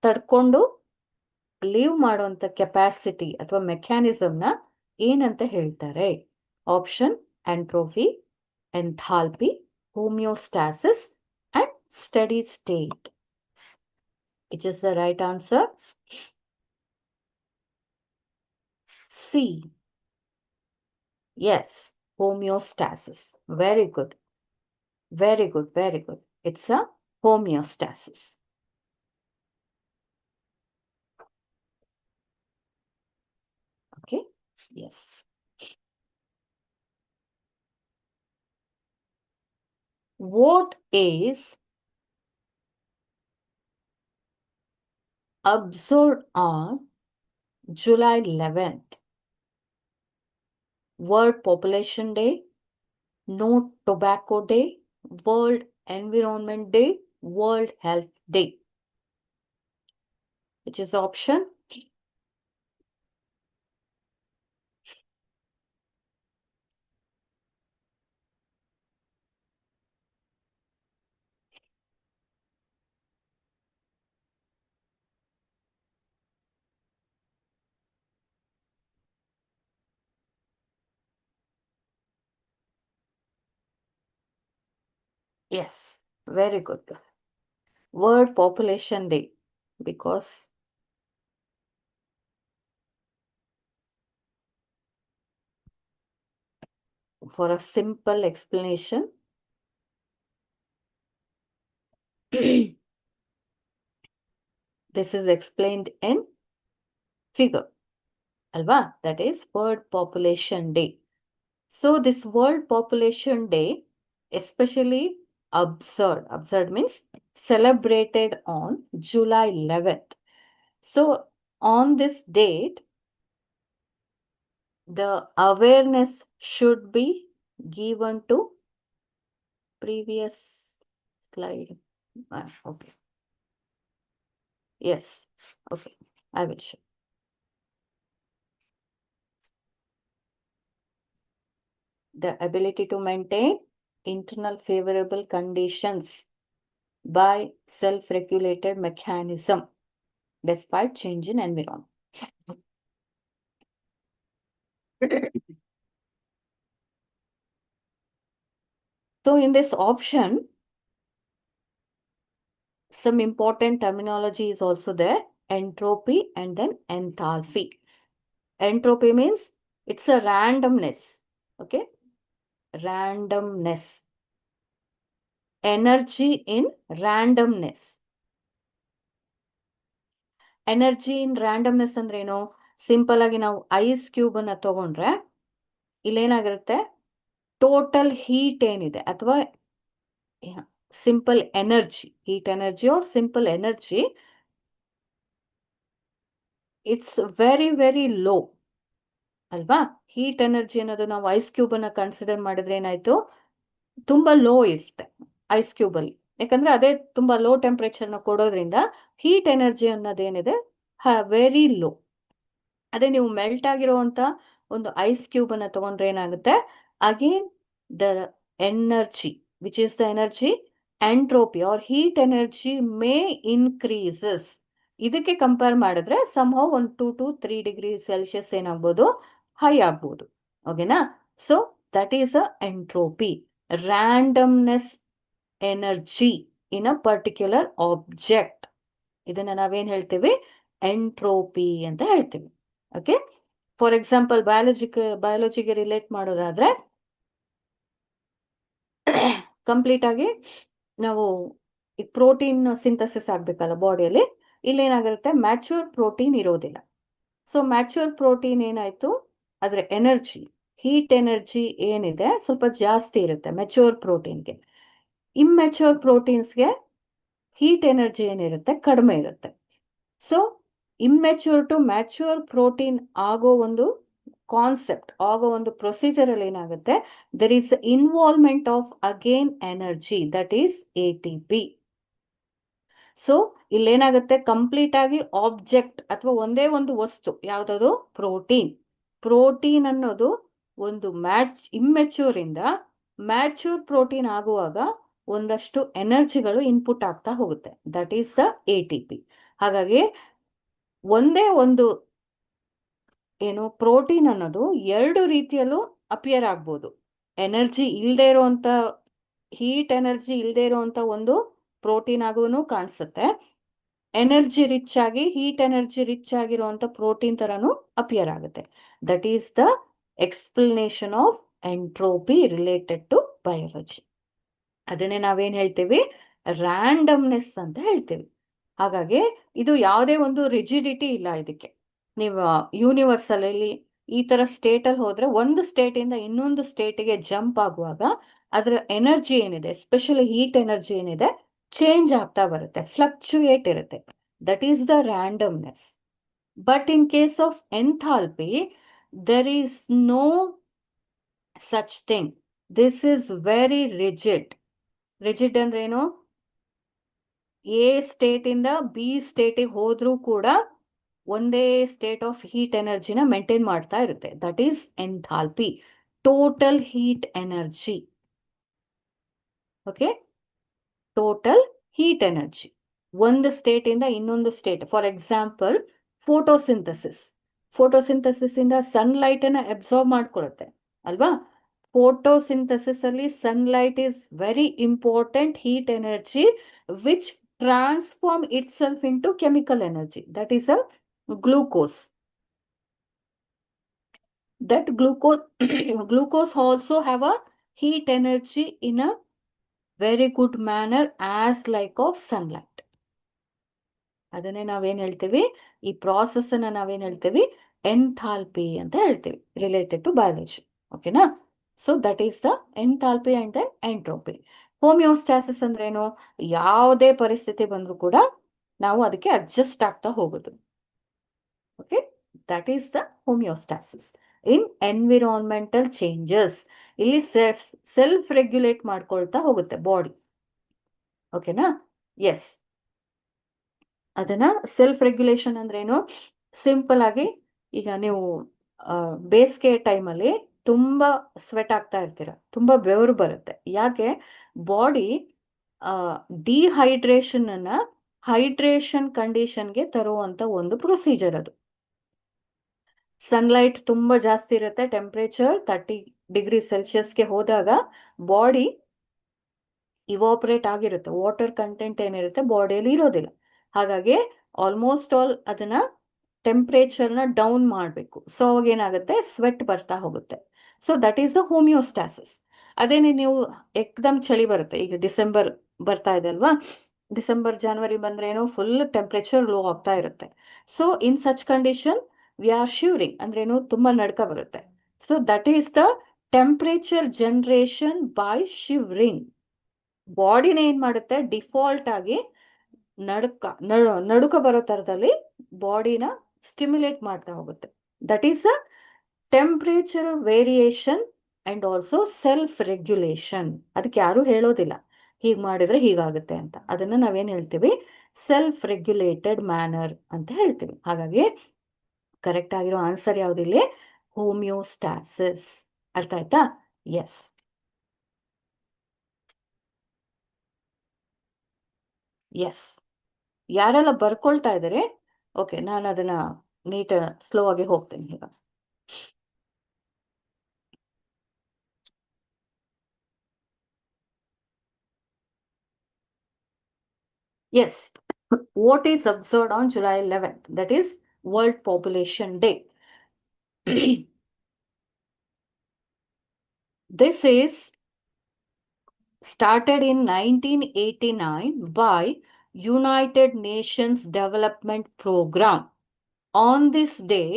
ತಡ್ಕೊಂಡು leave ಮಾಡುವಂತ capacity ಅಥವಾ mechanism ನ ಏನಂತ ಹೇಳ್ತಾರೆ? Option entropy, enthalpy, homeostasis and study state. Which is the right answer? C. Yes, homeostasis. Very good. Very good, very good. It's a homeostasis. Okay, yes. What is observed on July 11th? World Population Day, No Tobacco Day, World Environment Day, World Health Day. Which is the option? Yes, very good. World Population Day, because for a simple explanation, this is explained in figure, alva, that is World Population Day. So this World Population Day especially observed means celebrated on July 11th. So on this date, the awareness should be given to previous slide. Okay. Yes. Okay. I will show. The ability to maintain internal favorable conditions by self-regulated mechanism despite change in environment. So in this option, some important terminology is also there: entropy and then enthalpy. Entropy means it's a randomness. Okay, randomness. Energy in randomness. Energy in randomness ಅಂದ್ರೆ ಏನು? Simple ಆಗಿ ನಾವು ice cube ಅನ್ನ ತಗೊಂಡ್ರೆ ಇಲ್ಲೇನಾಗಿರುತ್ತೆ, total heat ಏನಿದೆ ಅಥವಾ simple energy, heat energy or simple energy, it's very very low ಅಲ್ವಾ? Heat energy ಅನ್ನೋದು ನಾವು ಐಸ್ ಕ್ಯೂಬ್ ಅನ್ನ ಕನ್ಸಿಡರ್ ಮಾಡಿದ್ರೆ ಏನಾಯ್ತು, ತುಂಬಾ ಲೋ ಇರುತ್ತೆ ಐಸ್ ಕ್ಯೂಬ್ ಅಲ್ಲಿ. ಯಾಕಂದ್ರೆ ಅದೇ ತುಂಬಾ ಲೋ ಟೆಂಪರೇಚರ್ ನ ಕೊಡೋದ್ರಿಂದ ಹೀಟ್ ಎನರ್ಜಿ ಅನ್ನೋದೇನಿದೆ ವೆರಿ ಲೋ. ಅದೇ ನೀವು ಮೆಲ್ಟ್ ಆಗಿರುವಂತ ಒಂದು ಐಸ್ ಕ್ಯೂಬ್ ಅನ್ನ ತಗೊಂಡ್ರೆ ಏನಾಗುತ್ತೆ, again the energy which is the energy entropy or heat energy may increases. ಇದಕ್ಕೆ ಕಂಪೇರ್ ಮಾಡಿದ್ರೆ ಸಮ್ಹೌ 1 to 3 ಡಿಗ್ರಿ ಸೆಲ್ಸಿಯಸ್ ಏನಾಗ್ಬೋದು, ಹೈ ಆಗ್ಬೋದು. ಓಕೆನಾ? So that is a entropy, randomness energy in a particular object. ಇದನ್ನ ನಾವೇನ್ ಹೇಳ್ತೀವಿ, ಎಂಟ್ರೋಪಿ ಅಂತ ಹೇಳ್ತೀವಿ. ಓಕೆ, ಫಾರ್ ಎಕ್ಸಾಂಪಲ್ ಬಯಾಲಜಿಗೆ ರಿಲೇಟ್ ಮಾಡೋದಾದ್ರೆ ಕಂಪ್ಲೀಟ್ ಆಗಿ ನಾವು ಈ ಪ್ರೋಟೀನ್ ಸಿಂಥಸಿಸ್ ಆಗ್ಬೇಕಲ್ಲ ಬಾಡಿಯಲ್ಲಿ, ಇಲ್ಲೇನಾಗಿರುತ್ತೆ, ಮ್ಯಾಚ್ಯೂರ್ ಪ್ರೋಟೀನ್ ಇರೋದಿಲ್ಲ. ಸೊ ಮ್ಯಾಚ್ಯೂರ್ ಪ್ರೋಟೀನ್ ಏನಾಯ್ತು, ಅದ್ರ ಎನರ್ಜಿ, ಹೀಟ್ ಎನರ್ಜಿ ಏನಿದೆ ಸ್ವಲ್ಪ ಜಾಸ್ತಿ ಇರುತ್ತೆ ಮೆಚ್ಯೂರ್ ಪ್ರೋಟೀನ್ಗೆ. ಇಮ್ಮೆಚ್ಯೂರ್ ಪ್ರೋಟೀನ್ಸ್ಗೆ ಹೀಟ್ ಎನರ್ಜಿ ಏನಿರುತ್ತೆ ಕಡಿಮೆ ಇರುತ್ತೆ. So immature to mature protein ಆಗೋ ಒಂದು ಕಾನ್ಸೆಪ್ಟ್, ಆಗೋ ಒಂದು ಪ್ರೊಸೀಜರ್ ಅಲ್ಲಿ ಏನಾಗುತ್ತೆ, there is involvement of again energy, that is ATP. So ಇಲ್ಲೇನಾಗುತ್ತೆ, ಕಂಪ್ಲೀಟ್ ಆಗಿ ಆಬ್ಜೆಕ್ಟ್ ಅಥವಾ ಒಂದೇ ಒಂದು ವಸ್ತು ಯಾವ್ದದು, ಪ್ರೋಟೀನ್. ಪ್ರೋಟೀನ್ ಅನ್ನೋದು ಒಂದು ಇಮ್ಮೆಚ್ಯೂರ್ ಇಂದ ಮ್ಯಾಚ್ಯೂರ್ ಪ್ರೋಟೀನ್ ಆಗುವಾಗ ಒಂದಷ್ಟು ಎನರ್ಜಿಗಳು ಇನ್ಪುಟ್ ಆಗ್ತಾ ಹೋಗುತ್ತೆ, ದಟ್ ಈಸ್ ದ ATP. ಹಾಗಾಗಿ ಒಂದೇ ಒಂದು ಏನು ಪ್ರೋಟೀನ್ ಅನ್ನೋದು ಎರಡು ರೀತಿಯಲ್ಲೂ ಅಪಿಯರ್ ಆಗ್ಬೋದು. ಎನರ್ಜಿ ಇಲ್ಲದೆ ಇರುವಂತ, ಹೀಟ್ ಎನರ್ಜಿ ಇಲ್ಲದೆ ಇರುವಂತ ಒಂದು ಪ್ರೋಟೀನ್ ಆಗೂ ಕಾಣಿಸುತ್ತೆ, ಎನರ್ಜಿ ರಿಚ್ ಆಗಿ ಹೀಟ್ ಎನರ್ಜಿ ರಿಚ್ ಆಗಿರುವಂತ ಪ್ರೋಟೀನ್ ತರನು ಅಪಿಯರ್ ಆಗುತ್ತೆ. That is the explanation of entropy related to biology. ಅದನ್ನೇ ನಾವೇನ್ ಹೇಳ್ತೀವಿ, ರ್ಯಾಂಡಮ್ನೆಸ್ ಅಂತ ಹೇಳ್ತೀವಿ. ಹಾಗಾಗಿ ಇದು ಯಾವುದೇ ಒಂದು ರಿಜಿಡಿಟಿ ಇಲ್ಲ ಇದಕ್ಕೆ. ನೀವು ಯೂನಿವರ್ಸ್ ಅಲ್ಲಿ ಈ ತರ ಸ್ಟೇಟ್ ಅಲ್ಲಿ ಹೋದ್ರೆ ಒಂದು ಸ್ಟೇಟ್ ಇಂದ ಇನ್ನೊಂದು ಸ್ಟೇಟ್ಗೆ ಜಂಪ್ ಆಗುವಾಗ ಅದರ ಎನರ್ಜಿ ಏನಿದೆ, ಎಸ್ಪೆಷಲಿ ಹೀಟ್ ಎನರ್ಜಿ ಏನಿದೆ, ಚೇಂಜ್ ಆಗ್ತಾ ಬರುತ್ತೆ, ಫ್ಲಕ್ಚುಯೇಟ್ ಇರುತ್ತೆ. That is the randomness. But in case of enthalpy there is no such thing. This is very rigid. Rigid ಅಂದ್ರೆ ಏನು, ಎ ಸ್ಟೇಟ್ ಇಂದ ಬಿ ಸ್ಟೇಟಿಗೆ ಹೋದ್ರೂ ಕೂಡ ಒಂದೇ ಸ್ಟೇಟ್ ಆಫ್ ಹೀಟ್ ಎನರ್ಜಿನ ಮೇಂಟೈನ್ ಮಾಡ್ತಾ ಇರುತ್ತೆ. That is enthalpy, total heat energy. Okay, total heat energy ಒಂದು ಸ್ಟೇಟ್ ಇಂದ ಇನ್ನೊಂದು state. For example photosynthesis. Photosynthesis ಇಂದ ಸನ್ಲೈಟ್ ಅನ್ನ ಅಬ್ಸಾರ್ಬ್ ಮಾಡ್ಕೊಳುತ್ತೆ ಅಲ್ವಾ? ಫೋಟೋಸಿಂಥಸಿಸ್ ಅಲ್ಲಿ sunlight is very important heat energy which transform itself into chemical energy, that is a glucose. That glucose also have a heat energy in a very good manner as like of sunlight. ಅದನ್ನೇ ನಾವೇನ್ ಹೇಳ್ತೀವಿ, ಈ process ಅನ್ನ ನಾವೇನ್ ಹೇಳ್ತೀವಿ, enthalpy ಅಂತ ಹೇಳ್ತೀವಿ related to biology. ಓಕೆನಾ? So that is the enthalpy and then entropy. Homeostasis ಅಂದ್ರೇನು, ಯಾವುದೇ ಪರಿಸ್ಥಿತಿ ಬಂದ್ರೂ ಕೂಡ ನಾವು ಅದಕ್ಕೆ ಅಡ್ಜಸ್ಟ್ ಆಗ್ತಾ ಹೋಗೋದು. Okay, that is the homeostasis in environmental changes. ಇಲ್ಲಿ ಸೆಲ್ಫ್ ರೆಗ್ಯುಲೇಟ್ ಮಾಡ್ಕೊಳ್ತಾ ಹೋಗುತ್ತೆ ಬಾಡಿ. ಓಕೆನಾ? ಎಸ್, ಅದನ್ನ ಸೆಲ್ಫ್ ರೆಗ್ಯುಲೇಷನ್ ಅಂದ್ರೇನು, ಸಿಂಪಲ್ ಆಗಿ ಈಗ ನೀವು ಬೇಸಿಗೆ ಟೈಮಲ್ಲಿ ತುಂಬಾ ಸ್ವೆಟ್ ಆಗ್ತಾ ಇರ್ತೀರ, ತುಂಬಾ ಬೆವರು ಬರುತ್ತೆ. ಯಾಕೆ? ಬಾಡಿ ಡಿಹೈಡ್ರೇಷನ್ ಅನ್ನ ಹೈಡ್ರೇಷನ್ ಕಂಡೀಷನ್ಗೆ ತರುವಂತ ಒಂದು ಪ್ರೊಸೀಜರ್ ಅದು. ಸನ್ಲೈಟ್ ತುಂಬಾ ಜಾಸ್ತಿ ಇರುತ್ತೆ, ಟೆಂಪರೇಚರ್ 30 ಡಿಗ್ರಿ ಸೆಲ್ಸಿಯಸ್ಗೆ ಹೋದಾಗ ಬಾಡಿ ಇವಾಪರೇಟ್ ಆಗಿರುತ್ತೆ, ವಾಟರ್ ಕಂಟೆಂಟ್ ಏನಿರುತ್ತೆ ಬಾಡಿಯಲ್ಲಿ ಇರೋದಿಲ್ಲ. ಹಾಗಾಗಿ ಆಲ್ಮೋಸ್ಟ್ ಆಲ್ ಅದನ್ನ ಟೆಂಪರೇಚರ್ನ ಡೌನ್ ಮಾಡಬೇಕು. ಸೊ ಅವಾಗ ಏನಾಗುತ್ತೆ, ಸ್ವೆಟ್ ಬರ್ತಾ ಹೋಗುತ್ತೆ. So that is the homeostasis. ಅದೇನೇ ನೀವು ಎಕ್ದಮ್ ಚಳಿ ಬರುತ್ತೆ, ಈಗ ಡಿಸೆಂಬರ್ ಬರ್ತಾ ಇದೆ ಅಲ್ವಾ, ಡಿಸೆಂಬರ್ ಜನವರಿ ಬಂದ್ರೇನು ಫುಲ್ ಟೆಂಪರೇಚರ್ ಲೋ ಆಗ್ತಾ ಇರುತ್ತೆ. So in such condition we are shivering, ಅಂದ್ರೇನು ತುಂಬಾ ನಡ್ಕ ಬರುತ್ತೆ. So that is the temperature generation by shivering. ಬಾಡಿನ ಏನ್ ಮಾಡುತ್ತೆ, ಡಿಫಾಲ್ಟ್ ಆಗಿ ನಡುಕ ಬರೋ ತರದಲ್ಲಿ ಬಾಡಿನ ಸ್ಟಿಮ್ಯುಲೇಟ್ ಮಾಡ್ತಾ ಹೋಗುತ್ತೆ. That is a temperature variation and also self regulation. ಅದಕ್ಕೆ ಯಾರು ಹೇಳೋದಿಲ್ಲ ಹೀಗ್ ಮಾಡಿದ್ರೆ ಹೀಗಾಗುತ್ತೆ ಅಂತ. ಅದನ್ನ ನಾವೇನ್ ಹೇಳ್ತೀವಿ, ಸೆಲ್ಫ್ ರೆಗ್ಯುಲೇಟೆಡ್ ಮ್ಯಾನರ್ ಅಂತ ಹೇಳ್ತೀವಿ. ಹಾಗಾಗಿ ಕರೆಕ್ಟ್ ಆಗಿರೋ ಆನ್ಸರ್ ಯಾವ್ದಿಲ್ಲಿ? ಹೋಮಿಯೋಸ್ಟಾಸಿಸ್. ಅರ್ಥ ಆಯ್ತಾ? ಎಸ್. ಎಸ್. ಯಾರೆಲ್ಲ ಬರ್ಕೊಳ್ತಾ ಇದ್ದಾರೆ? ಓಕೆ, ನಾನು ಅದನ್ನ ನೀಟ್ ಸ್ಲೋ ಆಗಿ ಹೋಗ್ತೇನೆ ಈಗ. S. What is observed on July 11th? That is World Population Day. This is started in 1989 by United Nations Development Program. On this day,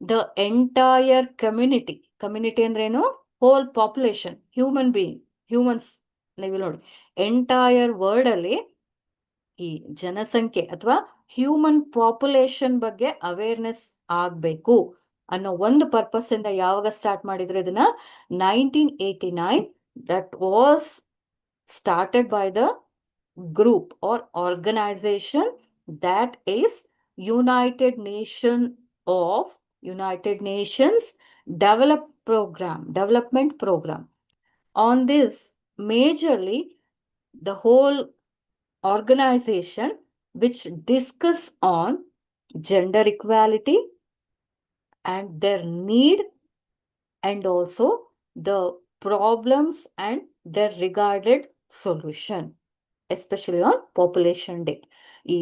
the entire community ಅಂದ್ರೇನು, whole population, human being, humans ನೀವು ನೋಡಿ, entire world ಅಲ್ಲಿ ಈ ಜನಸಂಖ್ಯೆ ಅಥವಾ human population ಬಗ್ಗೆ awareness ಆಗ್ಬೇಕು ಅನ್ನೋ ಒಂದು ಪರ್ಪಸ್ ಇಂದ ಯಾವಾಗ ಸ್ಟಾರ್ಟ್ ಮಾಡಿದ್ರು ಇದನ್ನ? 1989. That was started by the group or organization that is United Nations Development Program. On this, majorly the whole organization which discuss on gender equality and their need and also the problems and their regarded solution, especially on population day. ಈ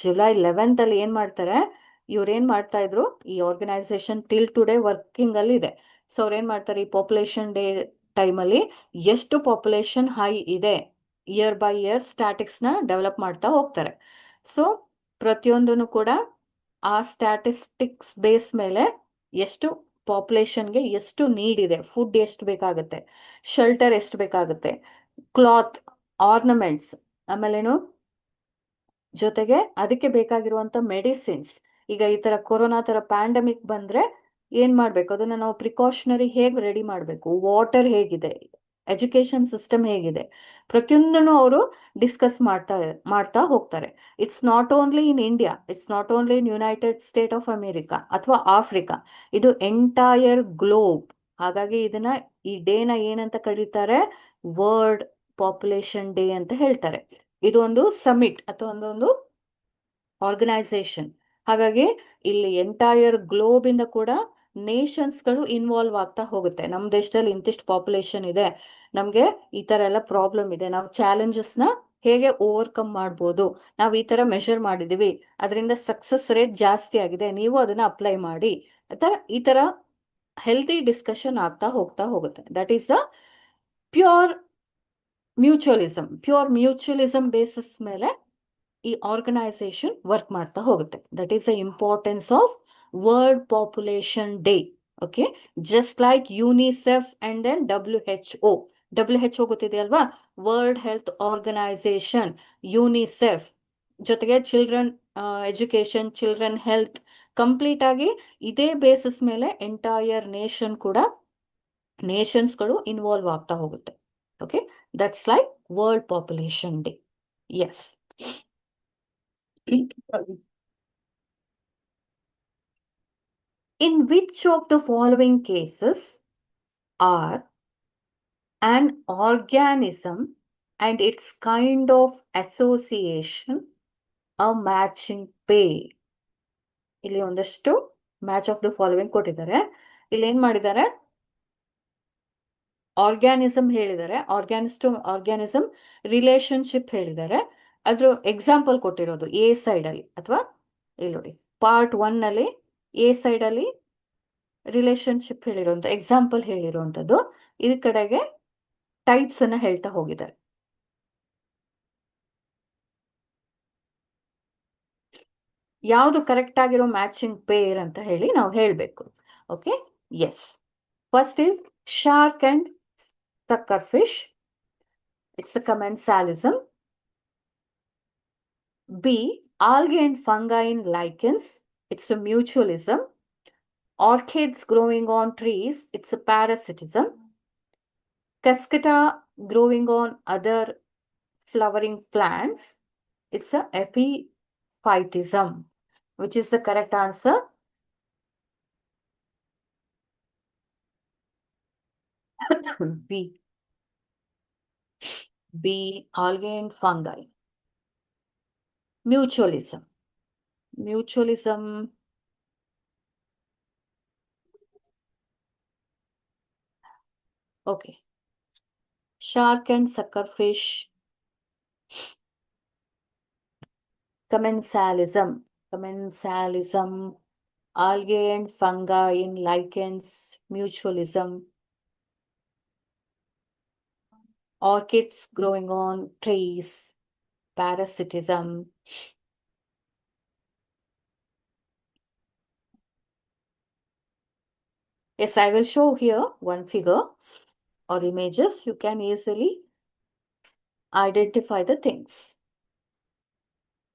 July 11th ಅಲ್ಲಿ ಏನ್ ಮಾಡ್ತಾರೆ, ಇವ್ರೇನ್ ಮಾಡ್ತಾ ಇದ್ರು, ಈ organisation till today working ಅಲ್ಲಿ ಇದೆ. So ಅವ್ರೇನ್ ಮಾಡ್ತಾರೆ, ಈ ಪಾಪ್ಯುಲೇಷನ್ ಡೇ ಟೈಮಲ್ಲಿ ಎಷ್ಟು ಪಾಪ್ಯುಲೇಷನ್ ಹೈ ಇದೆ, ಇಯರ್ ಬೈ ಇಯರ್ ಸ್ಟ್ಯಾಟಿಕ್ಸ್ ನ ಡೆವಲಪ್ ಮಾಡ್ತಾ ಹೋಗ್ತಾರೆ. ಸೊ ಪ್ರತಿಯೊಂದನ್ನು ಕೂಡ ಆ ಸ್ಟ್ಯಾಟಿಸ್ಟಿಕ್ಸ್ ಬೇಸ್ ಮೇಲೆ ಎಷ್ಟು ಪಾಪ್ಯುಲೇಷನ್ಗೆ ಎಷ್ಟು ನೀಡ್ ಇದೆ, ಫುಡ್ ಎಷ್ಟು ಬೇಕಾಗುತ್ತೆ, ಶೆಲ್ಟರ್ ಎಷ್ಟು ಬೇಕಾಗುತ್ತೆ, ಕ್ಲಾತ್, ಆರ್ನಮೆಂಟ್ಸ್, ಆಮೇಲೇನು ಜೊತೆಗೆ ಅದಕ್ಕೆ ಬೇಕಾಗಿರುವಂತ ಮೆಡಿಸಿನ್ಸ್. ಈಗ ಈ ತರ ಕೊರೋನಾ ತರ ಪ್ಯಾಂಡಮಿಕ್ ಬಂದ್ರೆ ಏನ್ ಮಾಡ್ಬೇಕು, ಅದನ್ನ ನಾವು ಪ್ರಿಕಾಷನರಿ ಹೇಗೆ ರೆಡಿ ಮಾಡ್ಬೇಕು, ವಾಟರ್ ಹೇಗಿದೆ, ಎಜುಕೇಶನ್ ಸಿಸ್ಟಮ್ ಹೇಗಿದೆ, ಪ್ರತಿಯೊಂದನ್ನು ಅವರು ಡಿಸ್ಕಸ್ ಮಾಡ್ತಾ ಹೋಗ್ತಾರೆ. It's not only in India, it's not only in United state of America ಅಥವಾ ಆಫ್ರಿಕಾ, ಇದು ಎಂಟೈರ್ ಗ್ಲೋಬ್. ಹಾಗಾಗಿ ಇದನ್ನ, ಈ ಡೇನ ಏನಂತ ಕರೀತಾರೆ, ವರ್ಲ್ಡ್ ಪಾಪ್ಯುಲೇಷನ್ ಡೇ ಅಂತ ಹೇಳ್ತಾರೆ. ಇದು ಒಂದು ಸಮಿಟ್ ಅಥವಾ ಒಂದೊಂದು ಆರ್ಗನೈಸೇಷನ್. ಹಾಗಾಗಿ ಇಲ್ಲಿ ಎಂಟೈರ್ ಗ್ಲೋಬ್ ಇಂದ ಕೂಡ ನೇಷನ್ಸ್ ಗಳು ಇನ್ವಾಲ್ವ್ ಆಗ್ತಾ ಹೋಗುತ್ತೆ. ನಮ್ಮ ದೇಶದಲ್ಲಿ ಇಂತಿಷ್ಟು ಪಾಪ್ಯುಲೇಷನ್ ಇದೆ, ನಮ್ಗೆ ಈ ತರ ಎಲ್ಲ ಪ್ರಾಬ್ಲಮ್ ಇದೆ, ನಾವು ಚಾಲೆಂಜಸ್ ನ ಹೇಗೆ ಓವರ್ಕಮ್ ಮಾಡ್ಬೋದು, ನಾವು ಈ ತರ ಮೆಷರ್ ಮಾಡಿದೀವಿ, ಅದರಿಂದ ಸಕ್ಸಸ್ ರೇಟ್ ಜಾಸ್ತಿ ಆಗಿದೆ, ನೀವು ಅದನ್ನ ಅಪ್ಲೈ ಮಾಡಿ, ಈ ತರ ಹೆಲ್ತಿ ಡಿಸ್ಕಷನ್ ಆಗ್ತಾ ಹೋಗುತ್ತೆ. That is the pure mutualism basis ಮೇಲೆ ಈ ಆರ್ಗನೈಸೇಷನ್ ವರ್ಕ್ ಮಾಡ್ತಾ ಹೋಗುತ್ತೆ. That is the importance of world population day. Okay, just like UNICEF and then WHO ಗೊತ್ತಿದೆ ಅಲ್ವಾ, ವರ್ಲ್ಡ್ ಹೆಲ್ತ್ ಆರ್ಗನೈಸೇಷನ್, ಯುನಿಸೆಫ್, ಜೊತೆಗೆ children education, children health, complete ಆಗಿ ಇದೇ basis ಮೇಲೆ ಎಂಟೈರ್ ನೇಷನ್ಸ್ಗಳು ಇನ್ವಾಲ್ವ್ ಆಗ್ತಾ ಹೋಗುತ್ತೆ. Okay, that's like World Population Day. Yes. In which of the following cases are an organism and its kind of association a matching pair. ಇಲ್ಲಿ ಒಂದಷ್ಟು match of the following ಕೊಟ್ಟಿದ್ದಾರೆ. ಇಲ್ಲಿ ಏನ್ ಮಾಡಿದ್ದಾರೆ, organism ಹೇಳಿದ್ದಾರೆ, organism relationship ಹೇಳಿದ್ದಾರೆ. ಅದ್ರ example ಕೊಟ್ಟಿರೋದು ಎ ಸೈಡ್ ಅಲ್ಲಿ, ಅಥವಾ ಇಲ್ಲಿ ನೋಡಿ ಪಾರ್ಟ್ 1 ಅಲ್ಲಿ ಎ ಸೈಡ್ ಅಲ್ಲಿ ರಿಲೇಶನ್ಶಿಪ್ ಹೇಳಿರುವಂತ ಎಕ್ಸಾಂಪಲ್ ಹೇಳಿರುವಂತದ್ದು, ಈ ಕಡೆಗೆ ಟೈಪ್ಸ್ ಅನ್ನ ಹೇಳ್ತಾ ಹೋಗಿದ್ದಾರೆ. ಯಾವುದು ಕರೆಕ್ಟ್ ಆಗಿರೋ ಮ್ಯಾಚಿಂಗ್ ಪೇರ್ ಅಂತ ಹೇಳಿ ನಾವು ಹೇಳಬೇಕು. Okay, yes. First is shark and suckerfish. It's a commensalism. B. Algae and fungi in lichens. It's a mutualism. Orchids growing on trees. It's a parasitism. Cascata growing on other flowering plants. It's a epiphytism. Which is the correct answer? B. B. Algae and fungi. Mutualism. Mutualism. Okay. Shark and suckerfish. Commensalism. Commensalism. Algae and fungi in lichens. Mutualism. Orchids growing on trees. Parasitism. Yes, I will show here one figure or images. You can easily identify the things.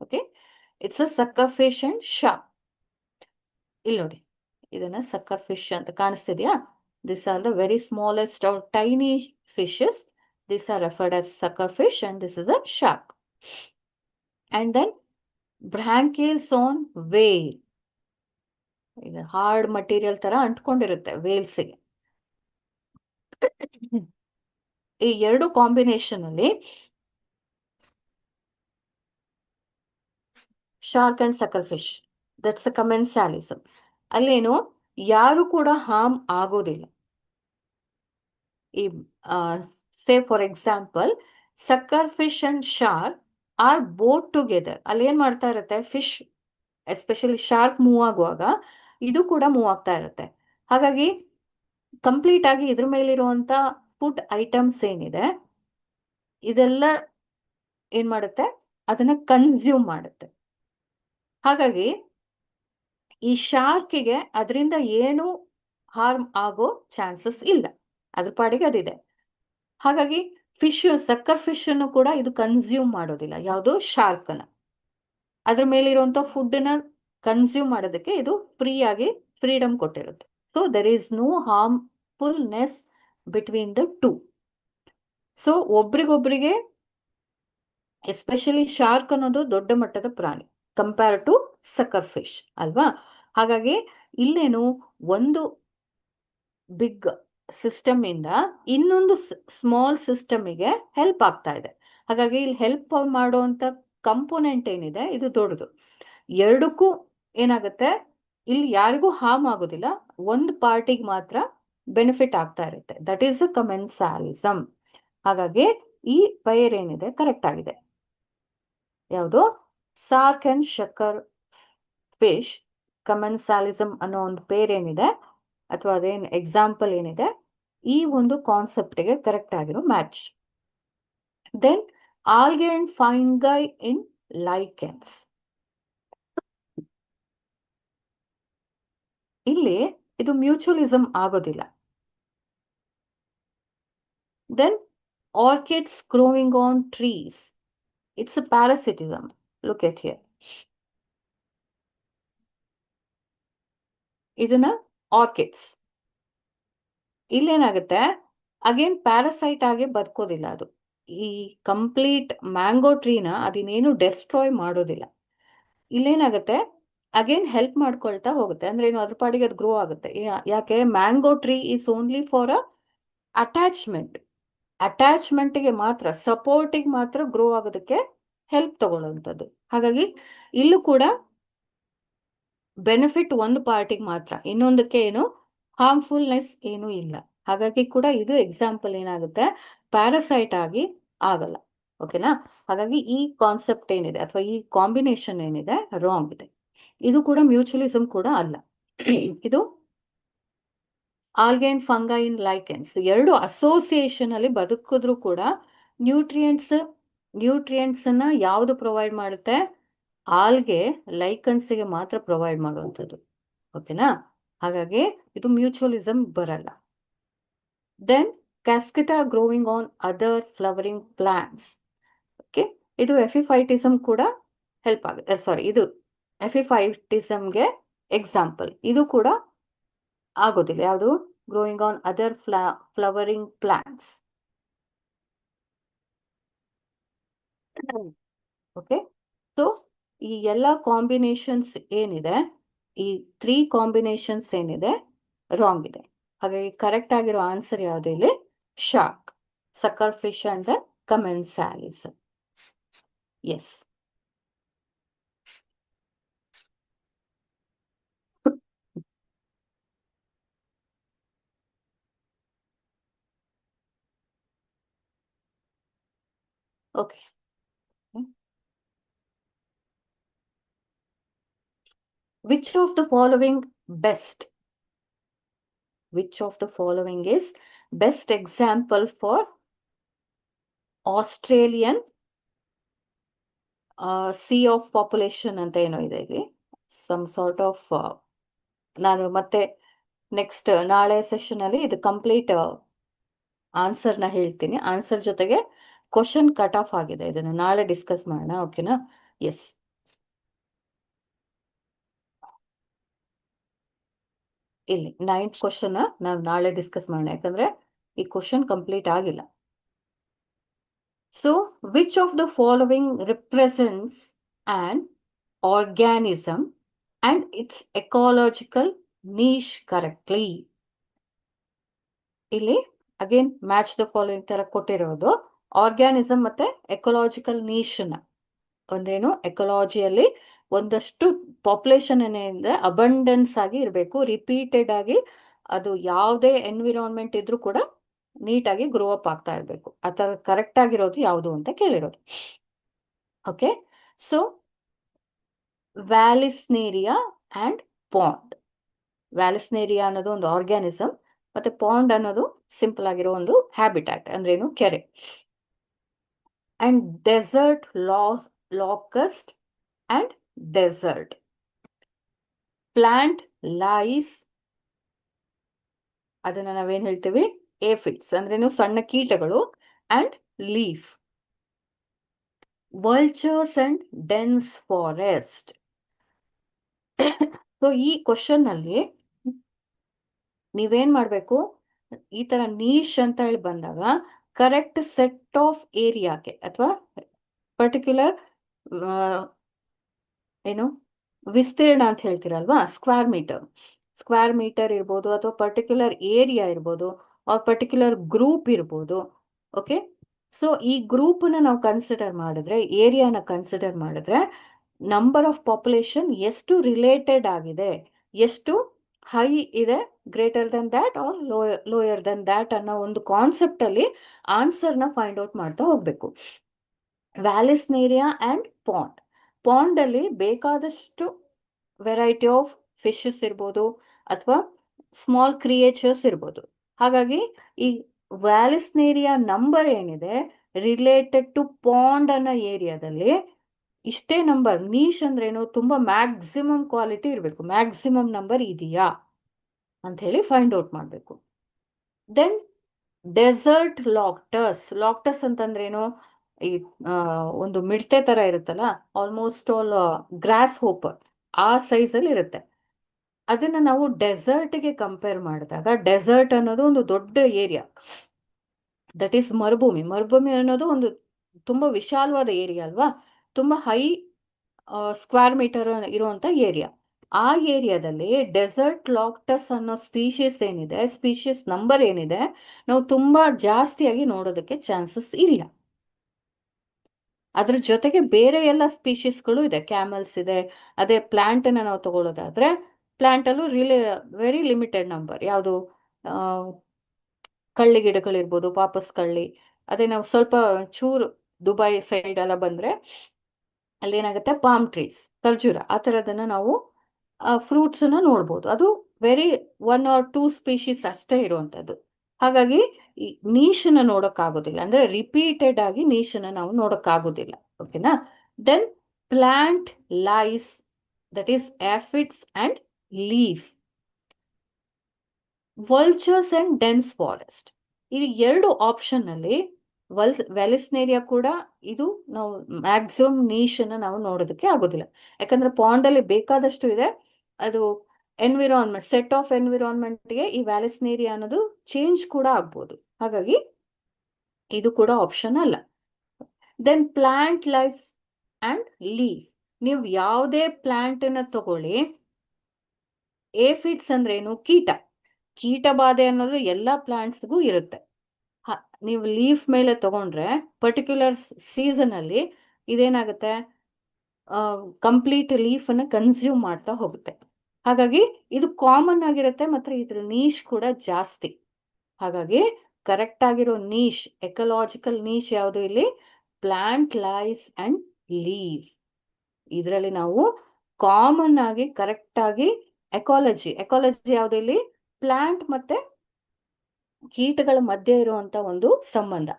Okay, it's a suckerfish and shark. ಇಲ್ಲಿ ನೋಡಿ, ಇದನ್ನ suckerfish ಅಂತ ಕಾಣಿಸ್ತಿದ್ಯಾ? These are the very smallest or tiny fishes. These are referred as suckerfish and this is a shark. And then branchials on whale. ಇದು hard material ತರ ಅಂಟ್ಕೊಂಡಿರುತ್ತೆ ವೇಲ್ಸ್ಗೆ. ಈ ಎರಡು ಕಾಂಬಿನೇಷನ್ ಅಲ್ಲಿ shark and suckerfish, that's a commensalism. ಅಲ್ಲೇನು ಯಾರು ಕೂಡ ಹಾರ್ಮ್ ಆಗೋದಿಲ್ಲ. ಈ say for example suckerfish and shark are both together. ಅಲ್ಲಿ ಏನ್ ಮಾಡ್ತಾ ಇರುತ್ತೆ, ಫಿಶ್ ಎಸ್ಪೆಷಲಿ ಶಾರ್ಕ್ ಮೂವ್ ಆಗುವಾಗ ಇದು ಕೂಡ ಮೂವ್ ಆಗ್ತಾ ಇರುತ್ತೆ. ಹಾಗಾಗಿ ಕಂಪ್ಲೀಟ್ ಆಗಿ ಇದ್ರ ಮೇಲಿರುವಂತ ಫುಡ್ ಐಟಮ್ಸ್ ಏನಿದೆ ಇದೆಲ್ಲ ಏನ್ ಮಾಡುತ್ತೆ, ಅದನ್ನ ಕನ್ಸ್ಯೂಮ್ ಮಾಡುತ್ತೆ. ಹಾಗಾಗಿ ಈ ಶಾರ್ಕಿಗೆ ಅದರಿಂದ ಏನು ಹಾರ್ಮ್ ಆಗೋ ಚಾನ್ಸಸ್ ಇಲ್ಲ, ಅದ್ರ ಪಾಡಿಗೆ ಅದಿದೆ. ಹಾಗಾಗಿ ಫಿಶ್, ಸಕ್ಕರ್ ಫಿಶ್ ಅನ್ನು ಕೂಡ ಇದು ಕನ್ಸ್ಯೂಮ್ ಮಾಡೋದಿಲ್ಲ, ಯಾವುದು ಶಾರ್ಕ್ನ. ಅದ್ರ ಮೇಲಿರುವಂತ ಫುಡ್ ನ ಕನ್ಸ್ಯೂಮ್ ಮಾಡೋದಕ್ಕೆ ಇದು ಫ್ರೀಡಮ್ ಕೊಟ್ಟಿರುತ್ತೆ. So there is no harmfulness between the two. So ಒಬ್ರಿಗೊಬ್ರಿಗೆ, ಎಸ್ಪೆಷಲಿ ಶಾರ್ಕ್ ಅನ್ನೋದು ದೊಡ್ಡ ಮಟ್ಟದ ಪ್ರಾಣಿ ಕಂಪೇರ್ ಟು ಸಕ್ಕರ್ ಫಿಶ್ ಅಲ್ವಾ. ಹಾಗಾಗಿ ಇಲ್ಲೇನು ಒಂದು ಬಿಗ್ ಸಿಸ್ಟಮ್ ಇಂದ ಇನ್ನೊಂದು ಸ್ಮಾಲ್ ಸಿಸ್ಟಮಿಗೆ ಹೆಲ್ಪ್ ಆಗ್ತಾ ಇದೆ. ಹಾಗಾಗಿ ಇಲ್ಲಿ ಹೆಲ್ಪ್ ಮಾಡುವಂತ ಕಂಪೋನೆಂಟ್ ಏನಿದೆ ಇದು ದೊಡ್ಡದು. ಎರಡಕ್ಕೂ ಏನಾಗುತ್ತೆ, ಇಲ್ಲಿ ಯಾರಿಗೂ ಹಾರ್ಮ್ ಆಗೋದಿಲ್ಲ, ಒಂದು ಪಾರ್ಟಿಗೆ ಮಾತ್ರ ಬೆನಿಫಿಟ್ ಆಗ್ತಾ ಇರುತ್ತೆ. That is a commensalism. ಹಾಗಾಗಿ ಈ ಪೈರ್ ಏನಿದೆ ಕರೆಕ್ಟ್ ಆಗಿದೆ. ಯಾವುದು, SAARC and Shakkar fish commensalism ಅನ್ನೋ ಒಂದು ಪೇರ್ ಏನಿದೆ ಅಥವಾ ಅದೇನು ಎಕ್ಸಾಂಪಲ್ ಏನಿದೆ, ಈ ಒಂದು ಕಾನ್ಸೆಪ್ಟ್ಗೆ ಕರೆಕ್ಟ್ ಆಗಿರೋ match. Then algae and fungi in lichens. ಇಲ್ಲಿ ಇದು ಮ್ಯೂಚುವಲಿಸಮ್ ಆಗೋದಿಲ್ಲ. Then orchids growing on trees. It's a parasitism. Look at here. ಇದನ್ನ ಆರ್ಕಿಡ್ಸ್. ಇಲ್ಲೇನಾಗುತ್ತೆ, ಅಗೇನ್ ಪ್ಯಾರಾಸೈಟ್ ಆಗಿ ಬದುಕೋದಿಲ್ಲ ಅದು. ಈ ಕಂಪ್ಲೀಟ್ ಮ್ಯಾಂಗೋ ಟ್ರೀನ ಅದಿನೇನು ಡೆಸ್ಟ್ರಾಯ್ ಮಾಡೋದಿಲ್ಲ. ಇಲ್ಲೇನಾಗುತ್ತೆ, ಅಗೇನ್ ಹೆಲ್ಪ್ ಮಾಡ್ಕೊಳ್ತಾ ಹೋಗುತ್ತೆ. ಅಂದ್ರೆ ಏನು, ಅದ್ರ ಪಾಡಿಗೆ ಅದು ಗ್ರೋ ಆಗುತ್ತೆ. ಯಾಕೆ, mango tree is only for a attachment ಅಟ್ಯಾಚ್ಮೆಂಟ್ಗೆ ಮಾತ್ರ, ಸಪೋರ್ಟಿಗೆ ಮಾತ್ರ ಗ್ರೋ ಆಗೋದಕ್ಕೆ ಹೆಲ್ಪ್ ತಗೊಳ್ಳುವಂಥದ್ದು. ಹಾಗಾಗಿ ಇಲ್ಲೂ ಕೂಡ ಬೆನಿಫಿಟ್ ಒಂದು ಪಾರ್ಟಿಗೆ ಮಾತ್ರ, ಇನ್ನೊಂದಕ್ಕೆ ಏನು ಹಾರ್ಮ್ಫುಲ್ನೆಸ್ ಏನೂ ಇಲ್ಲ. ಹಾಗಾಗಿ ಕೂಡ ಇದು ಎಕ್ಸಾಂಪಲ್ ಏನಾಗುತ್ತೆ, ಪ್ಯಾರಾಸೈಟ್ ಆಗಿ ಆಗಲ್ಲ. ಓಕೆನಾ? ಹಾಗಾಗಿ ಈ ಕಾನ್ಸೆಪ್ಟ್ ಏನಿದೆ ಅಥವಾ ಈ ಕಾಂಬಿನೇಷನ್ ಏನಿದೆ ರಾಂಗ್ ಇದೆ. ಇದು ಕೂಡ ಮ್ಯೂಚುವಲಿಸಮ್ ಕೂಡ ಅಲ್ಲ. ಇದು ಆಲ್ಗೈನ್ ಫಂಗೈನ್ ಲೈಕೆನ್ಸ್ ಎರಡು ಅಸೋಸಿಯೇಷನ್ ಅಲ್ಲಿ ಬದುಕಿದ್ರು ಕೂಡ ನ್ಯೂಟ್ರಿಯೆಂಟ್ಸ್ ಅನ್ನ ಯಾವುದು ಪ್ರೊವೈಡ್ ಮಾಡುತ್ತೆ, ಆಲ್ಗೆ ಲೈಕನ್ಸ್ಗೆ ಮಾತ್ರ ಪ್ರೊವೈಡ್ ಮಾಡುವಂಥದ್ದು. ಓಕೆನಾ? ಹಾಗಾಗಿ ಇದು ಮ್ಯೂಚುವಲಿಸಮ್ ಬರಲ್ಲ. Then cuscuta growing on other flowering plants. Okay, ಇದು ಎಫಿಫೈಟಿಸಮ್ ಕೂಡ ಹೆಲ್ಪ್ ಆಗುತ್ತೆ. ಸಾರಿ, ಇದು ಎಫಿಫೈಟಿಸಮ್ಗೆ ಎಕ್ಸಾಂಪಲ್. ಇದು ಕೂಡ ಆಗೋದಿಲ್ಲ. ಯಾವುದು? Growing on other flowering plants. Okay, so ಈ ಎಲ್ಲ ಕಾಂಬಿನೇಷನ್ಸ್ ಏನಿದೆ, ಈ 3 ಕಾಂಬಿನೇಷನ್ಸ್ ಏನಿದೆ ರಾಂಗ್ ಇದೆ. ಹಾಗಾಗಿ ಕರೆಕ್ಟ್ ಆಗಿರೋ ಆನ್ಸರ್ ಯಾವುದು ಇಲ್ಲಿ? Shark, sucker fish and the commensalism. Yes. Okay, which of the following best? Which of the following is best example for Australian sea of population ಅಂತ ಏನೋ ಇದೆ ಇಲ್ಲಿ. ಸಮ್ ಸಾರ್ಟ್ ಆಫ್, ನಾನು ಮತ್ತೆ ನೆಕ್ಸ್ಟ್ ನಾಳೆ ಸೆಷನ್ ಅಲ್ಲಿ ಇದು ಕಂಪ್ಲೀಟ್ ಆನ್ಸರ್ನ ಹೇಳ್ತೀನಿ. ಆನ್ಸರ್ ಜೊತೆಗೆ ಕ್ವಶನ್ ಕಟ್ ಆಫ್ ಆಗಿದೆ, ಇದನ್ನು ನಾಳೆ ಡಿಸ್ಕಸ್ ಮಾಡೋಣ. ಓಕೆನಾ? ಎಸ್. ಇಲ್ಲಿ 9th ಕ್ವಶನ್ ನಾವು ನಾಳೆ ಡಿಸ್ಕಸ್ ಮಾಡೋಣ, ಯಾಕಂದ್ರೆ ಈ ಕ್ವಶನ್ ಕಂಪ್ಲೀಟ್ ಆಗಿಲ್ಲ. So which of the following represents on organism and it's ecological niche correctly? ಇಲ್ಲಿ ಅಗೇನ್ ಮ್ಯಾಚ್ ದ ಫಾಲೋಯಿಂಗ್ ತರ ಕೊಟ್ಟಿರೋದು. ಆರ್ಗ್ಯಾನಿಸಮ್ ಮತ್ತೆ ಎಕೊಲಾಜಿಕಲ್ ನೀಶ್ ಒಂದೇನು, ಎಕೊಲಾಜಿಯಲ್ಲಿ ಒಂದಷ್ಟು ಪಾಪ್ಯುಲೇಷನ್ ಏನಿದೆ ಅಬಂಡೆನ್ಸ್ ಆಗಿ ಇರಬೇಕು, ರಿಪೀಟೆಡ್ ಆಗಿ ಅದು ಯಾವುದೇ ಎನ್ವಿರಾನ್ಮೆಂಟ್ ಇದ್ರೂ ಕೂಡ ನೀಟಾಗಿ ಗ್ರೋ ಅಪ್ ಆಗ್ತಾ ಇರಬೇಕು. ಆ ಥರ ಕರೆಕ್ಟ್ ಆಗಿರೋದು ಯಾವುದು ಅಂತ ಕೇಳಿರೋದು. Okay, so vallisneria and pond. Vallisneria ಅನ್ನೋದು ಒಂದು ಆರ್ಗ್ಯಾನಿಸಮ್, ಮತ್ತೆ ಪಾಂಡ್ ಅನ್ನೋದು ಸಿಂಪಲ್ ಆಗಿರೋ ಒಂದು ಹ್ಯಾಬಿಟ್ಯಾಟ್, ಅಂದ್ರೇನು, ಕೆರೆ. And desert locust and desert plant lice, ಅದನ್ನ ನಾವೇನ್ ಹೇಳ್ತೀವಿ, ಏಫಿಡ್ಸ್ ಅಂದ್ರೇನು, ಸಣ್ಣ ಕೀಟಗಳು. And leaf, vultures and dense forest. So ಈ ಕ್ವಶನ್ ಅಲ್ಲಿ ನೀವೇನ್ ಮಾಡ್ಬೇಕು, ಈ ತರ ನೀಶ್ ಅಂತ ಹೇಳಿ ಬಂದಾಗ ಕರೆಕ್ಟ್ ಸೆಟ್ ಆಫ್ ಏರಿಯಾಗೆ ಅಥವಾ ಪರ್ಟಿಕ್ಯುಲರ್ ಏನು ವಿಸ್ತೀರ್ಣ ಅಂತ ಹೇಳ್ತೀರಲ್ವಾ, ಸ್ಕ್ವೇರ್ ಮೀಟರ್ ಇರ್ಬೋದು, ಅಥವಾ ಪರ್ಟಿಕ್ಯುಲರ್ ಏರಿಯಾ ಇರ್ಬೋದು, ಆರ್ ಪರ್ಟಿಕ್ಯುಲರ್ ಗ್ರೂಪ್ ಇರ್ಬೋದು. ಓಕೆ, ಸೊ ಈ ಗ್ರೂಪ್ನ ನಾವು ಕನ್ಸಿಡರ್ ಮಾಡಿದ್ರೆ, ಏರಿಯಾನ ಕನ್ಸಿಡರ್ ಮಾಡಿದ್ರೆ, ನಂಬರ್ ಆಫ್ ಪಾಪ್ಯುಲೇಷನ್ ಎಷ್ಟು ರಿಲೇಟೆಡ್ ಆಗಿದೆ, ಎಷ್ಟು ಹೈ ಇದೆ, greater than that or lower than that ಅನ್ನೋ ಒಂದು ಕಾನ್ಸೆಪ್ಟ್ ಅಲ್ಲಿ ಆನ್ಸರ್ನ ಫೈಂಡ್ ಔಟ್ ಮಾಡ್ತಾ ಹೋಗ್ಬೇಕು. ವ್ಯಾಲಿಸ್ನೇರಿಯಾ ಅಂಡ್ ಪಾಂಡ್ ಅಲ್ಲಿ ಬೇಕಾದಷ್ಟು ವೆರೈಟಿ ಆಫ್ ಫಿಶಸ್ ಇರ್ಬೋದು, ಅಥವಾ ಸ್ಮಾಲ್ ಕ್ರಿಯೇಚರ್ಸ್ ಇರ್ಬೋದು. ಹಾಗಾಗಿ ಈ ವ್ಯಾಲಿಸ್ನೇರಿಯಾ ನಂಬರ್ ಏನಿದೆ ರಿಲೇಟೆಡ್ ಟು ಪಾಂಡ್ ಅನ್ನೋ ಏರಿಯಾದಲ್ಲಿ ಇಷ್ಟೇ ನಂಬರ್. ನೀಶ್ ಅಂದ್ರೇನು, ತುಂಬಾ ಮ್ಯಾಕ್ಸಿಮಮ್ ಕ್ವಾಲಿಟಿ ಇರಬೇಕು, ಮ್ಯಾಕ್ಸಿಮಮ್ ನಂಬರ್ ಇದೆಯಾ ಅಂತ ಹೇಳಿ ಫೈಂಡ್ ಔಟ್ ಮಾಡಬೇಕು. ದೆನ್ ಡೆಸರ್ಟ್ ಲಾಕ್ಟಸ್ ಅಂತಂದ್ರೇನು, ಈ ಒಂದು ಮಿಡ್ತೆ ತರ ಇರುತ್ತಲ್ಲ, ಆಲ್ಮೋಸ್ಟ್ ಆಲ್ ಗ್ರಾಸ್ ಹೋಪ್ ಆ ಸೈಜ್ ಅಲ್ಲಿ ಇರುತ್ತೆ. ಅದನ್ನ ನಾವು ಡೆಸರ್ಟ್ಗೆ ಕಂಪೇರ್ ಮಾಡಿದಾಗ, ಡೆಸರ್ಟ್ ಅನ್ನೋದು ಒಂದು ದೊಡ್ಡ ಏರಿಯಾ, ದಟ್ ಈಸ್ ಮರುಭೂಮಿ ಅನ್ನೋದು ಒಂದು ತುಂಬಾ ವಿಶಾಲವಾದ ಏರಿಯಾ ಅಲ್ವಾ, ತುಂಬಾ ಹೈ ಸ್ಕ್ವೇರ್ ಮೀಟರ್ ಇರುವಂತ ಏರಿಯಾ. ಆ ಏರಿಯಾದಲ್ಲಿ ಡೆಸರ್ಟ್ ಲಾಕ್ಟಸ್ ಅನ್ನೋ ಸ್ಪೀಶೀಸ್ ಏನಿದೆ, ಸ್ಪೀಶೀಸ್ ನಂಬರ್ ಏನಿದೆ, ನಾವು ತುಂಬಾ ಜಾಸ್ತಿಯಾಗಿ ನೋಡೋದಕ್ಕೆ ಚಾನ್ಸಸ್ ಇಲ್ಲ. ಅದ್ರ ಜೊತೆಗೆ ಬೇರೆ ಎಲ್ಲ ಸ್ಪೀಶೀಸ್ಗಳು ಇದೆ, ಕ್ಯಾಮಲ್ಸ್ ಇದೆ. ಅದೇ ಪ್ಲಾಂಟ್ ಅನ್ನ ನಾವು ತಗೊಳ್ಳೋದಾದ್ರೆ ಪ್ಲಾಂಟ್ ಅಲ್ಲೂ ವೆರಿ ಲಿಮಿಟೆಡ್ ನಂಬರ್. ಯಾವುದು ಕಳ್ಳಿ ಗಿಡಗಳಿರ್ಬೋದು, ಪಾಪಸ್ ಕಳ್ಳಿ. ಅದೇ ನಾವು ಸ್ವಲ್ಪ ಚೂರು ದುಬೈ ಸೈಡ್ ಎಲ್ಲ ಬಂದ್ರೆ ಅಲ್ಲೇನಾಗುತ್ತೆ, ಪಾಮ್ ಟ್ರೀಸ್, ಖರ್ಜೂರ, ಆ ಥರದನ್ನ ನಾವು ಫ್ರೂಟ್ಸ್ ಅನ್ನ ನೋಡ್ಬೋದು. ಅದು ವೆರಿ 1 or 2 ಸ್ಪೀಶೀಸ್ ಅಷ್ಟೇ ಇರುವಂಥದ್ದು. ಹಾಗಾಗಿ ಈ ನೀಶನ್ನ ನೋಡೋಕ್ಕಾಗೋದಿಲ್ಲ, ಅಂದ್ರೆ ರಿಪೀಟೆಡ್ ಆಗಿ ನೀಶನ್ನ ನಾವು ನೋಡೋಕ್ಕಾಗೋದಿಲ್ಲ. ಓಕೆನಾ? Then plant lice, that is aphids and leaf, vultures and dense forest. ಈ 2 ಆಪ್ಷನ್ ಅಲ್ಲಿ ವೆಲಿಸ್ನೇರಿಯಾ ಕೂಡ ಇದು ನಾವು ಮ್ಯಾಕ್ಸಿಮಮ್ ನೀಶ್ ಅನ್ನ ನಾವು ನೋಡೋದಕ್ಕೆ ಆಗೋದಿಲ್ಲ. ಯಾಕಂದ್ರೆ ಪಾಂಡ್ ಅಲ್ಲಿ ಬೇಕಾದಷ್ಟು ಇದೆ. ಅದು ಎನ್ವಿರಾನ್ಮೆಂಟ್, ಸೆಟ್ ಆಫ್ ಎನ್ವಿರಾನ್ಮೆಂಟ್ಗೆ ಈ ವ್ಯಾಲಿಸ್ನೇರಿಯಾ ಅನ್ನೋದು ಚೇಂಜ್ ಕೂಡ ಆಗ್ಬೋದು. ಹಾಗಾಗಿ ಇದು ಕೂಡ ಆಪ್ಷನ್ ಅಲ್ಲ. Then plant life and leaf. ನೀವು ಯಾವುದೇ ಪ್ಲಾಂಟ್ ಅನ್ನ ತಗೊಳ್ಳಿ, ಏಫಿಡ್ಸ್ ಅಂದ್ರೆ ಏನು? ಕೀಟ ಬಾಧೆ ಅನ್ನೋದು ಎಲ್ಲಾ ಪ್ಲಾಂಟ್ಸ್ಗೂ ಇರುತ್ತೆ. ನೀವು ಲೀಫ್ ಮೇಲೆ ತಗೊಂಡ್ರೆ ಪರ್ಟಿಕ್ಯುಲರ್ ಸೀಸನ್ ಅಲ್ಲಿ ಇದೇನಾಗುತ್ತೆ, ಕಂಪ್ಲೀಟ್ ಲೀಫ್ ಅನ್ನ ಕನ್ಸ್ಯೂಮ್ ಮಾಡ್ತಾ ಹೋಗುತ್ತೆ. ಹಾಗಾಗಿ ಇದು ಕಾಮನ್ ಆಗಿರುತ್ತೆ, ಮತ್ತೆ ಇದ್ರ ನೀಶ್ ಕೂಡ ಜಾಸ್ತಿ. ಹಾಗಾಗಿ ಕರೆಕ್ಟ್ ಆಗಿರೋ ನೀಶ್, ಎಕಲಾಜಿಕಲ್ ನೀಶ್ ಯಾವುದು ಇಲ್ಲಿ? Plant lies and leave. ಇದರಲ್ಲಿ ನಾವು ಕಾಮನ್ ಆಗಿ ಕರೆಕ್ಟ್ ಆಗಿ ಎಕಾಲಜಿ ಯಾವುದು ಇಲ್ಲಿ? ಪ್ಲಾಂಟ್ ಮತ್ತೆ ಕೀಟಗಳ ಮಧ್ಯೆ ಇರುವಂತ ಒಂದು ಸಂಬಂಧ.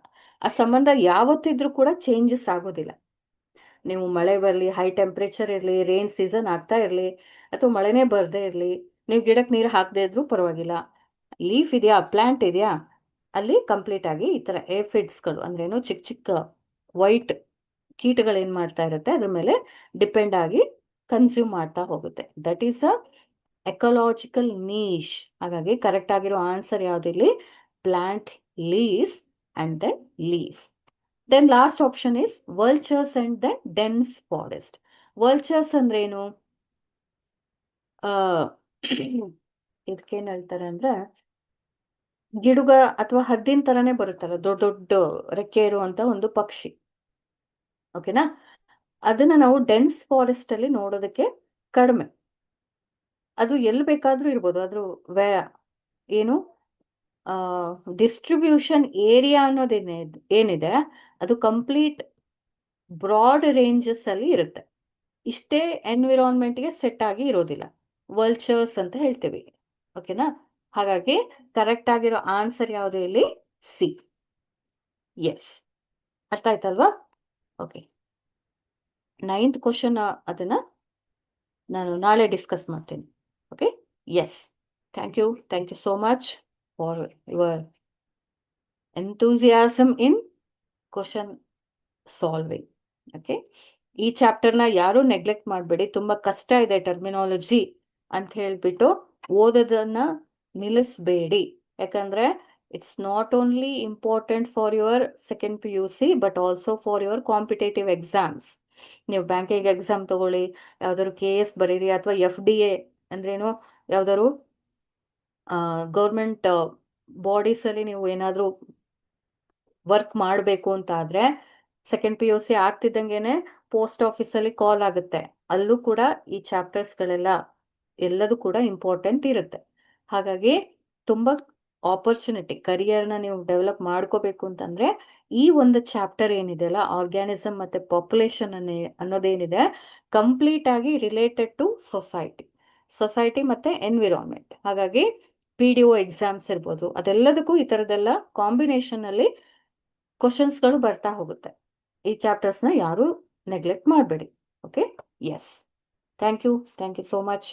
ಆ ಸಂಬಂಧ ಯಾವತ್ತಿದ್ರೂ ಕೂಡ ಚೇಂಜಸ್ ಆಗೋದಿಲ್ಲ. ನೀವು ಮಳೆ ಬರಲಿ, ಹೈ ಟೆಂಪರೇಚರ್ ಇರಲಿ, ರೇನ್ ಸೀಸನ್ ಆಗ್ತಾ ಇರಲಿ, ಅಥವಾ ಮಳೆನೇ ಬರದೇ ಇರಲಿ, ನೀವು ಗಿಡಕ್ಕೆ ನೀರು ಹಾಕದೇ ಇದ್ರೂ ಪರವಾಗಿಲ್ಲ, ಲೀಫ್ ಇದೆಯಾ, ಪ್ಲಾಂಟ್ ಇದೆಯಾ, ಅಲ್ಲಿ ಕಂಪ್ಲೀಟ್ ಆಗಿ ಈ ತರ ಏಫಿಡ್ಸ್ಗಳು ಅಂದ್ರೇನು, ಚಿಕ್ಕ ಚಿಕ್ಕ ವೈಟ್ ಕೀಟಗಳು ಏನ್ ಮಾಡ್ತಾ ಇರುತ್ತೆ, ಅದ್ರ ಮೇಲೆ ಡಿಪೆಂಡ್ ಆಗಿ ಕನ್ಸ್ಯೂಮ್ ಮಾಡ್ತಾ ಹೋಗುತ್ತೆ. That is a ecological niche. ಹಾಗಾಗಿ ಕರೆಕ್ಟ್ ಆಗಿರೋ ಆನ್ಸರ್ ಯಾವ್ದಿಲ್ಲಿ? Plant leaves and then leaf. Then last option is vultures and then dense forest. Vultures ಅಂದ್ರೆ ಏನು? ಇದಕ್ಕೇನ್ ಹೇಳ್ತಾರೆ ಅಂದ್ರೆ, ಗಿಡುಗ ಅಥವಾ ಹದ್ದಿನ ತರನೇ ಬರುತ್ತಲ್ಲ, ದೊಡ್ಡ ದೊಡ್ಡ ರೆಕ್ಕೆ ಇರುವಂತ ಒಂದು ಪಕ್ಷಿ. ಓಕೆನಾ? ಅದನ್ನ ನಾವು ಡೆನ್ಸ್ ಫಾರೆಸ್ಟ್ ಅಲ್ಲಿ ನೋಡೋದಕ್ಕೆ ಕಡಿಮೆ. ಅದು ಎಲ್ಲಿ ಬೇಕಾದ್ರೂ ಇರ್ಬೋದು. ಅದ್ರ ಏನು ಡಿಸ್ಟ್ರಿಬ್ಯೂಷನ್ ಏರಿಯಾ ಏನಿದೆ ಅದು ಕಂಪ್ಲೀಟ್ ಬ್ರಾಡ್ ರೇಂಜಸ್ ಅಲ್ಲಿ ಇರುತ್ತೆ. ಇಷ್ಟೇ ಎನ್ವಿರಾನ್ಮೆಂಟ್ಗೆ ಸೆಟ್ ಆಗಿ ಇರೋದಿಲ್ಲ. ವಲ್ಚರ್ಸ್ ಅಂತ ಹೇಳ್ತೀವಿ. ಓಕೆನಾ? ಹಾಗಾಗಿ ಕರೆಕ್ಟ್ ಆಗಿರೋ ಆನ್ಸರ್ ಯಾವುದು ಇಲ್ಲಿ? ಸಿ. ಎಸ್. ಅರ್ಥ ಆಯ್ತಲ್ವಾ? ಓಕೆ. 9th ಕ್ವಶನ್ ಅದನ್ನ ನಾನು ನಾಳೆ ಡಿಸ್ಕಸ್ ಮಾಡ್ತೀನಿ. Okay? Yes. Thank you so much for your enthusiasm in question solving. Okay? ಈ ಚಾಪ್ಟರ್ನ ಯಾರು ನೆಗ್ಲೆಕ್ಟ್ ಮಾಡಬೇಡಿ. ತುಂಬಾ ಕಷ್ಟ ಇದೆ ಟರ್ಮಿನಾಲಜಿ ಅಂತ ಹೇಳ್ಬಿಟ್ಟು ಓದೋದನ್ನ ನಿಲ್ಲಿಸಬೇಡಿ. ಯಾಕಂದ್ರೆ it's not only important for your second PUC but also for your competitive exams. ನೀವು ಬ್ಯಾಂಕಿಂಗ್ ಎಕ್ಸಾಮ್ ತಗೊಳ್ಳಿ, ಯಾವ್ದಾದ್ರು KS ಬರೀರಿ, ಅಥವಾ FDA ಅಂದ್ರೇನು, ಯಾವ್ದಾದ್ರು ಗೌರ್ಮೆಂಟ್ ಬಾಡೀಸ್ ಅಲ್ಲಿ ನೀವು ಏನಾದ್ರೂ ವರ್ಕ್ ಮಾಡಬೇಕು ಅಂತ ಆದ್ರೆ ಸೆಕೆಂಡ್ PUC ಆಗ್ತಿದ್ದಂಗೆನೆ ಪೋಸ್ಟ್ ಆಫೀಸ್ ಅಲ್ಲಿ ಕಾಲ್ ಆಗುತ್ತೆ. ಅಲ್ಲೂ ಕೂಡ ಈ ಚಾಪ್ಟರ್ಸ್ ಗಳೆಲ್ಲ ಎಲ್ಲದೂ ಕೂಡ ಇಂಪಾರ್ಟೆಂಟ್ ಇರುತ್ತೆ. ಹಾಗಾಗಿ ತುಂಬಾ ಆಪರ್ಚುನಿಟಿ, ಕರಿಯರ್ನ ನೀವು ಡೆವಲಪ್ ಮಾಡ್ಕೋಬೇಕು ಅಂತಂದ್ರೆ ಈ ಒಂದು ಚಾಪ್ಟರ್ ಏನಿದೆ ಅಲ್ಲ, ಆರ್ಗ್ಯಾನಿಸಮ್ ಮತ್ತೆ ಪಾಪ್ಯುಲೇಷನ್ ಅನ್ನೋದೇನಿದೆ, ಕಂಪ್ಲೀಟ್ ಆಗಿ ರಿಲೇಟೆಡ್ ಟು ಸೊಸೈಟಿ ಮತ್ತೆ ಎನ್ವಿರಾನ್ಮೆಂಟ್. ಹಾಗಾಗಿ PDO ಎಕ್ಸಾಮ್ಸ್ ಇರ್ಬೋದು, ಅದೆಲ್ಲದಕ್ಕೂ ಈ ತರದೆಲ್ಲ ಕಾಂಬಿನೇಷನ್ ಅಲ್ಲಿ ಕ್ವಶನ್ಸ್ಗಳು ಬರ್ತಾ ಹೋಗುತ್ತೆ. ಈ ಚಾಪ್ಟರ್ಸ್ನ ಯಾರು ನೆಗ್ಲೆಕ್ಟ್ ಮಾಡಬೇಡಿ. Okay? Yes. Thank you so much.